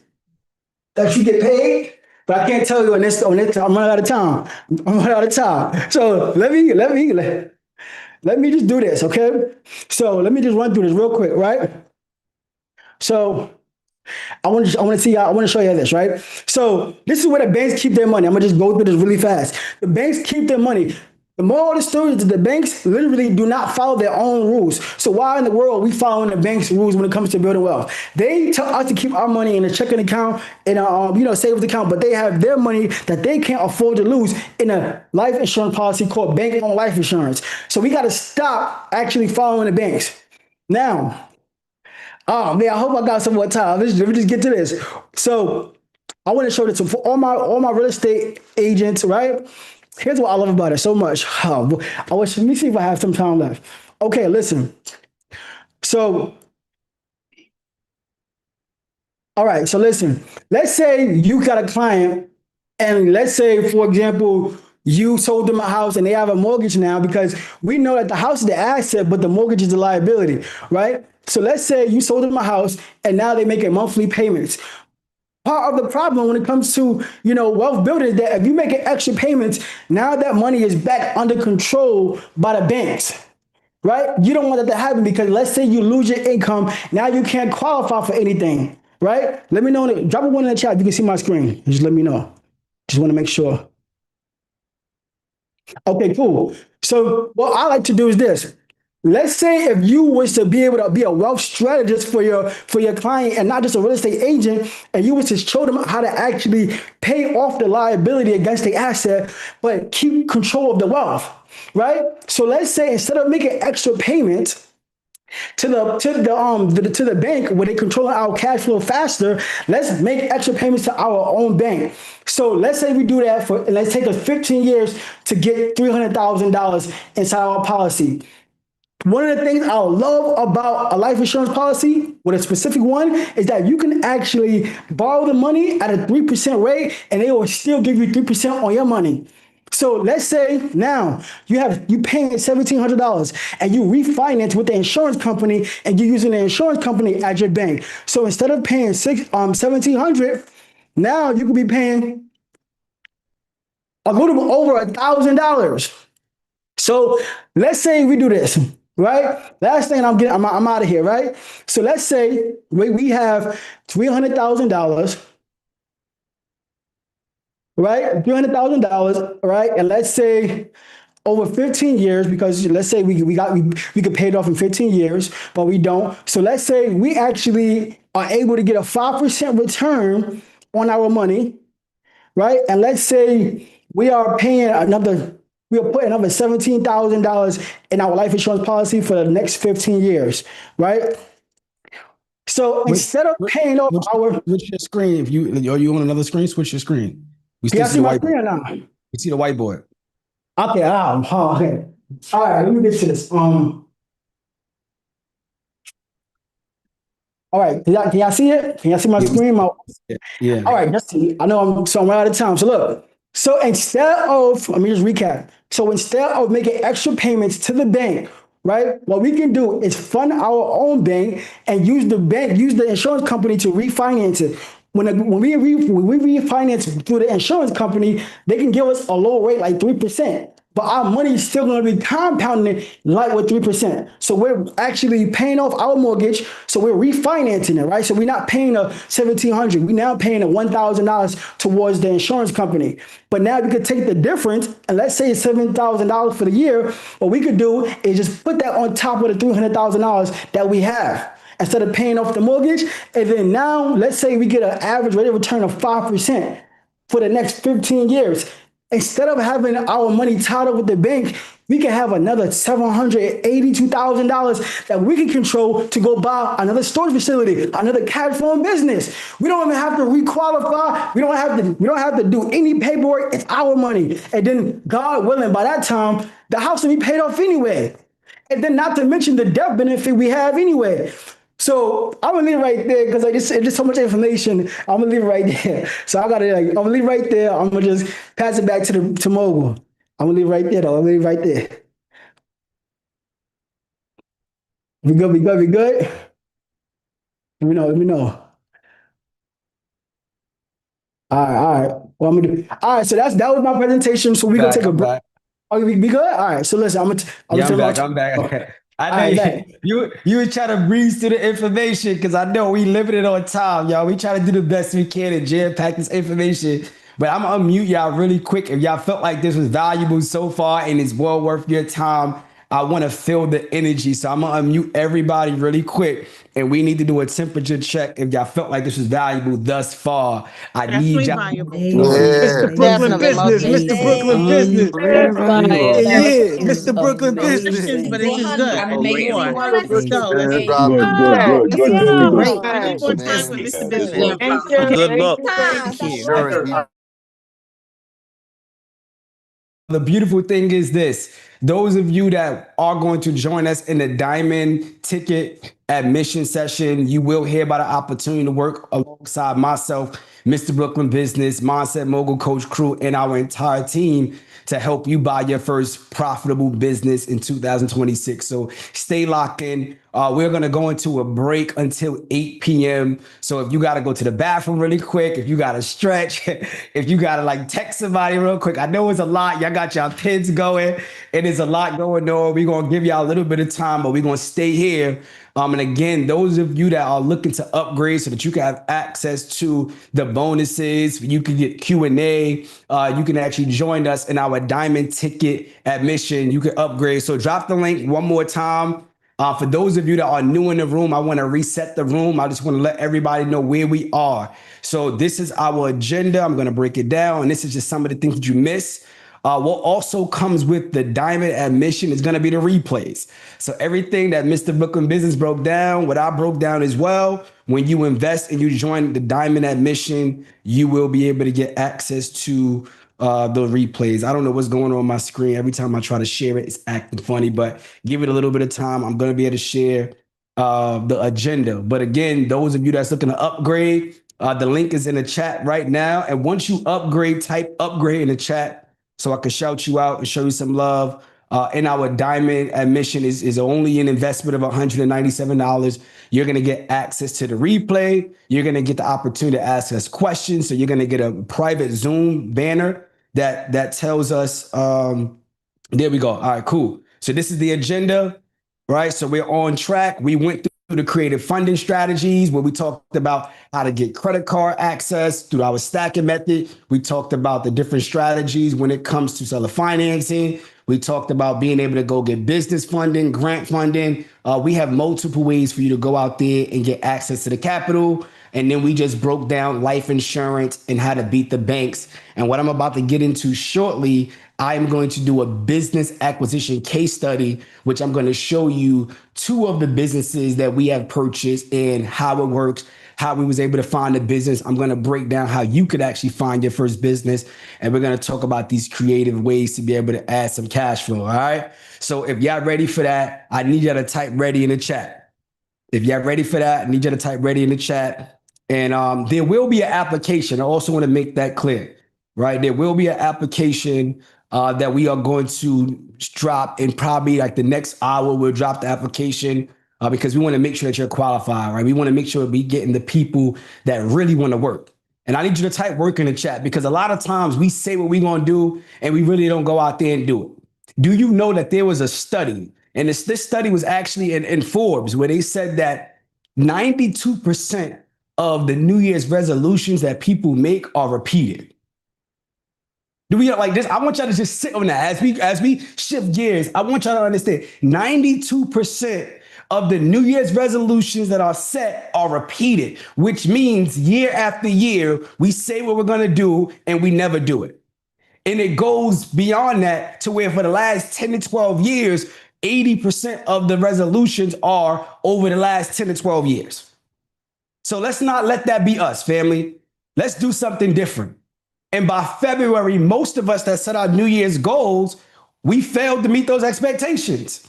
that you get paid, but I can't tell you on this I'm running out of time. I'm running out of time. So let me just do this, okay? So let me just run through this real quick, right? So I want to show you this, right? So this is where the banks keep their money. I'm gonna just go through this really fast. The banks keep their money. The moral of the story is that the banks literally do not follow their own rules. So why in the world are we following the bank's rules when it comes to building wealth? They tell us to keep our money in a checking account, in a savings account, but they have their money that they can't afford to lose in a life insurance policy called bank-owned life insurance. So we got to stop actually following the banks. Now, oh man, I hope I got some more time. Let me just get to this. So I want to show this to for all my real estate agents, right? Here's what I love about it so much. Let me see if I have some time left. Okay, listen. So, all right, so listen. Let's say you got a client, and let's say, for example, you sold them a house and they have a mortgage now because we know that the house is the asset, but the mortgage is the liability, right? So let's say you sold them a house and now they're making monthly payments. Part of the problem when it comes to wealth building is that if you make extra payments, now that money is back under control by the banks, right? You don't want that to happen because let's say you lose your income, now you can't qualify for anything, right? Let me know. Drop a one in the chat if you can see my screen. Just let me know. Just want to make sure. Okay, cool. So what I like to do is this. Let's say if you was to be able to be a wealth strategist for your client and not just a real estate agent, and you was to show them how to actually pay off the liability against the asset, but keep control of the wealth, right? So let's say instead of making extra payments to the bank where they control our cash flow faster, let's make extra payments to our own bank. So let's say we do that and let's take us 15 years to get $300,000 inside our policy. One of the things I love about a life insurance policy, with a specific one, is that you can actually borrow the money at a 3% rate and they will still give you 3% on your money. So let's say now you paying $1,700 and you refinance with the insurance company and you're using the insurance company as your bank. So instead of paying $1,700, now you could be paying a little over $1,000. So let's say we do this, right? Last thing I'm out of here, right? So let's say we have $300,000, right? $300,000, right? And let's say over 15 years, because let's say we could pay it off in 15 years, but we don't. So let's say we actually are able to get a 5% return on our money, right? And let's say we are putting another $17,000 in our life insurance policy for the next 15 years, right? So instead of paying off our, switch your screen. If you on another screen, switch your screen. We can still y'all see see the my whiteboard. screen or not? We see the whiteboard. Okay, okay. All right, let me get to this. All right, can y'all see it? Can y'all see my screen? Yeah. All right, just I know I'm right out of time. So look, so instead of let me just recap. So instead of making extra payments to the bank, right? What we can do is fund our own bank and use the insurance company to refinance it. When we refinance through the insurance company, they can give us a low rate like 3%. But our money is still going to be compounding like with 3%. So we're actually paying off our mortgage. So we're refinancing it, right? So we're not paying a $1,700. We're now paying a $1,000 towards the insurance company. But now we could take the difference and let's say it's $7,000 for the year. What we could do is just put that on top of the $300,000 that we have instead of paying off the mortgage. And then now let's say we get an average rate of return of 5% for the next 15 years. Instead of having our money tied up with the bank, we can have another $782,000 that we can control to go buy another storage facility, another cash flowing business. We don't even have to requalify. We don't have to do any paperwork. It's our money. And then God willing, by that time, the house will be paid off anyway. And then not to mention the death benefit we have anyway. So I'm gonna leave it right there because it's just so much information. I'm gonna leave it right there. So I'm gonna leave it right there. I'm gonna just pass it back to Mogul. I'm gonna leave it right there though. I'm gonna leave it right there. We good, we good, we good? Let me know, let me know. All right, all right. Well, I'm gonna do. All right, so that was my presentation. So we gonna take a break. Oh, we good? All right. So listen, I'm back. I know you was trying to breeze through the information because I know we limited on time, y'all. We try to do the best we can and jam pack this information. But I'm gonna unmute y'all really quick. If y'all felt like this was valuable so far and it's well worth your time, I want to feel the energy. So I'm gonna unmute everybody really quick. And we need to do a temperature check if y'all felt like this was valuable thus far. I need y'all. Mr. Brooklyn Business, Mr. Brooklyn Business. Yeah, Mr. Brooklyn Business. But this is good. I need more. Let's go. Let's Good. This is Good. great. I need more time with Mr. Business. Good look. Thank you. The beautiful thing is this. Those of you that are going to join us in the Diamond Ticket admission session, you will hear about the opportunity to work alongside myself, Mr. Brooklyn Business, Mindset Mogul Coach Crew, and our entire team to help you buy your first profitable business in 2026. So stay locked in. We're going to go into a break until 8 p.m. So if you got to go to the bathroom really quick, if you got to stretch, if you got to like text somebody real quick, I know it's a lot. Y'all got y'all kids going. It is a lot going on. We're going to give y'all a little bit of time, but we're going to stay here. And again, those of you that are looking to upgrade so that you can have access to the bonuses, you can get Q&A, you can actually join us in our Diamond Ticket admission. You can upgrade. So drop the link one more time. For those of you that are new in the room, I want to reset the room. I just want to let everybody know where we are. So this is our agenda. I'm going to break it down. And this is just some of the things that you missed. What also comes with the Diamond admission is going to be the replays. So everything that Mr. Brooklyn Business broke down, what I broke down as well, when you invest and you join the Diamond admission, you will be able to get access to the replays. I don't know what's going on my screen. Every time I try to share it, it's acting funny, but give it a little bit of time. I'm going to be able to share the agenda. But again, those of you that's looking to upgrade, the link is in the chat right now. And once you upgrade, type upgrade in the chat so I can shout you out and show you some love. And our Diamond admission is only an investment of $197. You're going to get access to the replay. You're going to get the opportunity to ask us questions. So you're going to get a private Zoom banner that tells us, there we go. All right, cool. So this is the agenda, right? So we're on track. We went through the creative funding strategies where we talked about how to get credit card access through our stacking method. We talked about the different strategies when it comes to seller financing. We talked about being able to go get business funding, grant funding. We have multiple ways for you to go out there and get access to the capital. And then we just broke down life insurance and how to beat the banks. And what I'm about to get into shortly, I am going to do a business acquisition case study, which I'm going to show you 2 of the businesses that we have purchased and how it works, how we was able to find a business. I'm going to break down how you could actually find your first business. And we're going to talk about these creative ways to be able to add some cash flow. All right. So if y'all ready for that, I need y'all to type ready in the chat. If y'all ready for that, I need y'all to type ready in the chat. And there will be an application. I also want to make that clear, right? There will be an application that we are going to drop in probably like the next hour. We'll drop the application because we want to make sure that you're qualified, right? We want to make sure we getting the people that really want to work. And I need you to type work in the chat because a lot of times we say what we're going to do and we really don't go out there and do it. Do you know that there was a study, and this study was actually in Forbes, where they said that 92% of the New Year's resolutions that people make are repeated? Do we like this? I want y'all to just sit on that as we shift gears. I want y'all to understand 92% of the New Year's resolutions that are set are repeated, which means year after year, we say what we're going to do and we never do it. And it goes beyond that to where for the last 10 to 12 years, 80% of the resolutions are over the last 10 to 12 years. So let's not let that be us, family. Let's do something different. And by February, most of us that set our New Year's goals, we failed to meet those expectations.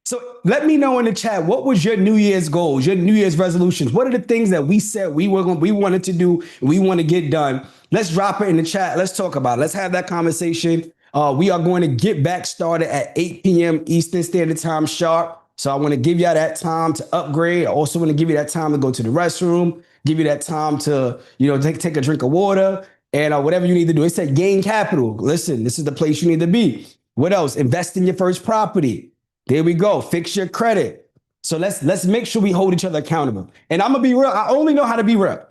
So let me know in the chat, what was your New Year's goals, your New Year's resolutions? What are the things that we said we wanted to do, and we want to get done? Let's drop it in the chat. Let's talk about it. Let's have that conversation. We are going to get back started at 8 p.m. Eastern Standard Time sharp. So I want to give y'all that time to upgrade. I also want to give you that time to go to the restroom, give you that time to, take a drink of water and whatever you need to do. It said gain capital. Listen, this is the place you need to be. What else? Invest in your first property. There we go. Fix your credit. So let's make sure we hold each other accountable. And I'm gonna be real. I only know how to be real.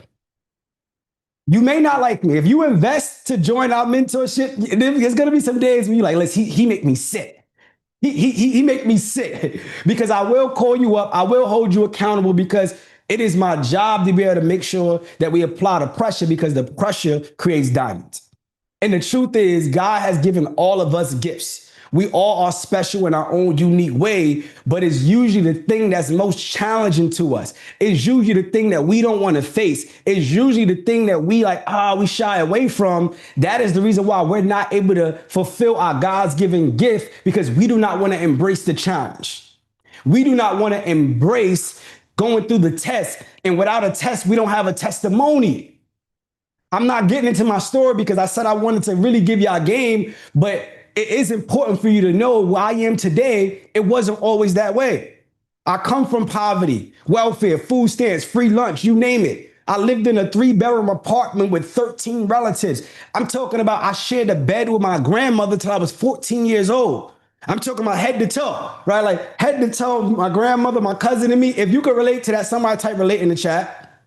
You may not like me. If you invest to join our mentorship, there's gonna be some days when you're like, he make me sick. He make me sick because I will call you up. I will hold you accountable because it is my job to be able to make sure that we apply the pressure because the pressure creates diamonds. And the truth is, God has given all of us gifts. We all are special in our own unique way, but it's usually the thing that's most challenging to us. It's usually the thing that we don't want to face. It's usually the thing that we we shy away from. That is the reason why we're not able to fulfill our God's given gift because we do not want to embrace the challenge. We do not want to embrace going through the test. And without a test, we don't have a testimony. I'm not getting into my story because I said I wanted to really give y'all a game, but it is important for you to know where I am today. It wasn't always that way. I come from poverty, welfare, food stamps, free lunch, you name it. I lived in a 3-bedroom apartment with 13 relatives. I'm talking about I shared a bed with my grandmother till I was 14 years old. I'm talking about head to toe, right? Like head to toe, my grandmother, my cousin, and me. If you could relate to that, somebody type relate in the chat.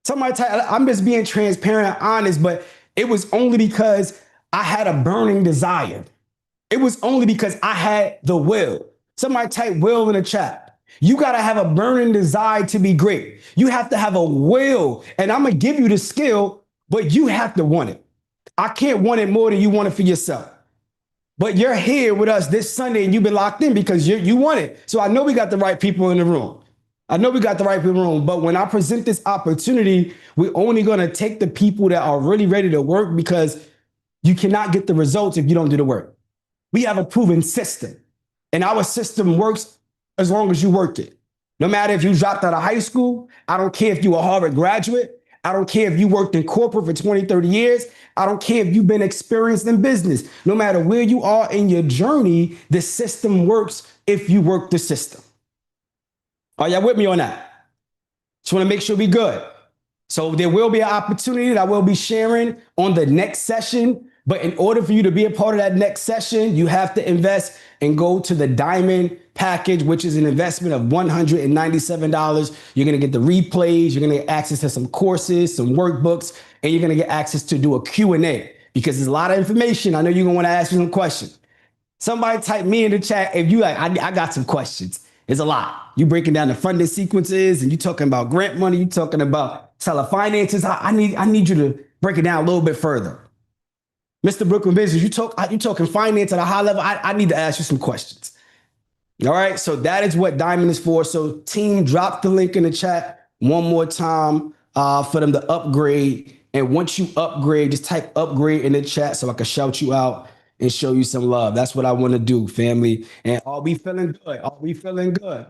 Somebody type, I'm just being transparent and honest, but it was only because I had a burning desire. It was only because I had the will. Somebody type will in the chat. You got to have a burning desire to be great. You have to have a will. And I'm going to give you the skill, but you have to want it. I can't want it more than you want it for yourself. But you're here with us this Sunday and you've been locked in because you want it. So I know we got the right people in the room. But when I present this opportunity, we're only going to take the people that are really ready to work because you cannot get the results if you don't do the work. We have a proven system, and our system works as long as you work it. No matter if you dropped out of high school, I don't care if you're a Harvard graduate, I don't care if you worked in corporate for 20, 30 years, I don't care if you've been experienced in business. No matter where you are in your journey, the system works if you work the system. Are y'all with me on that? Just want to make sure we good. So there will be an opportunity that I will be sharing on the next session. But in order for you to be a part of that next session, you have to invest and go to the Diamond package, which is an investment of $197. You're going to get the replays. You're going to get access to some courses, some workbooks, and you're going to get access to do a Q&A because there's a lot of information. I know you're going to want to ask me some questions. Somebody type me in the chat if you like, I got some questions. It's a lot. You breaking down the funding sequences and you talking about grant money. You talking about seller finances. I need you to break it down a little bit further. Mr. Brooklyn Business, you talking finance at a high level. I need to ask you some questions. All right, so that is what Diamond is for. So team, drop the link in the chat one more time for them to upgrade. And once you upgrade, just type upgrade in the chat so I can shout you out and show you some love. That's what I want to do, family. And are we feeling good? Are we feeling good?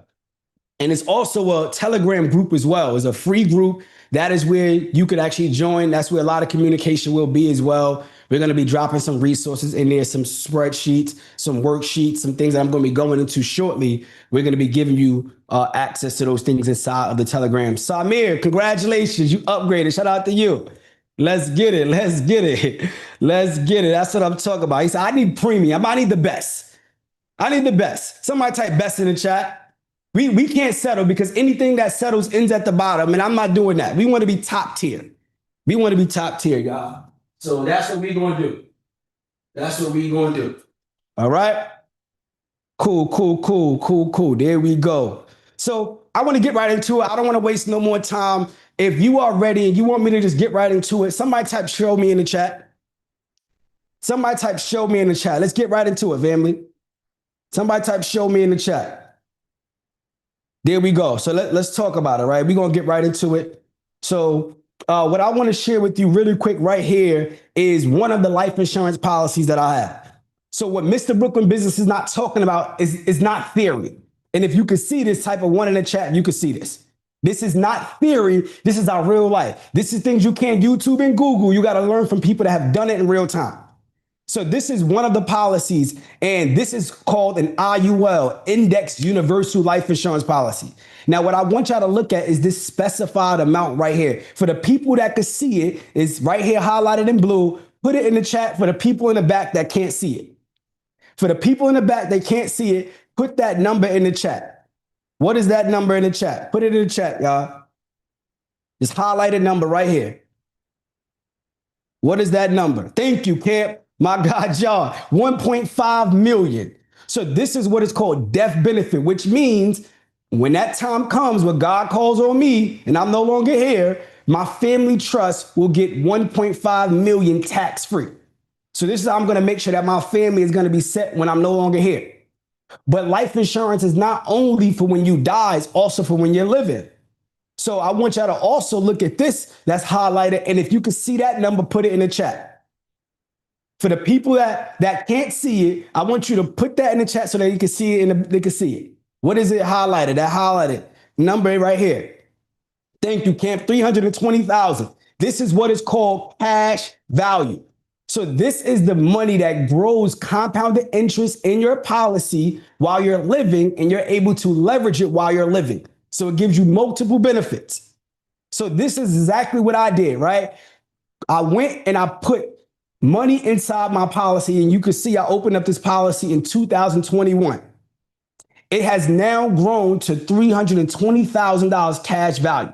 And it's also a Telegram group as well. It's a free group. That is where you could actually join. That's where a lot of communication will be as well. We're going to be dropping some resources in there, some spreadsheets, some worksheets, some things that I'm going to be going into shortly. We're going to be giving you access to those things inside of the Telegram. Samir, congratulations. You upgraded. Shout out to you. Let's get it. Let's get it. Let's get it. That's what I'm talking about. He said, I need premium. I need the best. I need the best. Somebody type best in the chat. We can't settle because anything that settles ends at the bottom, and I'm not doing that. We want to be top tier. We want to be top tier, y'all. So that's what we're going to do. That's what we're going to do. All right? Cool. There we go. So I want to get right into it. I don't want to waste no more time. If you are ready and you want me to just get right into it, somebody type show me in the chat. Somebody type show me in the chat. Let's get right into it, family. Somebody type show me in the chat. There we go. So let's talk about it, right? We're going to get right into it. So what I want to share with you really quick right here is one of the life insurance policies that I have. So what Mr. Brooklyn Business is not talking about is not theory. And if you could see this, type of one in the chat, you could see this. This is not theory. This is our real life. This is things you can't YouTube and Google. You got to learn from people that have done it in real time. So this is one of the policies, and this is called an IUL, Indexed Universal Life Insurance Policy. Now, what I want y'all to look at is this specified amount right here. For the people that could see it, it's right here highlighted in blue. Put it in the chat for the people in the back that can't see it. For the people in the back that can't see it, put that number in the chat. What is that number in the chat? Put it in the chat, y'all. This highlighted number right here. What is that number? Thank you, Camp. My God, y'all, 1.5 million. So this is what is called death benefit, which means when that time comes, when God calls on me and I'm no longer here, my family trust will get 1.5 million tax free. So this is how I'm going to make sure that my family is going to be set when I'm no longer here. But life insurance is not only for when you die, it's also for when you're living. So I want y'all to also look at this that's highlighted. And if you can see that number, put it in the chat. For the people that can't see it, I want you to put that in the chat so that you can see it and they can see it. What is it highlighted? That highlighted number right here. Thank you, Camp. 320,000. This is what is called cash value. So this is the money that grows compounded interest in your policy while you're living, and you're able to leverage it while you're living. So it gives you multiple benefits. So this is exactly what I did, right? I went and I put money inside my policy, and you can see I opened up this policy in 2021. It has now grown to $320,000 cash value.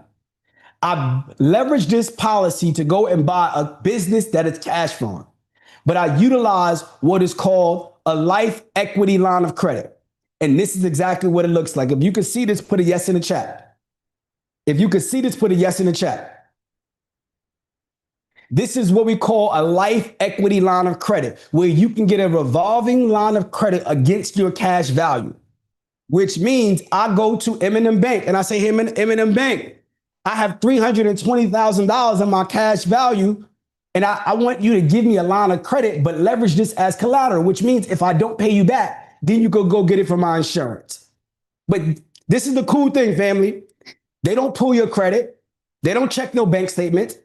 I leveraged this policy to go and buy a business that is cash flowing, but I utilize what is called a life equity line of credit. And this is exactly what it looks like. If you can see this, put a yes in the chat. If you can see this, put a yes in the chat. This is what we call a life equity line of credit, where you can get a revolving line of credit against your cash value, which means I go to M&M Bank and I say, hey, M&M Bank, I have $320,000 in my cash value, and I want you to give me a line of credit, but leverage this as collateral, which means if I don't pay you back, then you could go get it from my insurance. But this is the cool thing, family. They don't pull your credit. They don't check no bank statements.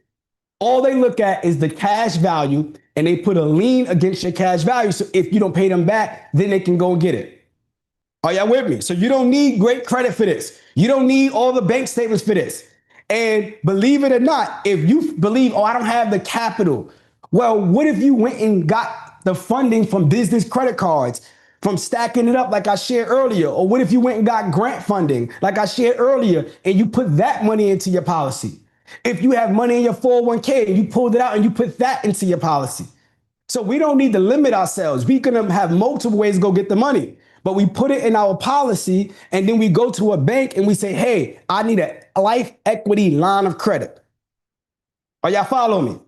All they look at is the cash value, and they put a lien against your cash value. So if you don't pay them back, then they can go and get it. Are y'all with me? So you don't need great credit for this. You don't need all the bank statements for this. And believe it or not, if you believe, oh, I don't have the capital. Well, what if you went and got the funding from business credit cards, from stacking it up like I shared earlier? Or what if you went and got grant funding like I shared earlier, and you put that money into your policy? If you have money in your 401k and you pulled it out and you put that into your policy. So we don't need to limit ourselves. We can have multiple ways to go get the money, but we put it in our policy, and then we go to a bank and we say, hey, I need a life equity line of credit. Are y'all following me?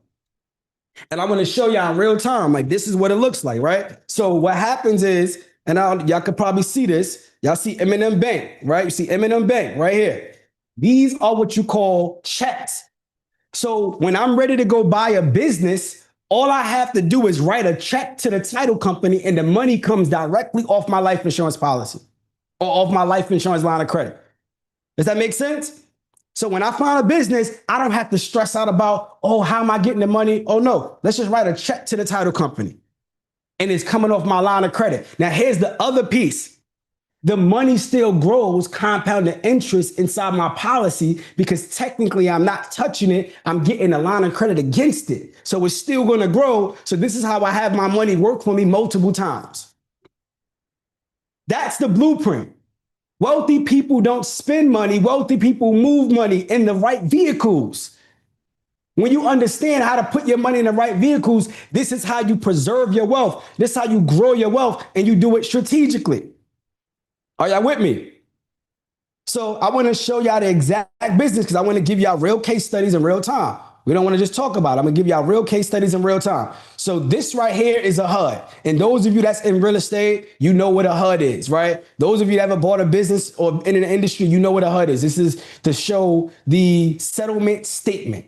And I'm going to show y'all in real time, like this is what it looks like, right? So what happens is, and y'all could probably see this. Y'all see M&M Bank, right? You see M&M Bank right here. These are what you call checks. So when I'm ready to go buy a business, all I have to do is write a check to the title company and the money comes directly off my life insurance policy or off my life insurance line of credit. Does that make sense? So when I find a business, I don't have to stress out about, oh, how am I getting the money? Oh, no, let's just write a check to the title company and it's coming off my line of credit. Now, here's the other piece. The money still grows compounded interest inside my policy because technically I'm not touching it. I'm getting a line of credit against it. So it's still going to grow. So this is how I have my money work for me multiple times. That's the blueprint. Wealthy people don't spend money. Wealthy people move money in the right vehicles. When you understand how to put your money in the right vehicles, this is how you preserve your wealth. This is how you grow your wealth, and you do it strategically. Are y'all with me? So I want to show y'all the exact business because I want to give y'all real case studies in real time. We don't want to just talk about it. I'm going to give y'all real case studies in real time. So this right here is a HUD. And those of you that's in real estate, you know what a HUD is, right? Those of you that ever bought a business or in an industry, you know what a HUD is. This is to show the settlement statement.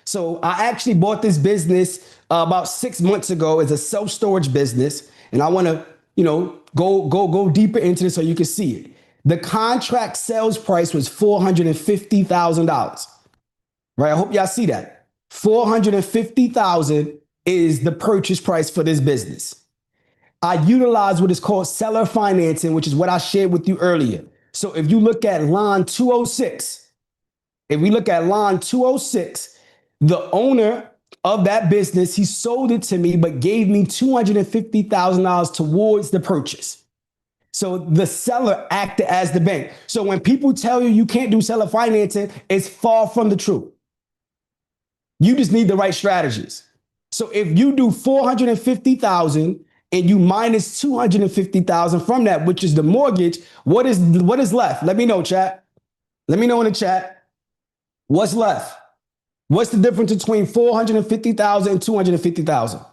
So I actually bought this business about 6 months ago as a self-storage business. And I want to, go deeper into this so you can see it. The contract sales price was $450,000. Right? I hope y'all see that. $450,000 is the purchase price for this business. I utilize what is called seller financing, which is what I shared with you earlier. So if you look at line 206, the owner of that business, he sold it to me, but gave me $250,000 towards the purchase. So the seller acted as the bank. So when people tell you you can't do seller financing, it's far from the truth. You just need the right strategies. So if you do $450,000 and you minus $250,000 from that, which is the mortgage, what is left? Let me know, chat. Let me know in the chat. What's left? What's the difference between $450,000 and $250,000?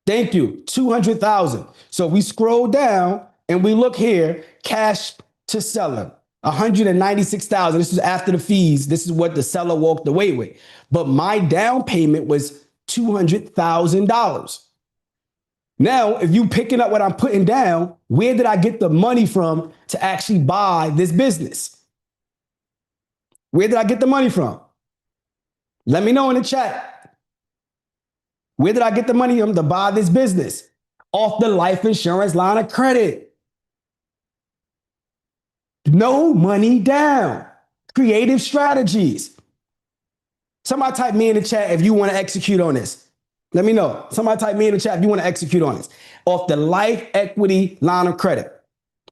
Thank you, $200,000. So we scroll down and we look here, cash to seller, $196,000. This is after the fees. This is what the seller walked away with. But my down payment was $200,000. Now, if you picking up what I'm putting down, where did I get the money from to actually buy this business? Where did I get the money from? Let me know in the chat. Where did I get the money from to buy this business? Off the life insurance line of credit. No money down. Creative strategies. Somebody type me in the chat if you want to execute on this. Let me know. Somebody type me in the chat if you want to execute on this. Off the life equity line of credit.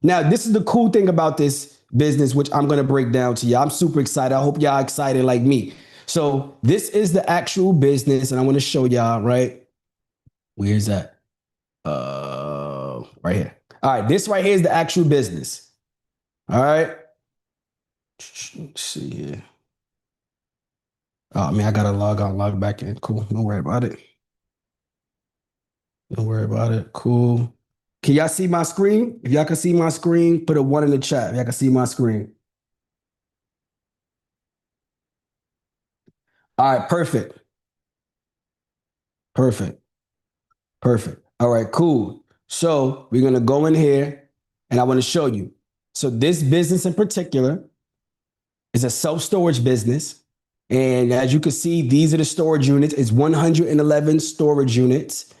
Now, this is the cool thing about this business, which I'm going to break down to you. I'm super excited. I hope y'all excited like me. So this is the actual business, and I want to show y'all, right? Where's that? Right here. All right, this right here is the actual business. All right. Let's see here. Oh, man, I got to log back in. Cool. Don't worry about it. Don't worry about it. Cool. Can y'all see my screen? If y'all can see my screen, put a 1 in the chat. If y'all can see my screen. All right, perfect. Perfect. All right, cool. So we're going to go in here and I want to show you. So this business in particular is a self-storage business. And as you can see, these are the storage units. It's 111 storage units.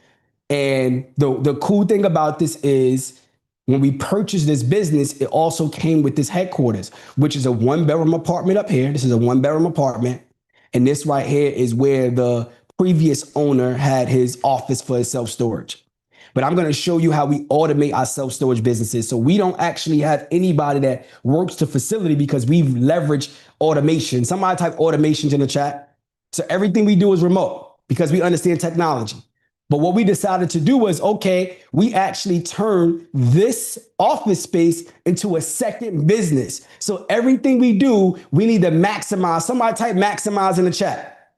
And the cool thing about this is when we purchased this business, it also came with this headquarters, which is a 1-bedroom apartment up here. This is a 1-bedroom apartment. And this right here is where the previous owner had his office for his self-storage. But I'm going to show you how we automate our self-storage businesses. So we don't actually have anybody that works the facility because we've leveraged automation. Somebody type automations in the chat. So everything we do is remote because we understand technology. But what we decided to do was, okay, we actually turn this office space into a second business. So everything we do, we need to maximize. Somebody type maximize in the chat.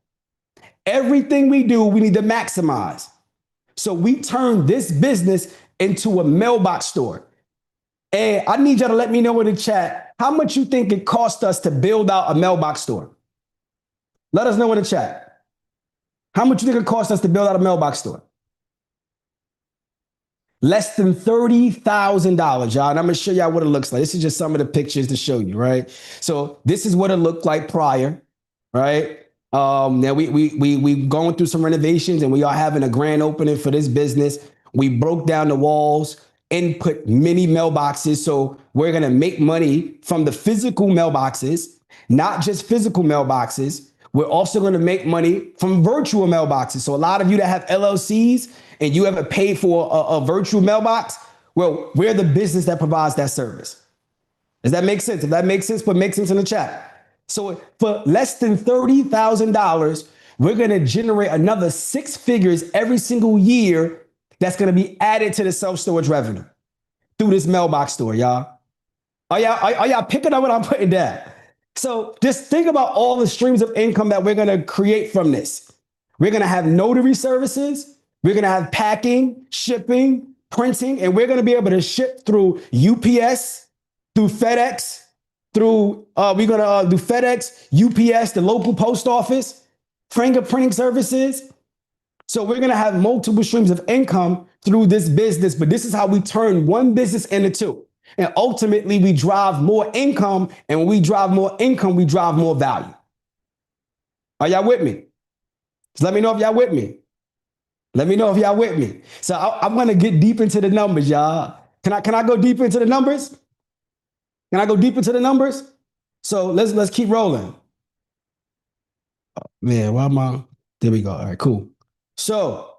Everything we do, we need to maximize. So we turn this business into a mailbox store. And I need y'all to let me know in the chat how much you think it cost us to build out a mailbox store. Let us know in the chat. How much you think it cost us to build out a mailbox store? Less than $30,000, y'all. And I'm gonna show y'all what it looks like. This is just some of the pictures to show you, right? So this is what it looked like prior, right? Now we going through some renovations and we are having a grand opening for this business. We broke down the walls and put mini mailboxes. So we're gonna make money from the physical mailboxes, not just physical mailboxes. We're also going to make money from virtual mailboxes. So a lot of you that have LLCs and you ever paid for a virtual mailbox, well, we're the business that provides that service. Does that make sense? If that makes sense, put make sense in the chat. So for less than $30,000, we're going to generate another 6 figures every single year that's going to be added to the self-storage revenue through this mailbox store, y'all. Are y'all picking up what I'm putting down? So just think about all the streams of income that we're going to create from this. We're going to have notary services. We're going to have packing, shipping, printing, and we're going to be able to ship through UPS, through FedEx, we're going to do FedEx, UPS, the local post office, fingerprinting services. So we're going to have multiple streams of income through this business, but this is how we turn one business into two. And ultimately, we drive more income. And when we drive more income, we drive more value. Are y'all with me? Just let me know if y'all with me. Let me know if y'all with me. So I'm going to get deep into the numbers, y'all. Can I go deep into the numbers? Can I go deep into the numbers? So let's keep rolling. Oh, man, why am I? There we go. All right, cool. So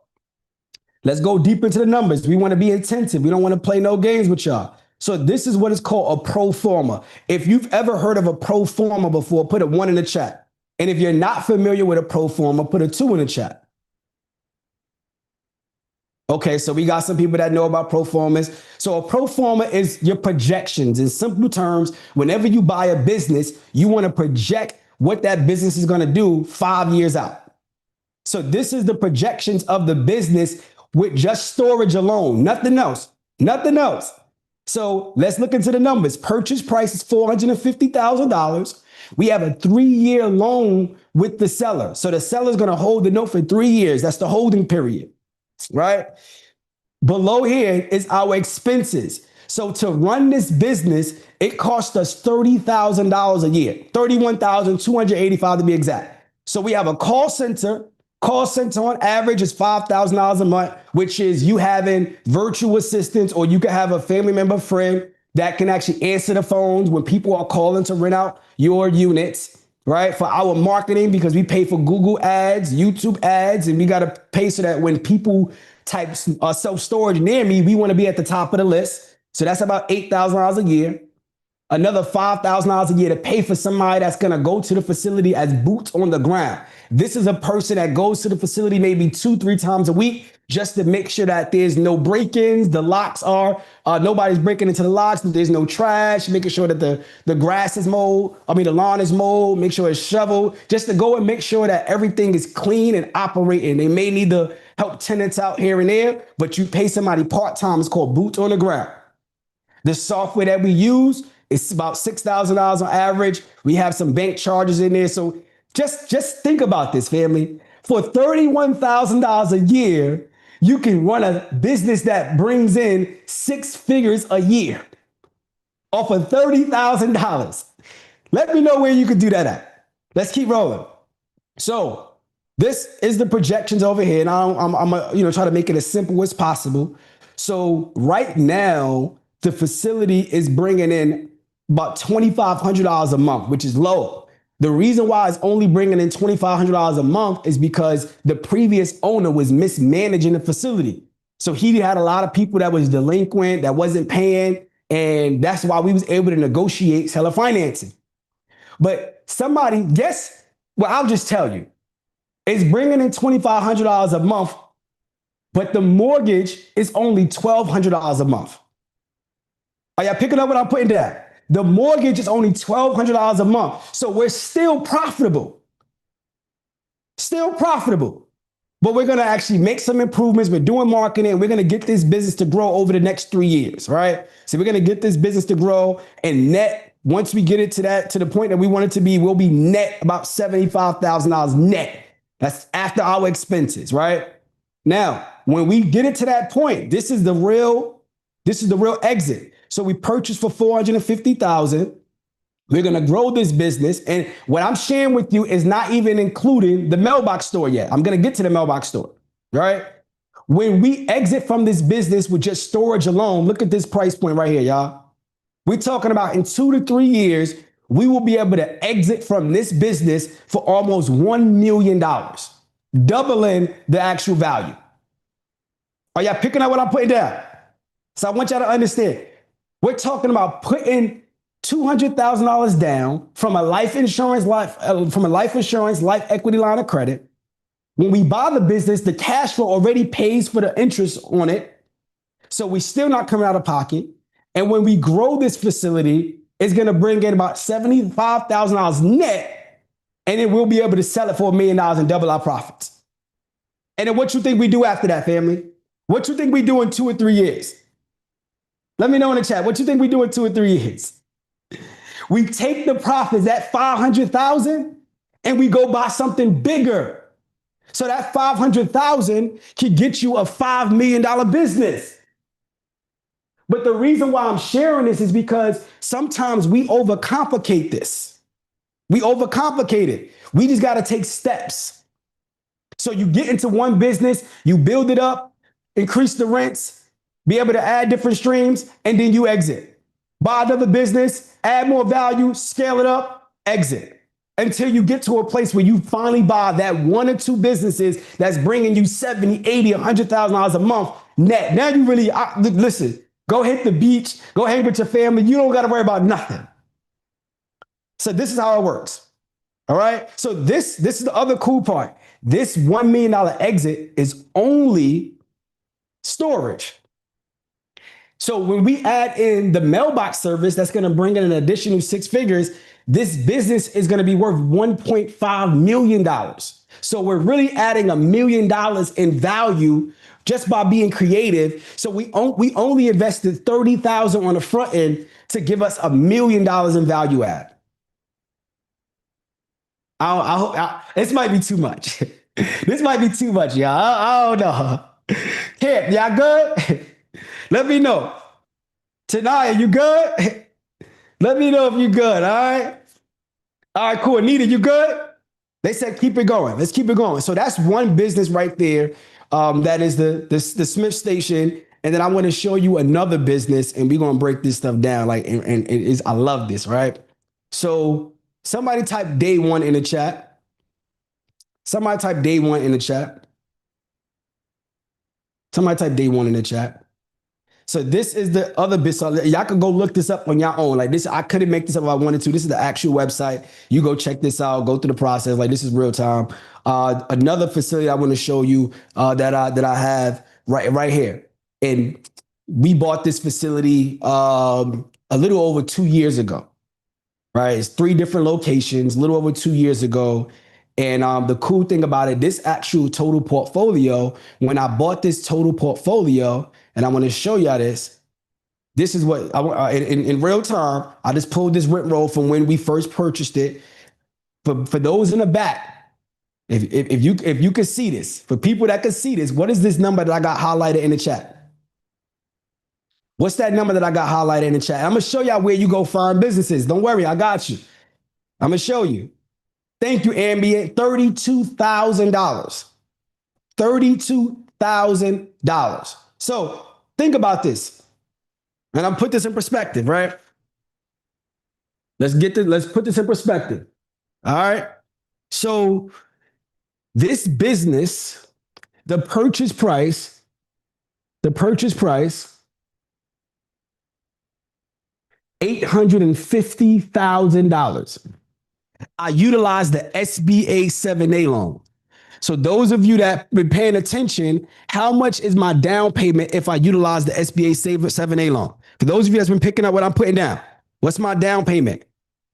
let's go deep into the numbers. We want to be attentive. We don't want to play no games with y'all. So this is what is called a pro forma. If you've ever heard of a pro forma before, put a 1 in the chat. And if you're not familiar with a pro forma, put a 2 in the chat. Okay, so we got some people that know about pro formas. So a pro forma is your projections. In simple terms, whenever you buy a business, you want to project what that business is going to do 5 years out. So this is the projections of the business with just storage alone, nothing else, nothing else. So let's look into the numbers. Purchase price is $450,000. We have a 3-year loan with the seller. So the seller is going to hold the note for 3 years. That's the holding period, right? Below here is our expenses. So to run this business, it costs us $30,000 a year, $31,285 to be exact. So we have a call center. Call center on average is $5,000 a month, which is you having virtual assistants, or you can have a family member, friend that can actually answer the phones when people are calling to rent out your units, right? For our marketing, because we pay for Google ads, YouTube ads, and we got to pay so that when people type self-storage near me, we want to be at the top of the list. So that's about $8,000 a year. Another $5,000 a year to pay for somebody that's going to go to the facility as boots on the ground. This is a person that goes to the facility maybe 2-3 times a week just to make sure that there's no break-ins, the locks are, nobody's breaking into the locks, there's no trash, making sure that the grass is mowed, the lawn is mowed, make sure it's shoveled, just to go and make sure that everything is clean and operating. They may need to help tenants out here and there, but you pay somebody part-time. It's called boots on the ground. The software that we use, it's about $6,000 on average. We have some bank charges in there. So just think about this, family. For $31,000 a year, you can run a business that brings in 6 figures a year off of $30,000. Let me know where you could do that at. Let's keep rolling. So this is the projections over here, and I'm gonna try to make it as simple as possible. So right now, the facility is bringing in about $2,500 a month, which is low. The reason why it's only bringing in $2,500 a month is because the previous owner was mismanaging the facility. So he had a lot of people that was delinquent, that wasn't paying, and that's why we was able to negotiate seller financing. But somebody, I'll just tell you, it's bringing in $2,500 a month, but the mortgage is only $1,200 a month. Are y'all picking up what I'm putting down? The mortgage is only $1,200 a month. So we're still profitable. Still profitable. But we're going to actually make some improvements. We're doing marketing, and we're going to get this business to grow over the next 3 years, right? So we're going to get this business to grow, and net, once we get it to the point that we want it to be, we'll be net about $75,000 net. That's after our expenses, right? Now, when we get it to that point, this is the real exit. So we purchased for $450,000. We're going to grow this business. And what I'm sharing with you is not even including the mailbox store yet. I'm going to get to the mailbox store, right? When we exit from this business with just storage alone, look at this price point right here, y'all. We're talking about in 2 to 3 years, we will be able to exit from this business for almost $1 million, doubling the actual value. Are y'all picking up what I'm putting down? So I want y'all to understand. We're talking about putting $200,000 down from a life insurance, life equity line of credit. When we buy the business, the cash flow already pays for the interest on it. So we're still not coming out of pocket. And when we grow this facility, it's going to bring in about $75,000 net. And then we'll be able to sell it for $1 million and double our profits. And then what you think we do after that, family? What you think we do in 2 or 3 years? Let me know in the chat. What you think we do in 2 or 3 years? We take the profits, that $500,000, and we go buy something bigger. So that $500,000 can get you a $5 million business. But the reason why I'm sharing this is because sometimes we overcomplicate this. We overcomplicate it. We just got to take steps. So you get into one business, you build it up, increase the rents, be able to add different streams, and then you exit. Buy another business, add more value, scale it up, exit. Until you get to a place where you finally buy that 1 or 2 businesses that's bringing you $70,000, $80,000, $100,000 a month net. Now you really, listen, go hit the beach, go hang with your family. You don't got to worry about nothing. So this is how it works. All right. So this is the other cool part. This $1 million exit is only storage. So when we add in the mailbox service, that's going to bring in an additional 6 figures. This business is going to be worth $1.5 million. So we're really adding $1 million in value just by being creative. So we only invested $30,000 on the front end to give us $1 million in value add. This might be too much. This might be too much, y'all. I don't know. Camp, y'all good? Let me know. Tanaya, you good? Let me know if you good, all right? All right, cool. Anita, you good? They said keep it going. Let's keep it going. So that's one business right there. That is the Smith Station. And then I want to show you another business, and we're going to break this stuff down. And it is, I love this, right? So somebody type day one in the chat. Somebody type day one in the chat. Somebody type day one in the chat. So this is the other business. Y'all can go look this up on your own. Like this, I couldn't make this up if I wanted to. This is the actual website. You go check this out. Go through the process. Like this is real time. Another facility I want to show you that I have right here. And we bought this facility a little over 2 years ago. Right, it's 3 different locations. A little over 2 years ago. And the cool thing about it, this actual total portfolio, when I bought this total portfolio, and I want to show y'all this, this is what, in real time, I just pulled this rent roll from when we first purchased it. For those in the back, if you can see this, for people that can see this, what is this number that I got highlighted in the chat? What's that number that I got highlighted in the chat? I'm going to show y'all where you go find businesses. Don't worry, I got you. I'm going to show you. Thank you, Ambient. $32,000. $32,000. So think about this. And I'm put this in perspective, right? Let's put this in perspective. All right. So this business, the purchase price, $850,000. I utilized the SBA 7A loan. So those of you that been paying attention, how much is my down payment if I utilize the SBA 7A loan? For those of you that's been picking up what I'm putting down, what's my down payment?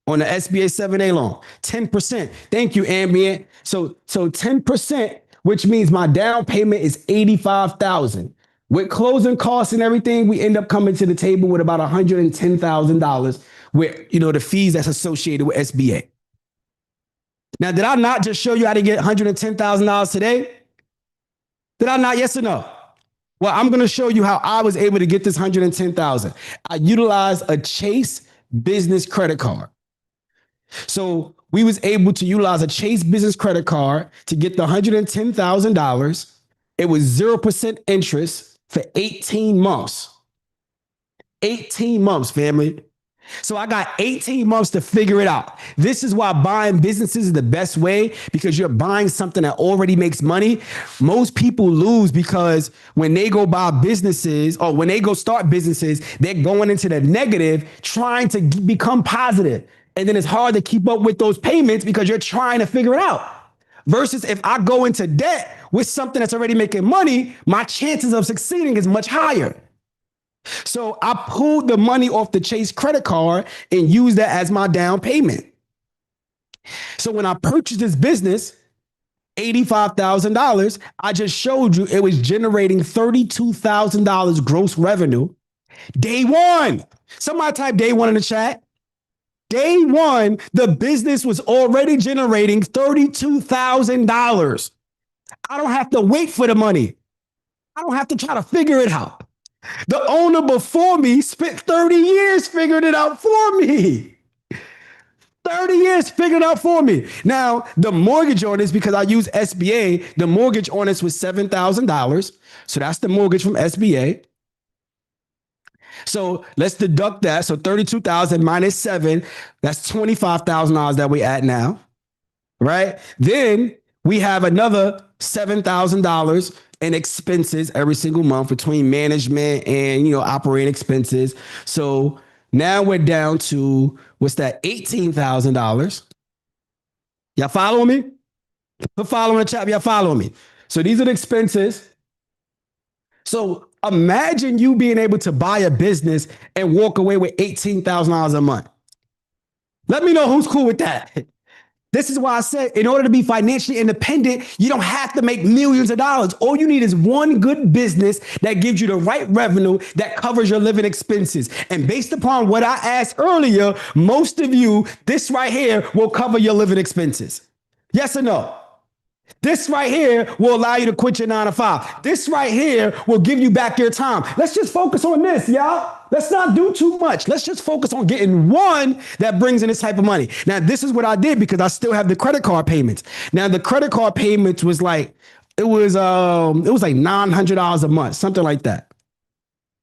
on the SBA 7A loan. 10%. Thank you, Ambient. So 10%, which means my down payment is $85,000. With closing costs and everything, we end up coming to the table with about $110,000 with the fees that's associated with SBA. Now, did I not just show you how to get $110,000 today? Did I not? Yes or no? Well, I'm going to show you how I was able to get this $110,000. I utilized a Chase business credit card. So we was able to utilize a Chase business credit card to get the $110,000. It was 0% interest for 18 months. 18 months, family. So I got 18 months to figure it out. This is why buying businesses is the best way, because you're buying something that already makes money. Most people lose because when they go buy businesses or when they go start businesses, they're going into the negative, trying to become positive. And then it's hard to keep up with those payments because you're trying to figure it out. Versus if I go into debt with something that's already making money, my chances of succeeding is much higher. So I pulled the money off the Chase credit card and used that as my down payment. So when I purchased this business, $85,000, I just showed you it was generating $32,000 gross revenue. Day one. Somebody type day one in the chat. Day one, the business was already generating $32,000. I don't have to wait for the money. I don't have to try to figure it out. The owner before me spent 30 years figuring it out for me. 30 years figured it out for me. Now, the mortgage on this, because I use SBA, the mortgage on this was $7,000. So that's the mortgage from SBA. So let's deduct that. So 32,000 minus 7, that's $25,000 that we're at now, right? Then we have another $7,000 in expenses every single month between management and operating expenses. So now we're down to what's that? $18,000. Y'all following me? Put follow in the chat. Y'all following me? So these are the expenses. So imagine you being able to buy a business and walk away with $18,000 a month. Let me know who's cool with that. This is why I said, in order to be financially independent, you don't have to make millions of dollars. All you need is one good business that gives you the right revenue that covers your living expenses. And based upon what I asked earlier, most of you, this right here will cover your living expenses. Yes or no? This right here will allow you to quit your 9 to 5. This right here will give you back your time. Let's just focus on this, y'all. Let's not do too much. Let's just focus on getting one that brings in this type of money. Now, this is what I did because I still have the credit card payments. Now, the credit card payments was like, it was like $900 a month, something like that.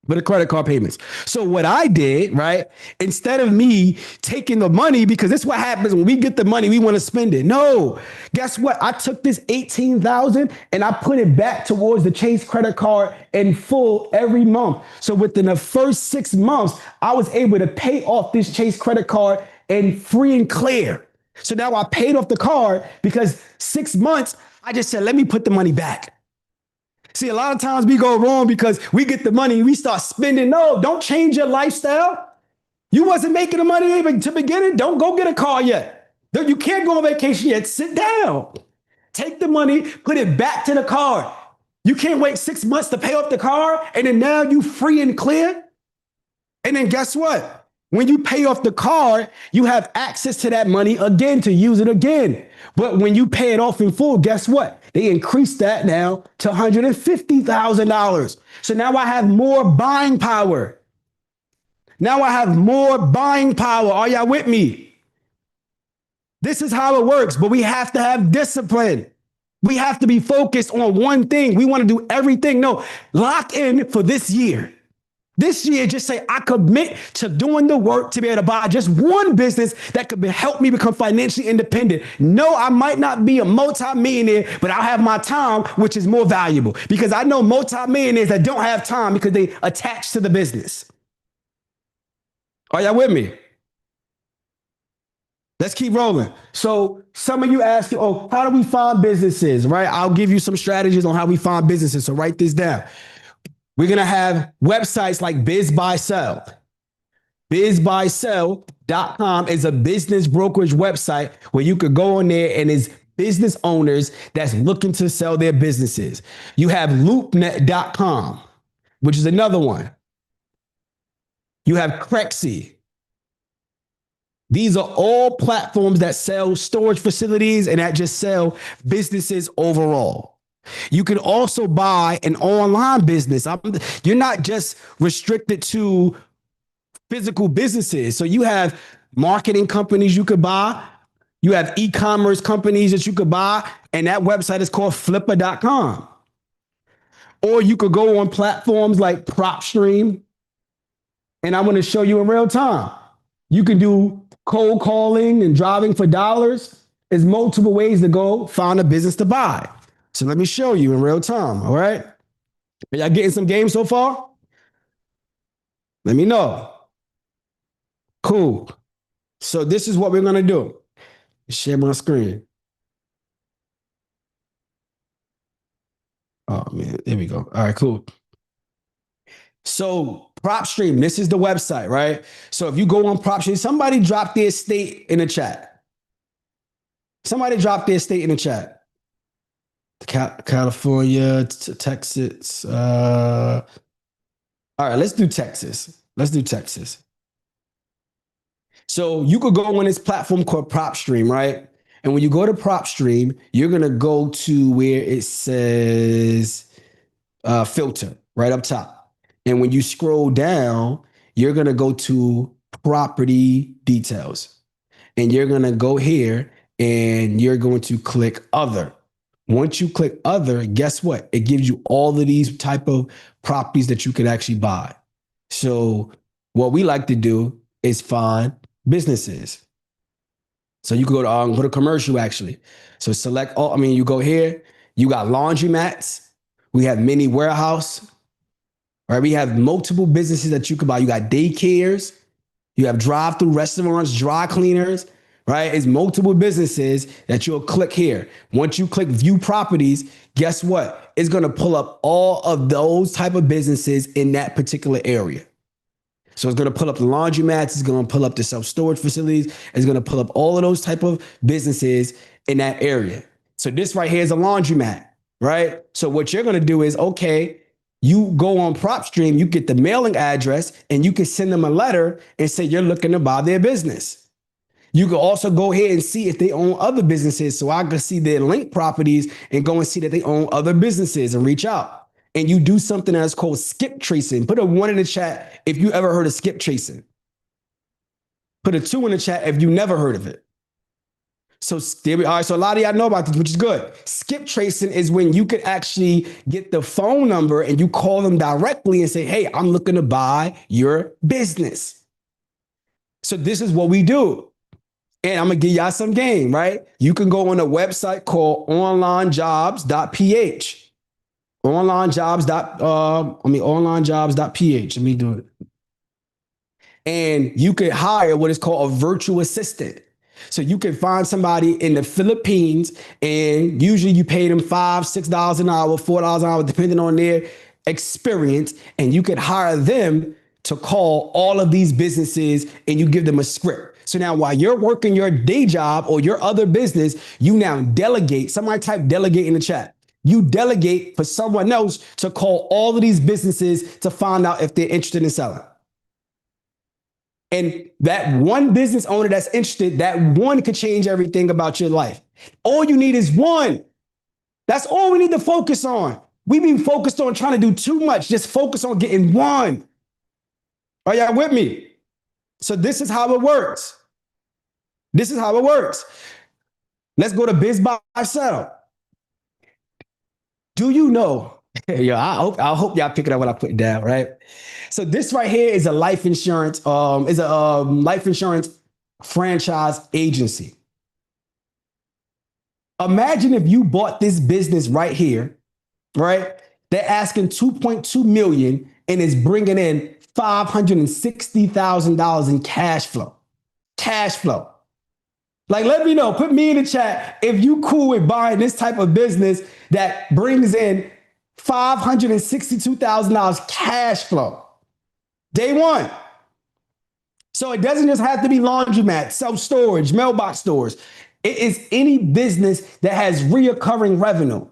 But the credit card payments. So what I did, right, instead of me taking the money, because this is what happens when we get the money, we want to spend it. No, guess what? I took this $18,000 and I put it back towards the Chase credit card in full every month. So within the first 6 months, I was able to pay off this Chase credit card and free and clear. So now I paid off the card because 6 months, I just said, let me put the money back. See, a lot of times we go wrong because we get the money and we start spending. No, don't change your lifestyle. You wasn't making the money even to begin it. Don't go get a car yet. You can't go on vacation yet. Sit down. Take the money, put it back to the card. You can't wait 6 months to pay off the car and then now you free and clear. And then guess what? When you pay off the card, you have access to that money again to use it again. But when you pay it off in full, guess what? They increased that now to $150,000. So now I have more buying power. Now I have more buying power. Are y'all with me? This is how it works, but we have to have discipline. We have to be focused on one thing. We want to do everything. No, lock in for this year. This year, just say, I commit to doing the work to be able to buy just one business that could help me become financially independent. No, I might not be a multi-millionaire, but I'll have my time, which is more valuable because I know multi-millionaires that don't have time because they attach to the business. Are y'all with me? Let's keep rolling. So some of you ask, oh, how do we find businesses, right? I'll give you some strategies on how we find businesses. So write this down. We're going to have websites like Biz Buy Sell. BizBuySell.com is a business brokerage website where you could go on there and is business owners that's looking to sell their businesses. You have LoopNet.com, which is another one. You have Crexy. These are all platforms that sell storage facilities and that just sell businesses overall. You can also buy an online business. You're not just restricted to physical businesses. So you have marketing companies you could buy. You have e-commerce companies that you could buy. And that website is called flipper.com. Or you could go on platforms like PropStream. And I'm going to show you in real time. You can do cold calling and driving for dollars. There's multiple ways to go find a business to buy. So let me show you in real time. All right. Are y'all getting some games so far? Let me know. Cool. So this is what we're going to do. Share my screen. Oh, man. There we go. All right, cool. So PropStream, this is the website, right? So if you go on PropStream, somebody drop their state in the chat. Somebody drop their state in the chat. California, Texas. All right, let's do Texas. Let's do Texas. So you could go on this platform called PropStream, right? And when you go to PropStream, you're going to go to where it says filter right up top. And when you scroll down, you're going to go to property details. And you're going to go here and you're going to click other. Once you click other, guess what? It gives you all of these type of properties that you could actually buy. So what we like to do is find businesses. So you can go to commercial actually. So select all, you go here, you got laundromats. We have mini warehouse, right? We have multiple businesses that you can buy. You got daycares, you have drive-through restaurants, dry cleaners, right? It's multiple businesses that you'll click here. Once you click view properties, guess what? It's going to pull up all of those type of businesses in that particular area. So it's going to pull up the laundromats. It's going to pull up the self-storage facilities. It's going to pull up all of those type of businesses in that area. So this right here is a laundromat, right? So what you're going to do is, okay, you go on PropStream, you get the mailing address, and you can send them a letter and say you're looking to buy their business. You can also go ahead and see if they own other businesses. So I can see their link properties and go and see that they own other businesses and reach out. And you do something that's called skip tracing. Put a 1 in the chat if you ever heard of skip tracing. Put a 2 in the chat if you never heard of it. So all right, so a lot of y'all know about this, which is good. Skip tracing is when you could actually get the phone number and you call them directly and say, hey, I'm looking to buy your business. So this is what we do. And I'm going to give y'all some game, right? You can go on a website called onlinejobs.ph. onlinejobs.ph. Let me do it. And you could hire what is called a virtual assistant. So you can find somebody in the Philippines, and usually you pay them $5, $6 an hour, $4 an hour, depending on their experience. And you could hire them to call all of these businesses, and you give them a script. So now while you're working your day job or your other business, you now delegate. Somebody type delegate in the chat. You delegate for someone else to call all of these businesses to find out if they're interested in selling. And that one business owner that's interested, that one could change everything about your life. All you need is one. That's all we need to focus on. We've been focused on trying to do too much. Just focus on getting one. Are y'all with me? So this is how it works. This is how it works. Let's go to Biz Buy Sell. Do you know? Yo, I hope y'all pick it up what I put down, right? So this right here is a life insurance, life insurance franchise agency. Imagine if you bought this business right here, right? They're asking $2.2 million and is bringing in $560,000 in cash flow. Cash flow. Like, let me know. Put me in the chat if you cool with buying this type of business that brings in $562,000 cash flow. Day one. So it doesn't just have to be laundromat, self-storage, mailbox stores. It is any business that has reoccurring revenue,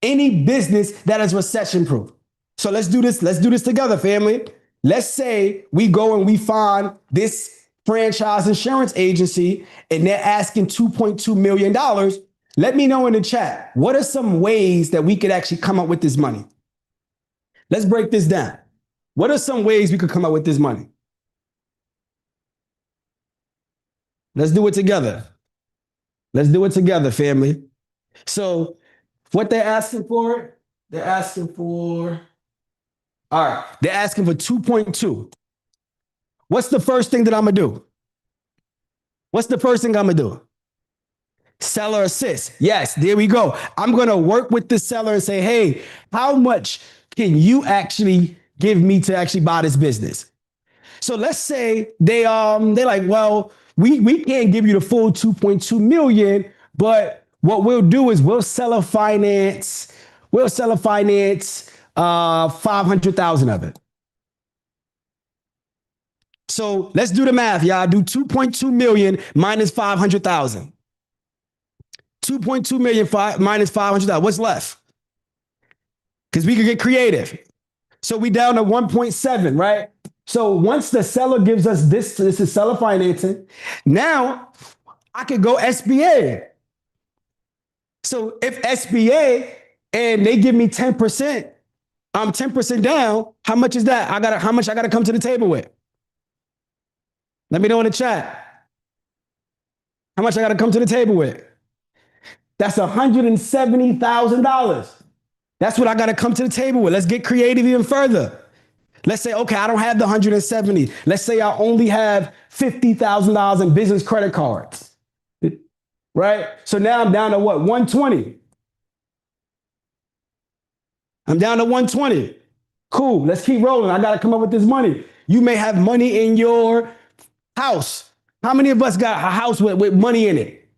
any business that is recession-proof. So let's do this. Let's do this together, family. Let's say we go and we find this franchise insurance agency and they're asking $2.2 million. Let me know in the chat, what are some ways that we could actually come up with this money? Let's break this down. What are some ways we could come up with this money? Let's do it together. Let's do it together, family. So what they're asking for, they're asking for 2.2. What's the first thing that I'm gonna do? What's the first thing I'm gonna do? Seller assist. Yes, there we go. I'm gonna work with the seller and say, hey, how much can you actually give me to actually buy this business? So let's say they're like, well, we can't give you the full 2.2 million, but what we'll do is we'll seller finance 500,000 of it. So let's do the math, y'all. Do 2.2 million minus 500,000. 2.2 million minus 500,000. What's left? Because we could get creative. So we down to 1.7, right? So once the seller gives us this is seller financing. Now I could go SBA. So if SBA and they give me 10%, I'm 10% down. How much is that? How much I gotta come to the table with? Let me know in the chat. How much I gotta come to the table with? That's $170,000. That's what I gotta come to the table with. Let's get creative even further. Let's say, okay, I don't have the 170. Let's say I only have $50,000 in business credit cards. Right? So now I'm down to what? 120. I'm down to 120. Cool. Let's keep rolling. I got to come up with this money. You may have money in your house. How many of us got a house with money in it?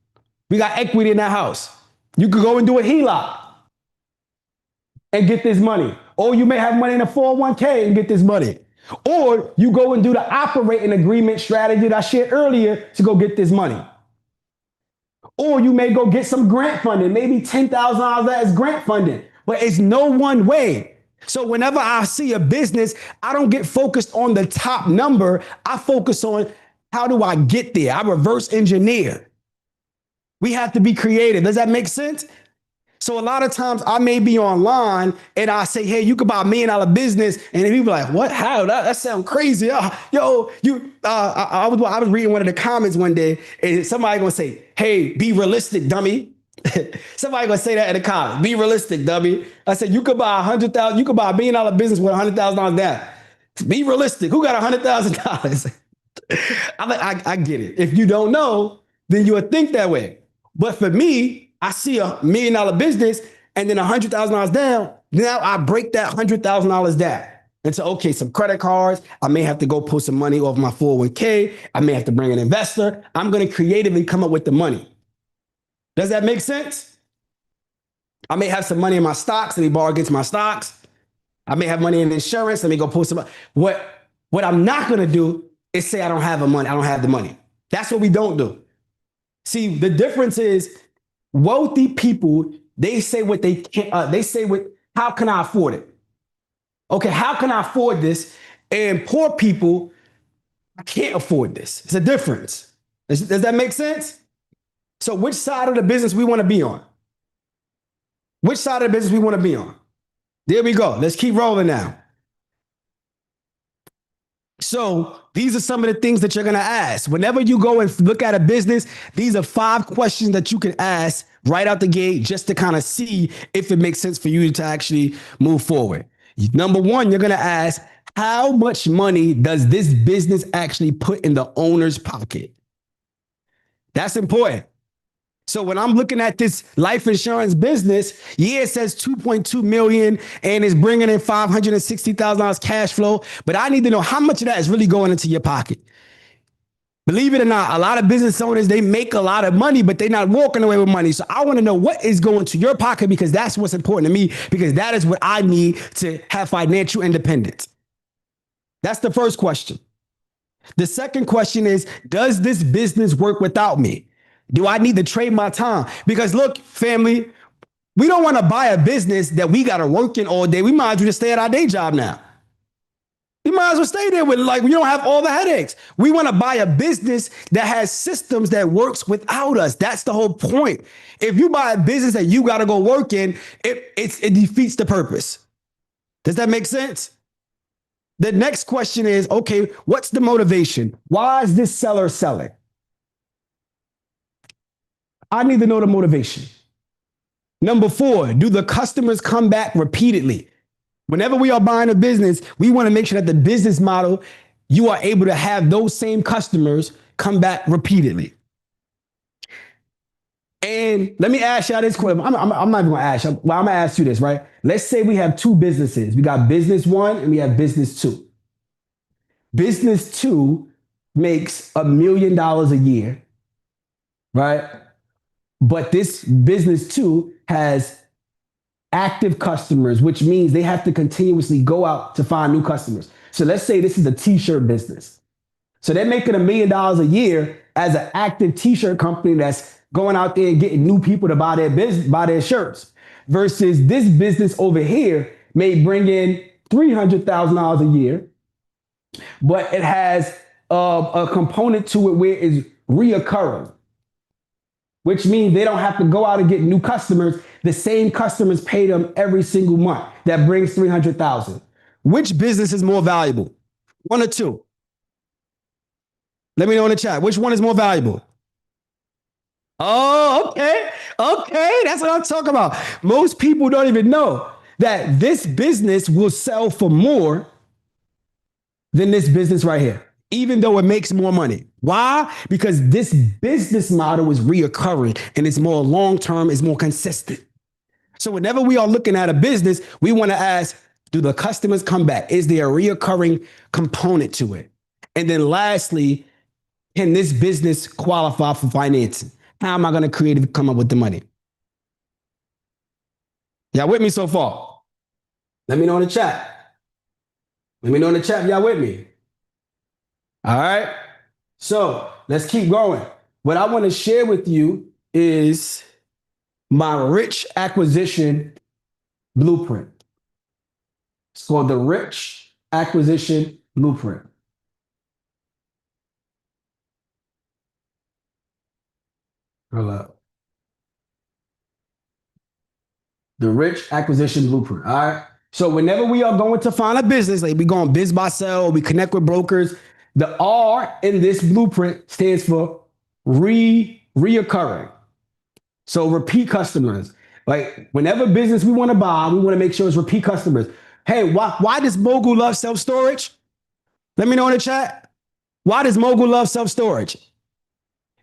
We got equity in that house. You could go and do a HELOC and get this money. Or you may have money in a 401k and get this money. Or you go and do the operating agreement strategy that I shared earlier to go get this money. Or you may go get some grant funding, maybe $10,000 that is grant funding, but it's no one way. So whenever I see a business, I don't get focused on the top number. I focus on how do I get there? I reverse engineer. We have to be creative. Does that make sense? So a lot of times I may be online and I say, hey, you could buy $1 million business. And then people are like, what? How? That sounds crazy. I was reading one of the comments one day and somebody gonna say, hey, be realistic, dummy. Somebody gonna say that in the comments. Be realistic, dummy. I said, you could buy $100,000, you could buy $1 million business with $100,000 down. Be realistic. Who got $100,000? I get it. If you don't know, then you would think that way. But for me, I see $1 million business and then $100,000 down. Now I break that $100,000 down into, okay, some credit cards. I may have to go pull some money off my 401k. I may have to bring an investor. I'm going to creatively come up with the money. Does that make sense? I may have some money in my stocks. Let me borrow against my stocks. I may have money in insurance. Let me go pull some. What I'm not going to do is say I don't have the money. That's what we don't do. See, the difference is wealthy people, they say what they can't, how can I afford it? Okay, how can I afford this? And poor people, I can't afford this. It's a difference. Does that make sense? So which side of the business we want to be on? Which side of the business we want to be on? There we go. Let's keep rolling now. So these are some of the things that you're going to ask. Whenever you go and look at a business, these are 5 questions that you can ask right out the gate just to kind of see if it makes sense for you to actually move forward. Number 1, you're going to ask, how much money does this business actually put in the owner's pocket? That's important. So when I'm looking at this life insurance business, it says 2.2 million and it's bringing in $560,000 cash flow, but I need to know how much of that is really going into your pocket. Believe it or not, a lot of business owners, they make a lot of money, but they're not walking away with money. So I want to know what is going to your pocket because that's what's important to me because that is what I need to have financial independence. That's the first question. The second question is, does this business work without me? Do I need to trade my time? Because look, family, we don't want to buy a business that we got to work in all day. We might as well just stay at our day job now. You might as well stay there with we don't have all the headaches. We want to buy a business that has systems that works without us. That's the whole point. If you buy a business that you got to go work in, it defeats the purpose. Does that make sense? The next question is, okay, what's the motivation? Why is this seller selling? I need to know the motivation. Number 4, do the customers come back repeatedly? Whenever we are buying a business, we want to make sure that the business model, you are able to have those same customers come back repeatedly. And let me ask y'all this question. I'm not even going to ask you. Well, I'm going to ask you this, right? Let's say we have 2 businesses. We got business 1 and we have business 2. Business 2 makes $1 million a year, right? But this business 2 has active customers, which means they have to continuously go out to find new customers. So let's say this is a t-shirt business. So they're making $1 million a year as an active t-shirt company that's going out there and getting new people to buy their shirts. Versus this business over here may bring in $300,000 a year, but it has a component to it where it's reoccurring, which means they don't have to go out and get new customers. The same customers pay them every single month. That brings $300,000. Which business is more valuable? 1 or 2? Let me know in the chat. Which one is more valuable? Oh, okay. Okay, that's what I'm talking about. Most people don't even know that this business will sell for more than this business right here, even though it makes more money. Why? Because this business model is reoccurring and it's more long-term, it's more consistent. So whenever we are looking at a business, we want to ask, do the customers come back? Is there a reoccurring component to it? And then lastly, can this business qualify for financing? How am I going to creatively come up with the money? Y'all with me so far? Let me know in the chat. Let me know in the chat if y'all with me. All right. So let's keep going. What I want to share with you is my rich acquisition blueprint. It's called the Rich Acquisition Blueprint. Hold up. The Rich Acquisition Blueprint. All right. So whenever we are going to find a business, like we go on biz by sell, we connect with brokers, the R in this blueprint stands for reoccurring. So repeat customers. Like whenever business we want to buy, we want to make sure it's repeat customers. Hey, why does Mogul love self-storage? Let me know in the chat. Why does Mogul love self-storage?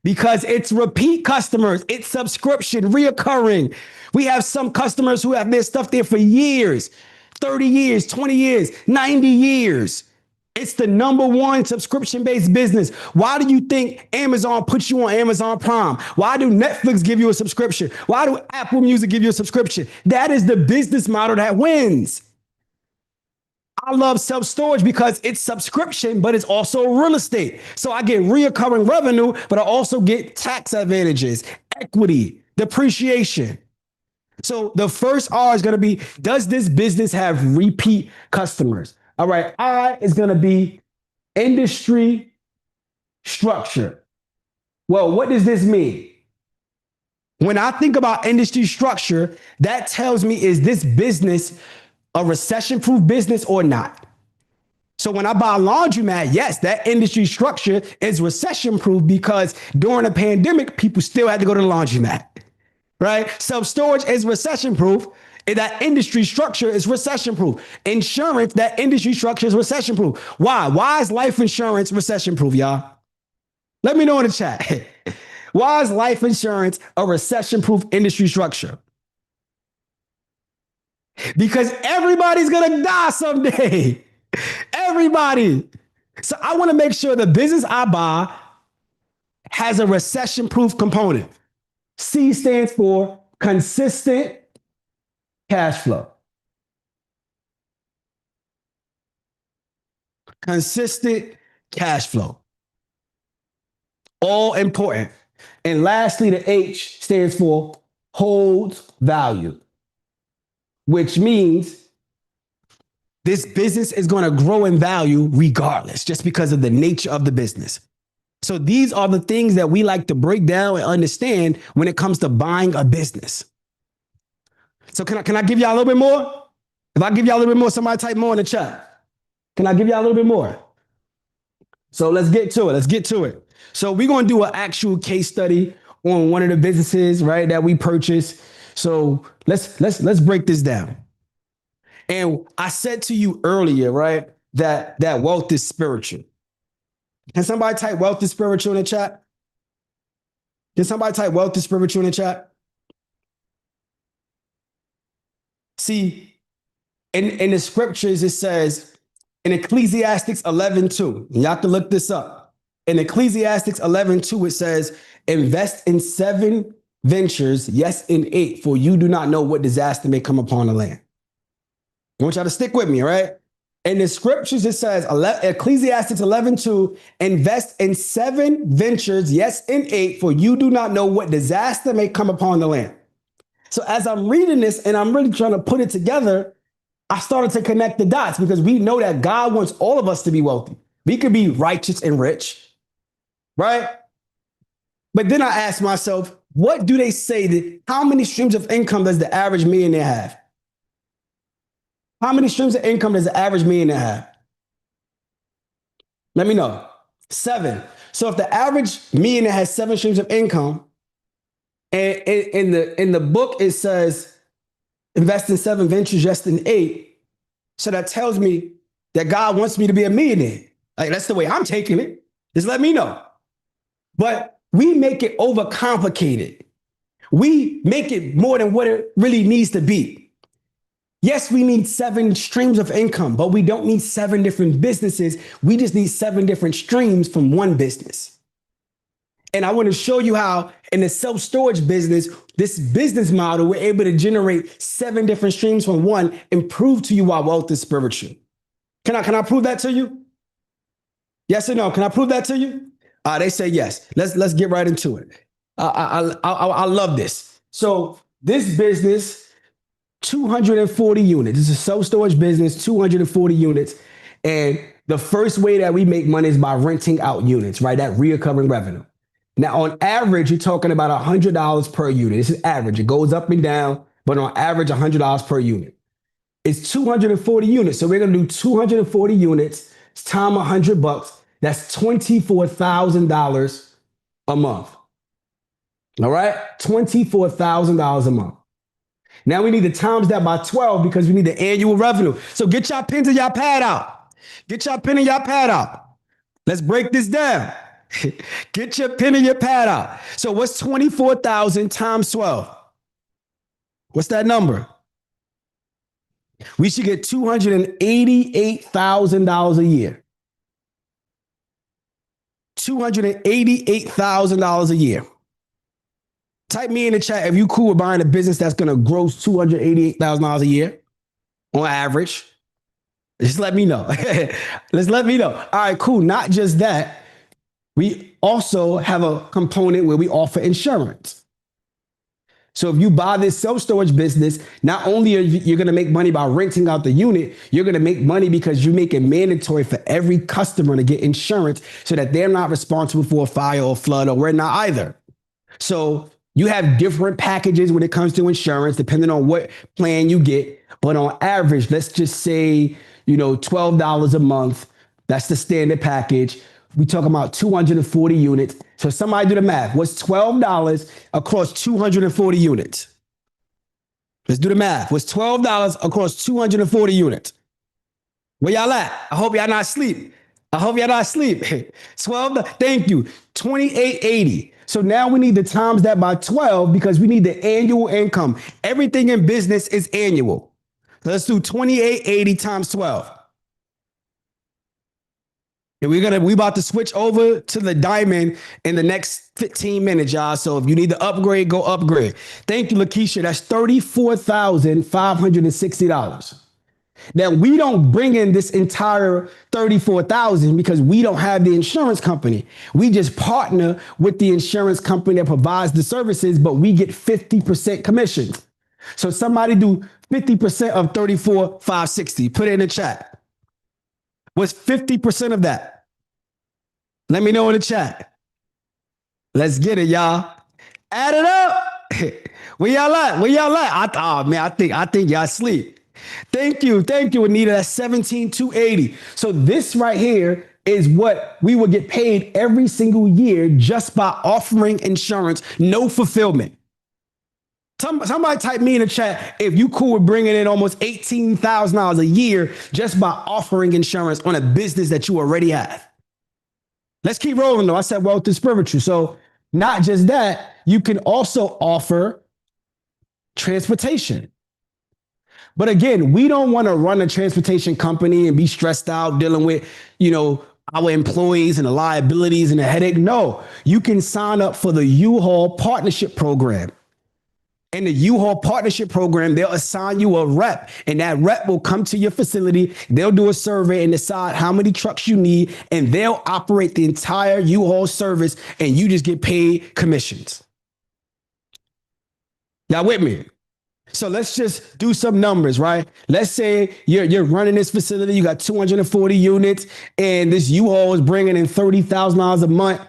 Because it's repeat customers, it's subscription, reoccurring. We have some customers who have their stuff there for years, 30 years, 20 years, 90 years. It's the #1 subscription-based business. Why do you think Amazon puts you on Amazon Prime? Why do Netflix give you a subscription? Why do Apple Music give you a subscription? That is the business model that wins. I love self-storage because it's subscription, but it's also real estate. So I get reoccurring revenue, but I also get tax advantages, equity, depreciation. So the first R is going to be, does this business have repeat customers? All right, I is going to be industry structure. Well, what does this mean? When I think about industry structure, that tells me, is this business a recession-proof business or not? So when I buy a laundromat, yes, that industry structure is recession-proof because during a pandemic, people still had to go to the laundromat, right? Self-storage is recession-proof. That industry structure is recession-proof. Insurance, that industry structure is recession-proof. Why? Why is life insurance recession-proof, y'all? Let me know in the chat. Why is life insurance a recession-proof industry structure? Because everybody's gonna die someday. Everybody. So I want to make sure the business I buy has a recession-proof component. C stands for consistent cash flow. Consistent cash flow. All important. And lastly, the H stands for holds value, which means this business is going to grow in value regardless, just because of the nature of the business. So these are the things that we like to break down and understand when it comes to buying a business. So can I give y'all a little bit more? If I give y'all a little bit more, somebody type more in the chat. Can I give y'all a little bit more? So let's get to it. Let's get to it. So we're going to do an actual case study on one of the businesses, right, that we purchased. So let's break this down. And I said to you earlier, right, that wealth is spiritual. Can somebody type wealth is spiritual in the chat? Can somebody type wealth is spiritual in the chat? See, in the scriptures, it says in Ecclesiastes 11:2, y'all can look this up. In Ecclesiastes 11:2, it says, invest in 7 ventures, yes, in 8, for you do not know what disaster may come upon the land. I want y'all to stick with me, right? In the scriptures, it says, Ecclesiastes 11:2, invest in 7 ventures, yes, in 8, for you do not know what disaster may come upon the land. So as I'm reading this and I'm really trying to put it together, I started to connect the dots because we know that God wants all of us to be wealthy. We could be righteous and rich, right? But then I asked myself, what do they say that how many streams of income does the average millionaire have? How many streams of income does the average millionaire have? Let me know. 7. So if the average millionaire has 7 streams of income, and in the book it says invest in 7 ventures, just in 8. So that tells me that God wants me to be a millionaire. Like that's the way I'm taking it. Just let me know. But we make it overcomplicated. We make it more than what it really needs to be. Yes, we need 7 streams of income, but we don't need 7 different businesses. We just need 7 different streams from one business. And I want to show you how in the self-storage business, this business model, we're able to generate 7 different streams from one and prove to you why wealth is spiritual. Can I prove that to you? Yes or no? Can I prove that to you? They say yes. Let's get right into it. I love this. So this business, 240 units. It's a self-storage business, 240 units. And the first way that we make money is by renting out units, right? That recurring revenue. Now, on average, you're talking about $100 per unit. This is average. It goes up and down, but on average, $100 per unit. It's 240 units. So we're going to do 240 units times $100. That's $24,000 a month. All right? $24,000 a month. Now we need to times that by 12 because we need the annual revenue. So get your pens and your pad out. Get your pen and your pad out. Let's break this down. Get your pen and your pad out. So what's 24,000 times 12? What's that number? We should get $288,000 a year. $288,000 a year. Type me in the chat if you cool with buying a business that's going to gross $288,000 a year on average. Just let me know. Just let me know. All right, cool. Not just that. We also have a component where we offer insurance. So if you buy this self-storage business, not only are you going to make money by renting out the unit, you're going to make money because you make it mandatory for every customer to get insurance so that they're not responsible for a fire or flood, or we're not either. So you have different packages when it comes to insurance, depending on what plan you get. But on average, let's just say, $12 a month. That's the standard package. We talk about 240 units. So somebody do the math. What's $12 across 240 units? Let's do the math. What's $12 across 240 units? Where y'all at? I hope y'all not asleep. 12, thank you. 2880. So now we need to times that by 12 because we need the annual income. Everything in business is annual. Let's do 2880 times 12. And we about to switch over to the diamond in the next 15 minutes, y'all. So if you need to upgrade, go upgrade. Thank you, Lakeisha. That's $34,560. That we don't bring in this entire 34,000 because we don't have the insurance company. We just partner with the insurance company that provides the services, but we get 50% commission. So somebody do 50% of 34,560. Put it in the chat. What's 50% of that? Let me know in the chat. Let's get it, y'all. Add it up. Where y'all at? Where y'all at? I think y'all sleep. Thank you, Anita. That's 17,280. So this right here is what we will get paid every single year just by offering insurance, no fulfillment. Somebody type me in the chat if you cool with bringing in almost $18,000 a year just by offering insurance on a business that you already have. Let's keep rolling though. I said wealth is spiritual. So not just that, you can also offer transportation. But again, we don't want to run a transportation company and be stressed out dealing with, our employees and the liabilities and the headache. No, you can sign up for the U-Haul partnership program. In the U-Haul partnership program, they'll assign you a rep, and that rep will come to your facility. They'll do a survey and decide how many trucks you need, and they'll operate the entire U-Haul service, and you just get paid commissions. Y'all with me? So let's just do some numbers, right? Let's say you're running this facility, you got 240 units, and this U-Haul is bringing in $30,000 a month,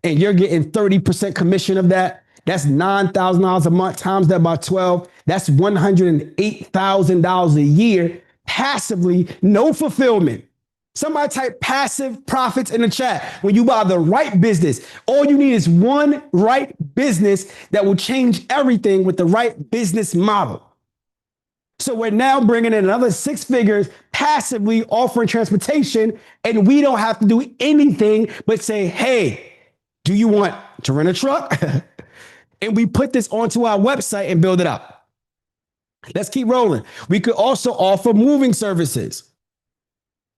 and you're getting 30% commission of that. That's $9,000 a month times that by 12. That's $108,000 a year passively, no fulfillment. Somebody type passive profits in the chat. When you buy the right business, all you need is one right business that will change everything with the right business model. So we're now bringing in another 6 figures passively offering transportation, and we don't have to do anything but say, hey, do you want to rent a truck? And we put this onto our website and build it up. Let's keep rolling. We could also offer moving services.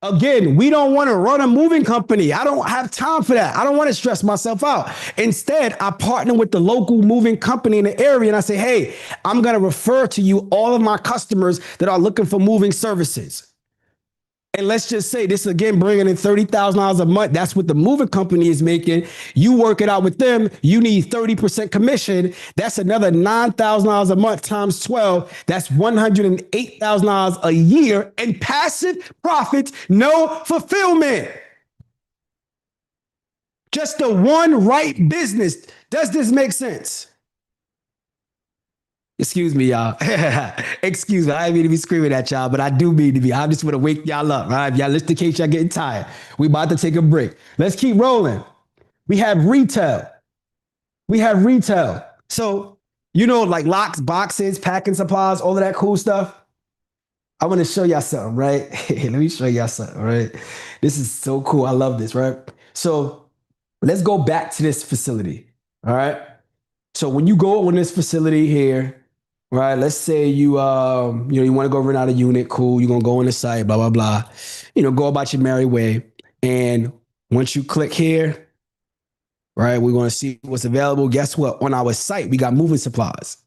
Again, we don't want to run a moving company. I don't have time for that. I don't want to stress myself out. Instead, I partner with the local moving company in the area and I say, hey, I'm going to refer to you all of my customers that are looking for moving services. And let's just say this again, bringing in $30,000 a month. That's what the moving company is making. You work it out with them. You need 30% commission. That's another $9,000 a month times 12. That's $108,000 a year in passive profits, no fulfillment. Just the one right business. Does this make sense? Excuse me, y'all. Excuse me. I didn't mean to be screaming at y'all, but I do mean to be. I just want to wake y'all up. All right? Y'all listen in case y'all getting tired. We about to take a break. Let's keep rolling. We have retail. So, like locks, boxes, packing supplies, all of that cool stuff. I want to show y'all something, right? Let me show y'all something, right? This is so cool. I love this, right? So let's go back to this facility. All right. So when you go in this facility here, right? Let's say you want to go rent out a unit. Cool. You're going to go on the site, blah, blah, blah. Go about your merry way. And once you click here, right, we're going to see what's available. Guess what? On our site, we got moving supplies.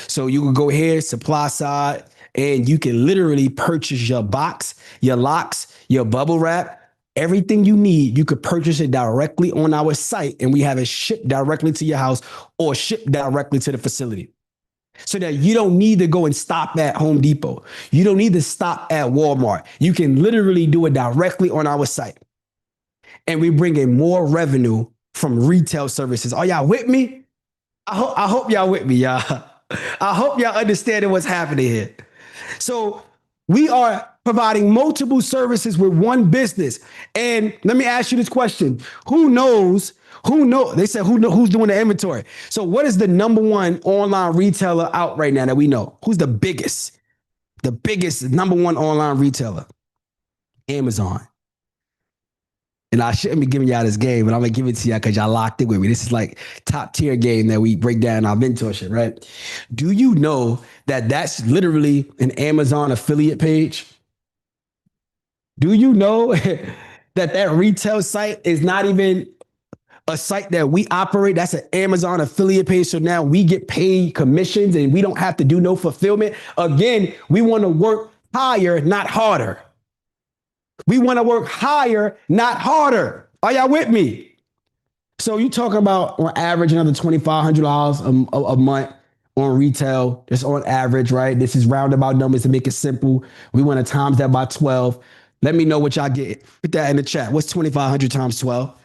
So you can go here, supply side, and you can literally purchase your box, your locks, your bubble wrap, everything you need. You could purchase it directly on our site, and we have it shipped directly to your house or shipped directly to the facility. So that you don't need to go and stop at Home Depot. You don't need to stop at Walmart. You can literally do it directly on our site. And we bring in more revenue from retail services. Are y'all with me? I hope y'all with me, y'all. I hope y'all understanding what's happening here. So we are providing multiple services with one business. And let me ask you this question. Who knows? They said who's doing the inventory. So what is the number one online retailer out right now that we know? Who's the biggest? The biggest number one online retailer? Amazon. And I shouldn't be giving y'all this game, but I'm going to give it to y'all because y'all locked in with me. This is like top tier game that we break down in our mentorship, right? Do you know that that's literally an Amazon affiliate page? Do you know that retail site is not even a site that we operate? That's an Amazon affiliate page. So now we get paid commissions and we don't have to do no fulfillment. Again, we want to work higher, not harder. We want to work higher, not harder. Are y'all with me? So you talking about on average another $2,500 a month on retail. Just on average, right? This is roundabout numbers to make it simple. We want to times that by 12. Let me know what y'all get. Put that in the chat. What's 2,500 times 12?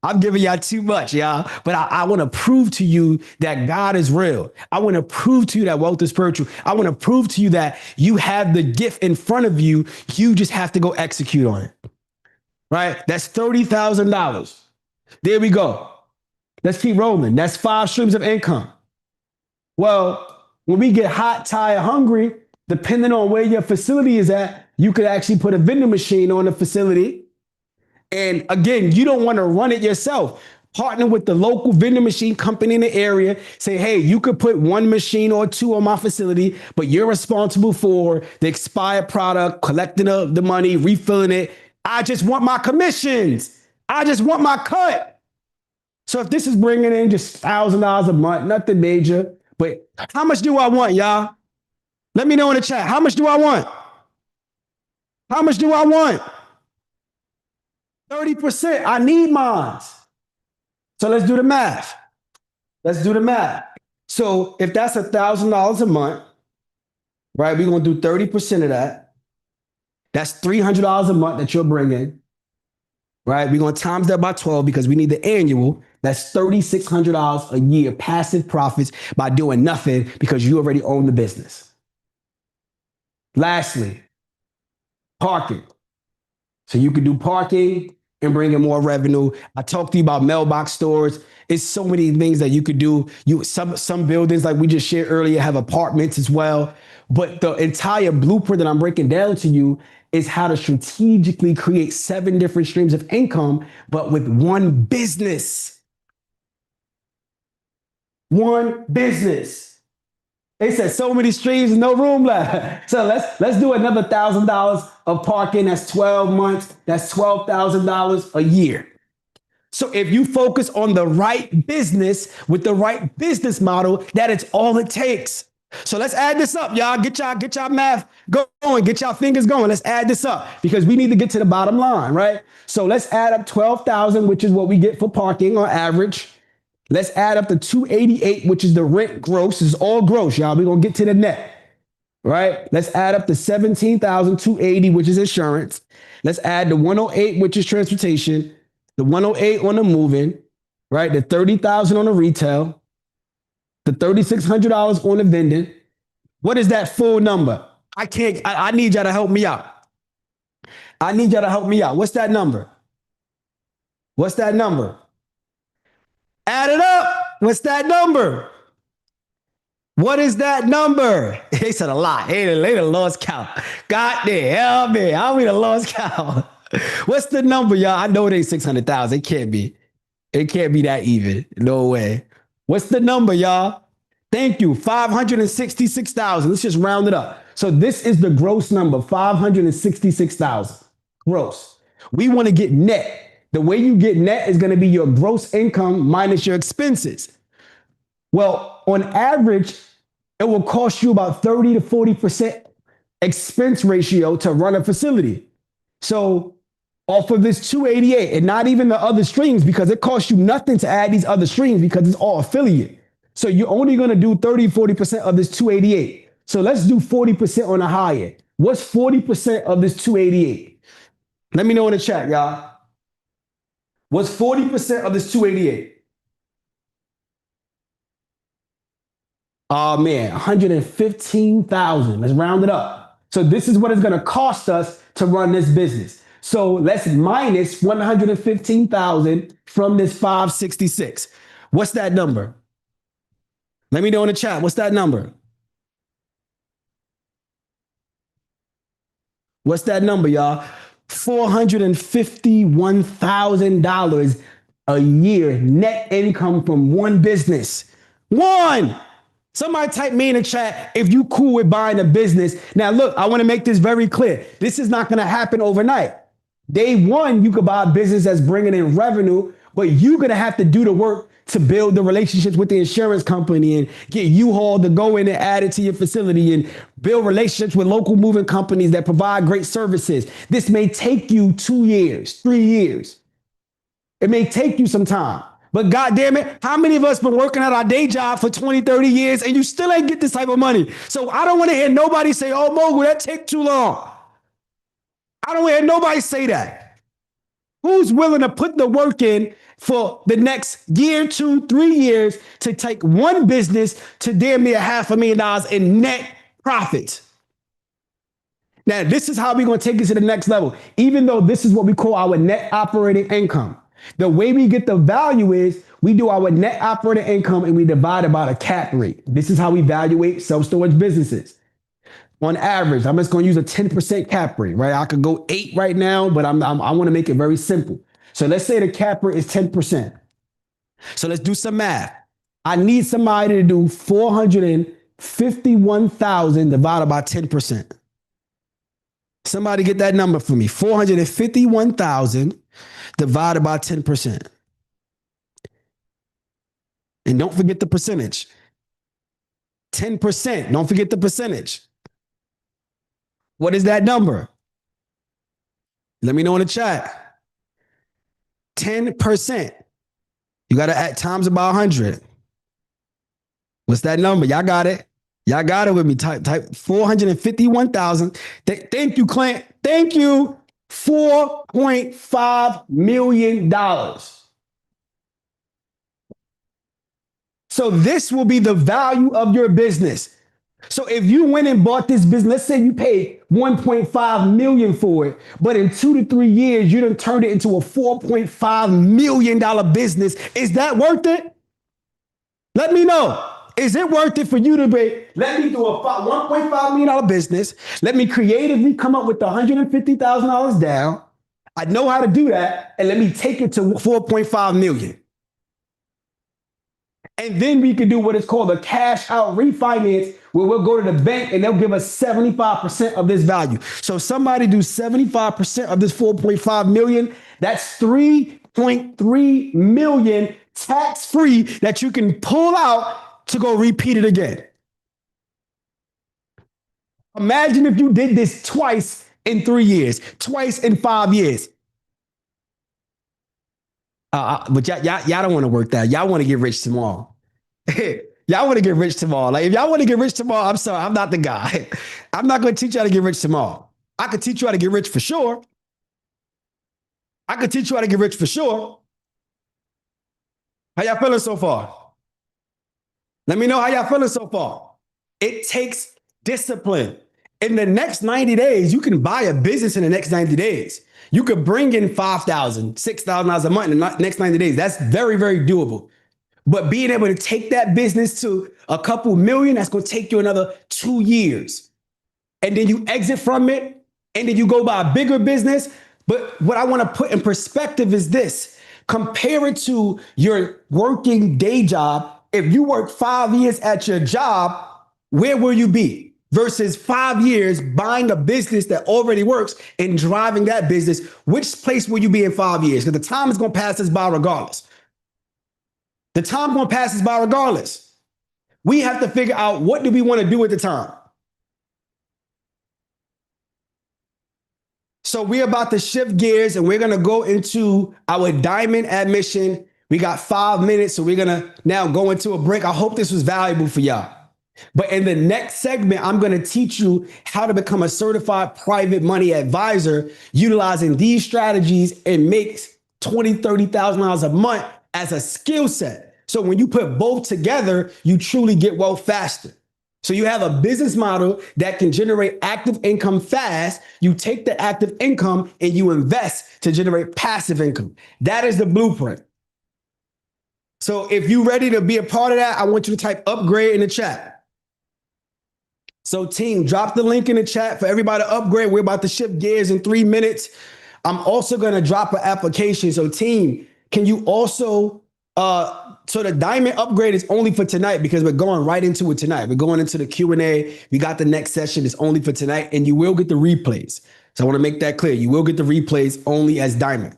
I'm giving y'all too much, y'all. But I want to prove to you that God is real. I want to prove to you that wealth is spiritual. I want to prove to you that you have the gift in front of you. You just have to go execute on it. Right? That's $30,000. There we go. Let's keep rolling. That's 5 streams of income. Well, when we get hot, tired, hungry, depending on where your facility is at, you could actually put a vending machine on the facility. And again, you don't want to run it yourself. Partner with the local vending machine company in the area. Say, hey, you could put 1 machine or 2 on my facility, but you're responsible for the expired product, collecting the money, refilling it. I just want my commissions. I just want my cut. So if this is bringing in just $1,000 a month, nothing major, but how much do I want, y'all? Let me know in the chat. How much do I want? How much do I want? 30%. I need mine. So let's do the math. Let's do the math. So if that's $1,000 a month, right? We're going to do 30% of that. That's $300 a month that you're bringing, right? We're going to times that by 12 because we need the annual. That's $3,600 a year passive profits by doing nothing because you already own the business. Lastly, parking. So you can do parking and bring in more revenue. I talked to you about mailbox stores. It's so many things that you could do. Some buildings, like we just shared earlier, have apartments as well. But the entire blueprint that I'm breaking down to you is how to strategically create 7 different streams of income, but with one business. One business. They said so many streams, no room left. So let's do another $1,000 of parking. That's 12 months. That's $12,000 a year. So if you focus on the right business with the right business model, that is all it takes. So let's add this up, y'all. Get y'all math going. Get y'all fingers going. Let's add this up because we need to get to the bottom line, right? So let's add up 12,000, which is what we get for parking on average. Let's add up the 288, which is the rent gross. This is all gross, y'all. We're going to get to the net, right? Let's add up the 17,280, which is insurance. Let's add the 108, which is transportation, the 108 on the moving, right? The 30,000 on the retail, the $3,600 on the vending. What is that full number? I need y'all to help me out. I need y'all to help me out. What's that number? What's that number? Add it up. What's that number? What is that number? They said a lot. They done lost count. God damn, man. I mean, a lost count. What's the number, y'all? I know it ain't 600,000. It can't be. It can't be that even. No way. What's the number, y'all? Thank you. 566,000. Let's just round it up. So this is the gross number, 566,000. Gross. We want to get net. The way you get net is going to be your gross income minus your expenses. Well, on average, it will cost you about 30 to 40% expense ratio to run a facility. So off of this 288 and not even the other streams, because it costs you nothing to add these other streams because it's all affiliate. So you're only going to do 30, 40% of this 288. So let's do 40% on the high end. What's 40% of this 288? Let me know in the chat, y'all. What's 40% of this 288? Oh man, 115,000. Let's round it up. So this is what it's going to cost us to run this business. So let's minus 115,000 from this 566. What's that number? Let me know in the chat. What's that number? What's that number, y'all? $451,000 a year net income from one business. One. Somebody type me in the chat if you cool with buying a business. Now, look, I want to make this very clear. This is not going to happen overnight. Day one, you could buy a business that's bringing in revenue, but you're going to have to do the work to build the relationships with the insurance company and get U-Haul to go in and add it to your facility and build relationships with local moving companies that provide great services. This may take you 2 years, 3 years. It may take you some time. But God damn it, how many of us been working at our day job for 20, 30 years and you still ain't get this type of money? So I don't want to hear nobody say, oh, Mogul, that take too long. I don't want to hear nobody say that. Who's willing to put the work in for the next year, 2, 3 years to take one business to damn near $500,000 in net profits? Now, this is how we're going to take it to the next level. Even though this is what we call our net operating income. The way we get the value is we do our net operating income and we divide it by the cap rate. This is how we evaluate self-storage businesses. On average, I'm just going to use a 10% cap rate, right? I could go 8 right now, but I want to make it very simple. So let's say the cap rate is 10%. So let's do some math. I need somebody to do 451,000 divided by 10%. Somebody get that number for me. 451,000 divided by 10%. And don't forget the percentage. 10%. Don't forget the percentage. What is that number? Let me know in the chat. 10%. You got to add times about 100. What's that number? Y'all got it. Y'all got it with me. Type 451,000. Thank you, Clint. Thank you. $4.5 million. So this will be the value of your business. So if you went and bought this business, let's say you paid $1.5 million for it, but in 2 to 3 years, you done turned it into a $4.5 million business. Is that worth it? Let me know. Is it worth it for you to be, let me do a $1.5 million business. Let me creatively come up with $150,000 down. I know how to do that. And let me take it to 4.5 million. And then we can do what is called a cash out refinance, where we'll go to the bank and they'll give us 75% of this value. So somebody do 75% of this 4.5 million. That's 3.3 million tax-free that you can pull out to go repeat it again. Imagine if you did this twice in 3 years, twice in 5 years. But y'all don't want to work that. Y'all want to get rich tomorrow. Y'all want to get rich tomorrow. Like, if y'all want to get rich tomorrow, I'm sorry, I'm not the guy. I'm not going to teach you how to get rich tomorrow. I could teach you how to get rich for sure. I could teach you how to get rich for sure. How y'all feeling so far? Let me know how y'all feeling so far. It takes discipline. In the next 90 days, you can buy a business in the next 90 days. You could bring in $5,000, $6,000 a month in the next 90 days. That's very, very doable. But being able to take that business to a couple million, that's going to take you another 2 years. And then you exit from it, and then you go buy a bigger business. But what I want to put in perspective is this. Compare it to your working day job. If you work 5 years at your job, where will you be? Versus 5 years buying a business that already works and driving that business. Which place will you be in 5 years? Because the time is going to pass us by regardless. The time going to pass us by regardless. We have to figure out, what do we want to do at the time? So we're about to shift gears and we're going to go into our diamond admission. We got 5 minutes, so we're going to now go into a break. I hope this was valuable for y'all. But in the next segment, I'm going to teach you how to become a certified private money advisor utilizing these strategies and make $20,000, $30,000 a month as a skill set. So when you put both together, you truly get wealth faster. So you have a business model that can generate active income fast. You take the active income and you invest to generate passive income. That is the blueprint. So if you're ready to be a part of that, I want you to type upgrade in the chat. So team, drop the link in the chat for everybody to upgrade. We're about to shift gears in 3 minutes. I'm also going to drop an application. So team, can you also, so the diamond upgrade is only for tonight because we're going right into it tonight. We're going into the Q&A. We got the next session. It's only for tonight and you will get the replays. So I want to make that clear. You will get the replays only as diamond.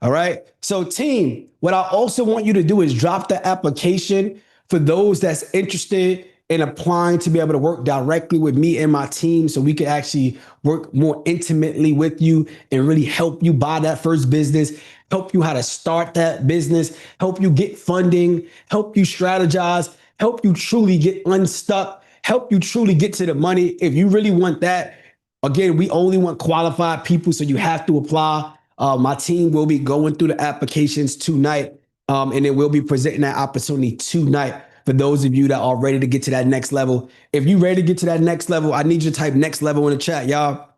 All right. So, team, what I also want you to do is drop the application for those that's interested in applying to be able to work directly with me and my team so we can actually work more intimately with you and really help you buy that first business, help you how to start that business, help you get funding, help you strategize, help you truly get unstuck, help you truly get to the money. If you really want that, again, we only want qualified people, so you have to apply. My team will be going through the applications tonight, and then we'll be presenting that opportunity tonight for those of you that are ready to get to that next level. If you're ready to get to that next level, I need you to type next level in the chat, y'all.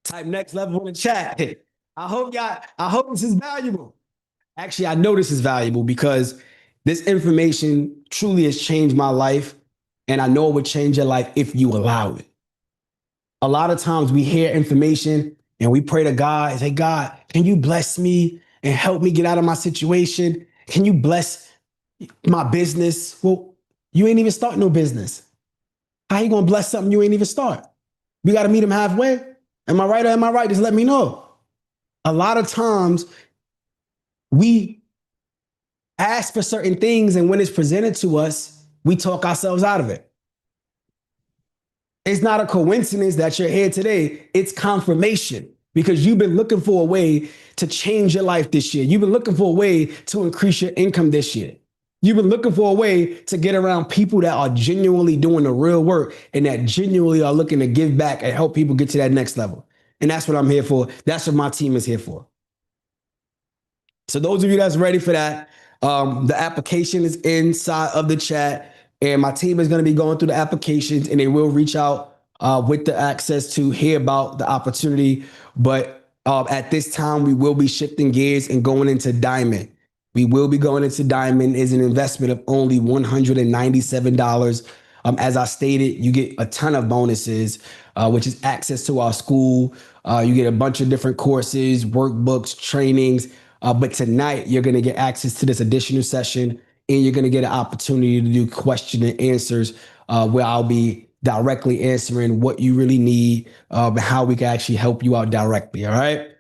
Type next level in the chat. I hope this is valuable. Actually, I know this is valuable because this information truly has changed my life, and I know it would change your life if you allow it. A lot of times we hear information and we pray to God and say, God, can you bless me and help me get out of my situation? Can you bless my business? Well, you ain't even start no business. How you gonna bless something you ain't even start? We gotta meet him halfway. Am I right or am I right? Just let me know. A lot of times we ask for certain things, and when it's presented to us, we talk ourselves out of it. It's not a coincidence that you're here today. It's confirmation because you've been looking for a way to change your life this year. You've been looking for a way to increase your income this year. You've been looking for a way to get around people that are genuinely doing the real work and that genuinely are looking to give back and help people get to that next level. And that's what I'm here for. That's what my team is here for. So those of you that's ready for that, the application is inside of the chat, and my team is going to be going through the applications, and they will reach out with the access to hear about the opportunity. But at this time, we will be shifting gears and going into Diamond. We will be going into Diamond. Is an investment of only $197. As I stated, you get a ton of bonuses, which is access to our school. You get a bunch of different courses, workbooks, trainings. But tonight, you're going to get access to this additional session, and you're going to get an opportunity to do question and answers where I'll be directly answering what you really need and how we can actually help you out directly. All right.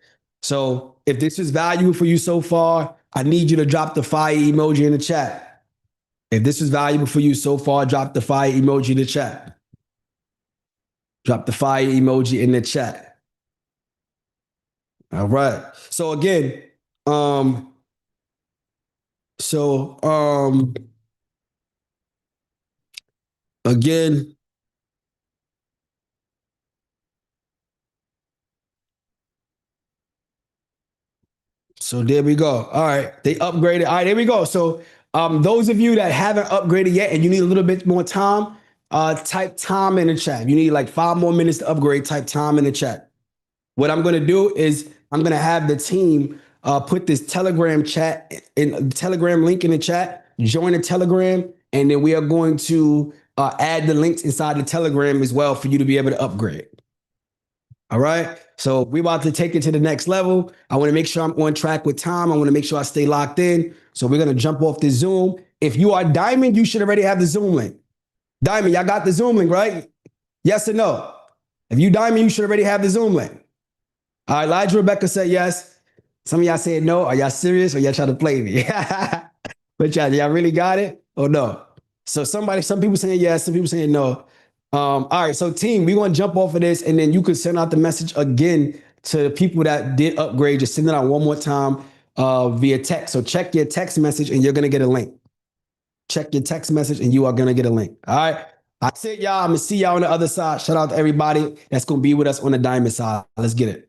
So if this is valuable for you so far, I need you to drop the fire emoji in the chat. If this is valuable for you so far, drop the fire emoji in the chat. Drop the fire emoji in the chat. All right. So again, again, so there we go. All right, they upgraded. All right, there we go. So those of you that haven't upgraded yet and you need a little bit more time, type time in the chat. If you need like 5 more minutes to upgrade, type time in the chat. What I'm going to do is I'm going to have the team put this Telegram chat in Telegram link in the chat. Join the Telegram, and then we are going to add the links inside the Telegram as well for you to be able to upgrade. All right. So we're about to take it to the next level. I want to make sure I'm on track with time. I want to make sure I stay locked in. So we're going to jump off the Zoom. If you are Diamond, you should already have the Zoom link. Diamond, y'all got the Zoom link, right? Yes or no? If you Diamond, you should already have the Zoom link. All right, Elijah Rebecca said yes. Some of y'all said no. Are y'all serious or y'all trying to play me? But y'all really got it or no? So some people saying yes, some people saying no. All right, so team, we're going to jump off of this, and then you can send out the message again to the people that did upgrade. Just send it out one more time via text. So check your text message, and you're going to get a link. Check your text message, and you are going to get a link. All right, that's it, y'all. I'm going to see y'all on the other side. Shout out to everybody that's going to be with us on the Diamond side. Let's get it.